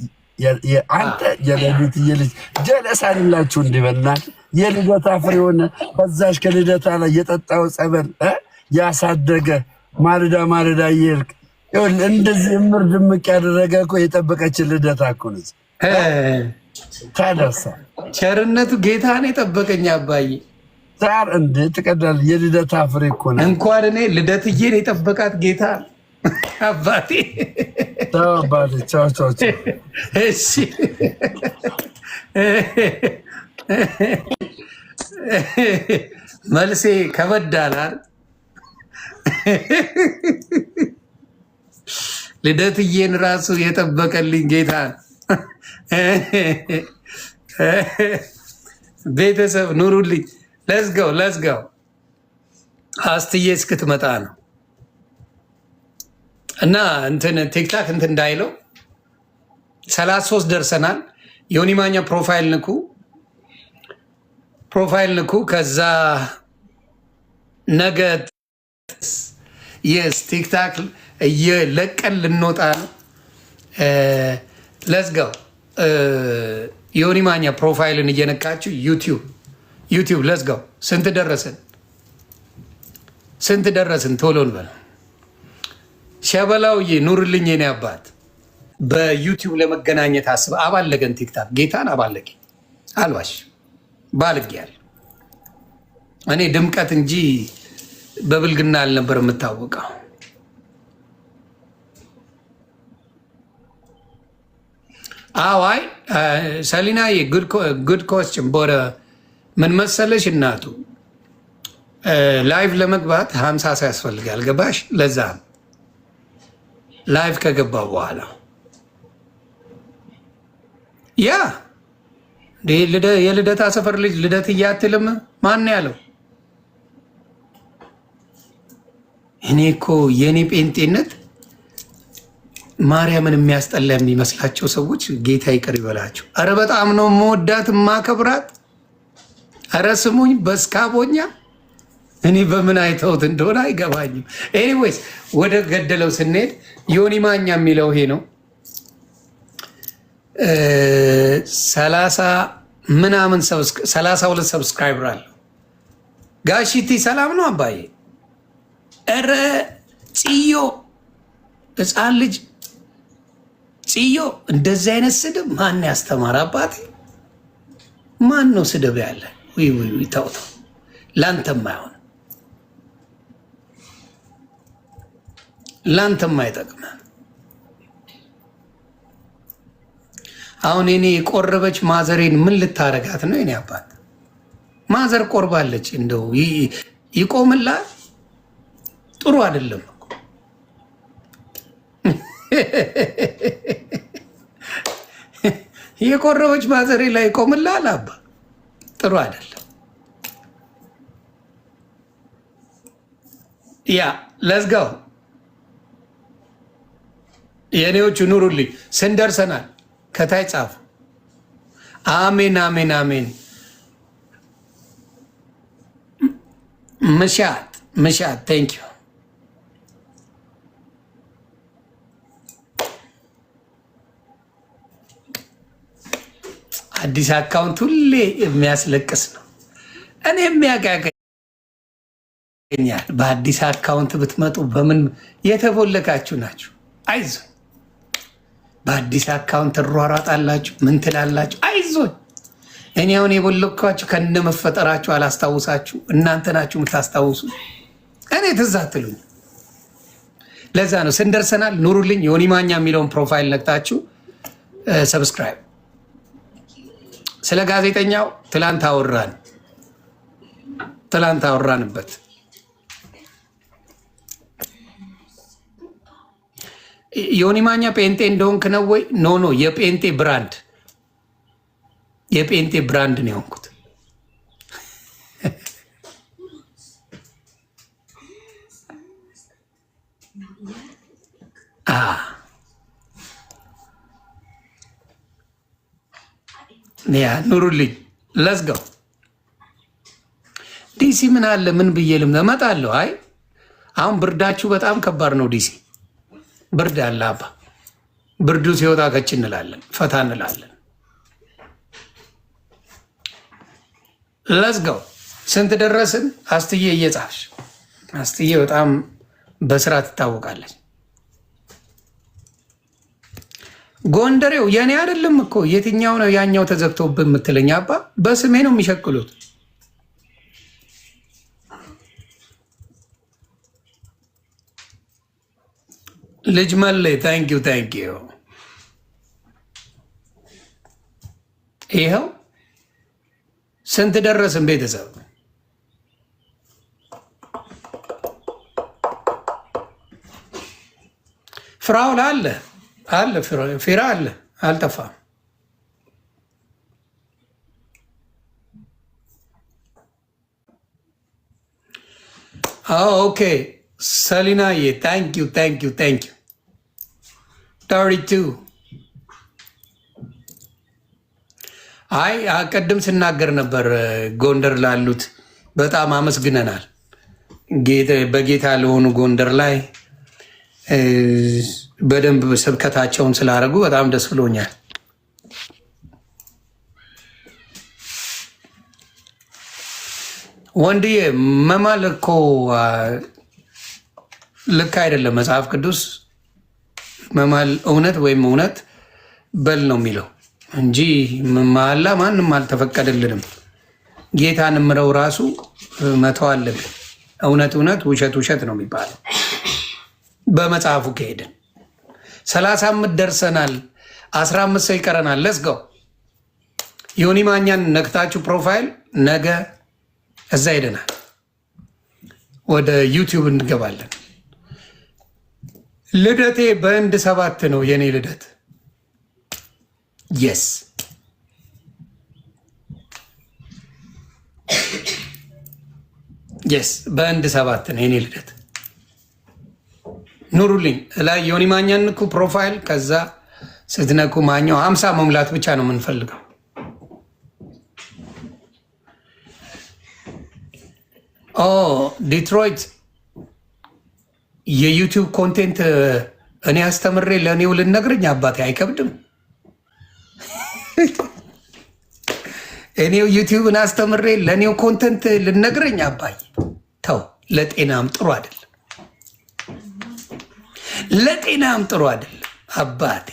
አንተ የለሊት የልጅ ጀለስ አይደላችሁ እንዲበላል የልደታ ፍሬ ሆነ በዛሽ ከልደታ ላይ የጠጣው ጸበል ያሳደገ ማለዳ ማለዳ ይርክ እንደዚህ ምር ድምቅ ያደረገ እኮ የጠበቀችን ልደታ እኮ ነች። ታደርሳ ቸርነቱ ጌታን የጠበቀኝ አባዬ ዛር እንደ ተቀዳል የልደታ ፍሬ እኮ ነው። እንኳን እኔ ልደትዬን የጠበቃት ጌታ አባቴ። አባቴ ቻው ቻው ቻው። እሺ መልሴ ከበዳላል። ልደትዬን ራሱ የጠበቀልኝ ጌታ ቤተሰብ ኑሩልኝ። ለዝጋው አስትዬ እስክትመጣ ነው እና እንትን ቲክታክ እንትን እንዳይለው 33 ደርሰናል። ዮኒ ማኛ ፕሮፋይል ንኩ። ከዛ ነገ የስ ቲክታክ እየለቀን ልንወጣ ነው። ለዝጋው ዮኒ ማኛ ፕሮፋይልን እየነካችሁ ዩቲዩብ ለዝጋው። ስንት ደረስን? ቶሎ እንበል። ሸበላውዬ ኑርልኝ የኔ አባት። በዩቲዩብ ለመገናኘት አስበ አባለገን። ቲክታክ ጌታን አባለገ አልዋሽ ባልጌያል። እኔ ድምቀት እንጂ በብልግና አልነበር የምታወቀው። አዋይ ሰሊናዬ ጉድ ኮስችን ቦረ ምን መሰለሽ እናቱ ላይቭ ለመግባት 50 ሰው ያስፈልጋል። ገባሽ? ለዛ ላይቭ ከገባ በኋላ ያ የልደታ ሰፈር ልጅ ልደት እያትልም ማን ያለው? እኔ እኮ የኔ ጴንጤነት ማርያምን የሚያስጠላ የሚመስላቸው ሰዎች ጌታ ይቅር ይበላቸው። አረ በጣም ነው መወዳት ማከብራት። አረ ስሙኝ በስካቦኛ እኔ በምን አይተውት እንደሆነ አይገባኝም። ኤኒዌይስ ወደ ገደለው ስንሄድ ዮኒ ማኛ የሚለው ይሄ ነው። 32 ሰብስክራይበር አለው። ጋሺቲ ሰላም ነው አባዬ። እረ ጽዮ ህፃን ልጅ ጽዮ እንደዚህ አይነት ስድብ ማን ያስተማር? አባቴ ማን ነው ስድብ ያለ? ታውተው ላንተም አይሆን ላንተም አይጠቅምም። አሁን እኔ የቆረበች ማዘሬን ምን ልታረጋት ነው? እኔ አባት ማዘር ቆርባለች። እንደው ይቆምላል። ጥሩ አይደለም እኮ የቆረበች ማዘሬ ላይ ይቆምላል። አባ ጥሩ አይደለም። ያ ለዝጋው የኔዎቹ ኑሩልኝ። ስንደርሰናል ከታይ ጻፉ። አሜን አሜን አሜን። ምሻት ቴንክ ዩ። አዲስ አካውንት ሁሌ የሚያስለቅስ ነው። እኔ የሚያጋገኛል። በአዲስ አካውንት ብትመጡ በምን የተቦለቃችሁ ናችሁ? አይዞ በአዲስ አካውንት እሯሯጣላችሁ። ምን ትላላችሁ? አይዞን። እኔ አሁን የቦለኳችሁ ከነ መፈጠራችሁ አላስታውሳችሁ። እናንተ ናችሁ የምታስታውሱ። እኔ ትዝ አትሉኝ። ለዛ ነው ስንደርሰናል። ኑሩልኝ። ዮኒ ማኛ የሚለውን ፕሮፋይል ነክታችሁ ሰብስክራይብ። ስለ ጋዜጠኛው ትላንት አወራንበት። ዮኒ ማኛ ጴንጤ እንደሆንክ ነው ወይ? ኖ የጴንጤ ብራንድ ነው የሆንኩት። ያ ኑሩልኝ። ለዝገው ዲሲ ምን አለ ምን ብዬ እመጣለሁ። አይ አሁን ብርዳችሁ በጣም ከባድ ነው። ዲሲ ብርድ አለ አባ። ብርዱ ሲወጣ ከች እንላለን፣ ፈታ እንላለን። ለዝገው ስንት ደረስን? አስትዬ እየጻፍሽ አስትዬ በጣም በስራ ትታወቃለች። ጎንደሬው የኔ አይደለም እኮ የትኛው ነው ያኛው ተዘግቶብን የምትለኝ? አባ በስሜ ነው የሚሸቅሉት። ልጅ መለ ታንኪዩ ይኸው ስንት ደረስን ቤተሰብ? ፍራውል አለ ፊራ አለ አልጠፋም። ኦኬ ሰሊናዬ ታንኪዩ 32 አይ ቅድም ስናገር ነበር። ጎንደር ላሉት በጣም አመስግነናል። በጌታ ለሆኑ ጎንደር ላይ በደንብ ስብከታቸውን ስላደረጉ በጣም ደስ ብሎኛል። ወንድዬ መማል እኮ ልክ አይደለም። መጽሐፍ ቅዱስ መማል እውነት ወይም እውነት በል ነው የሚለው እንጂ መሐላ ማንም አልተፈቀደልንም። ጌታን ምረው ራሱ መተው አለብን። እውነት እውነት፣ ውሸት ውሸት ነው የሚባለው በመጽሐፉ ከሄድን 35 ደርሰናል። 15 ሰው ይቀረናል። ለስገው ዮኒ ማኛን ነክታችሁ ፕሮፋይል ነገ እዛ ሄደናል። ወደ ዩቲዩብ እንገባለን። ልደቴ በህንድ 7 ነው የኔ ልደት። የስ በህንድ 7 ነው የኔ ልደት። ኑሩልኝ። ላይ ዮኒ ማኛን ንኩ ፕሮፋይል። ከዛ ስትነኩ ማኛው 50 መሙላት ብቻ ነው የምንፈልገው። ዲትሮይት የዩቲዩብ ኮንቴንት እኔ አስተምሬ ለእኔው ልነግርኝ አባቴ አይከብድም። እኔው ዩቲዩብን አስተምሬ ለእኔው ኮንቴንት ልነግርኝ አባዬ ተው። ለጤናም ጥሩ አይደለም፣ ለጤናም ጥሩ አይደለም አባቴ።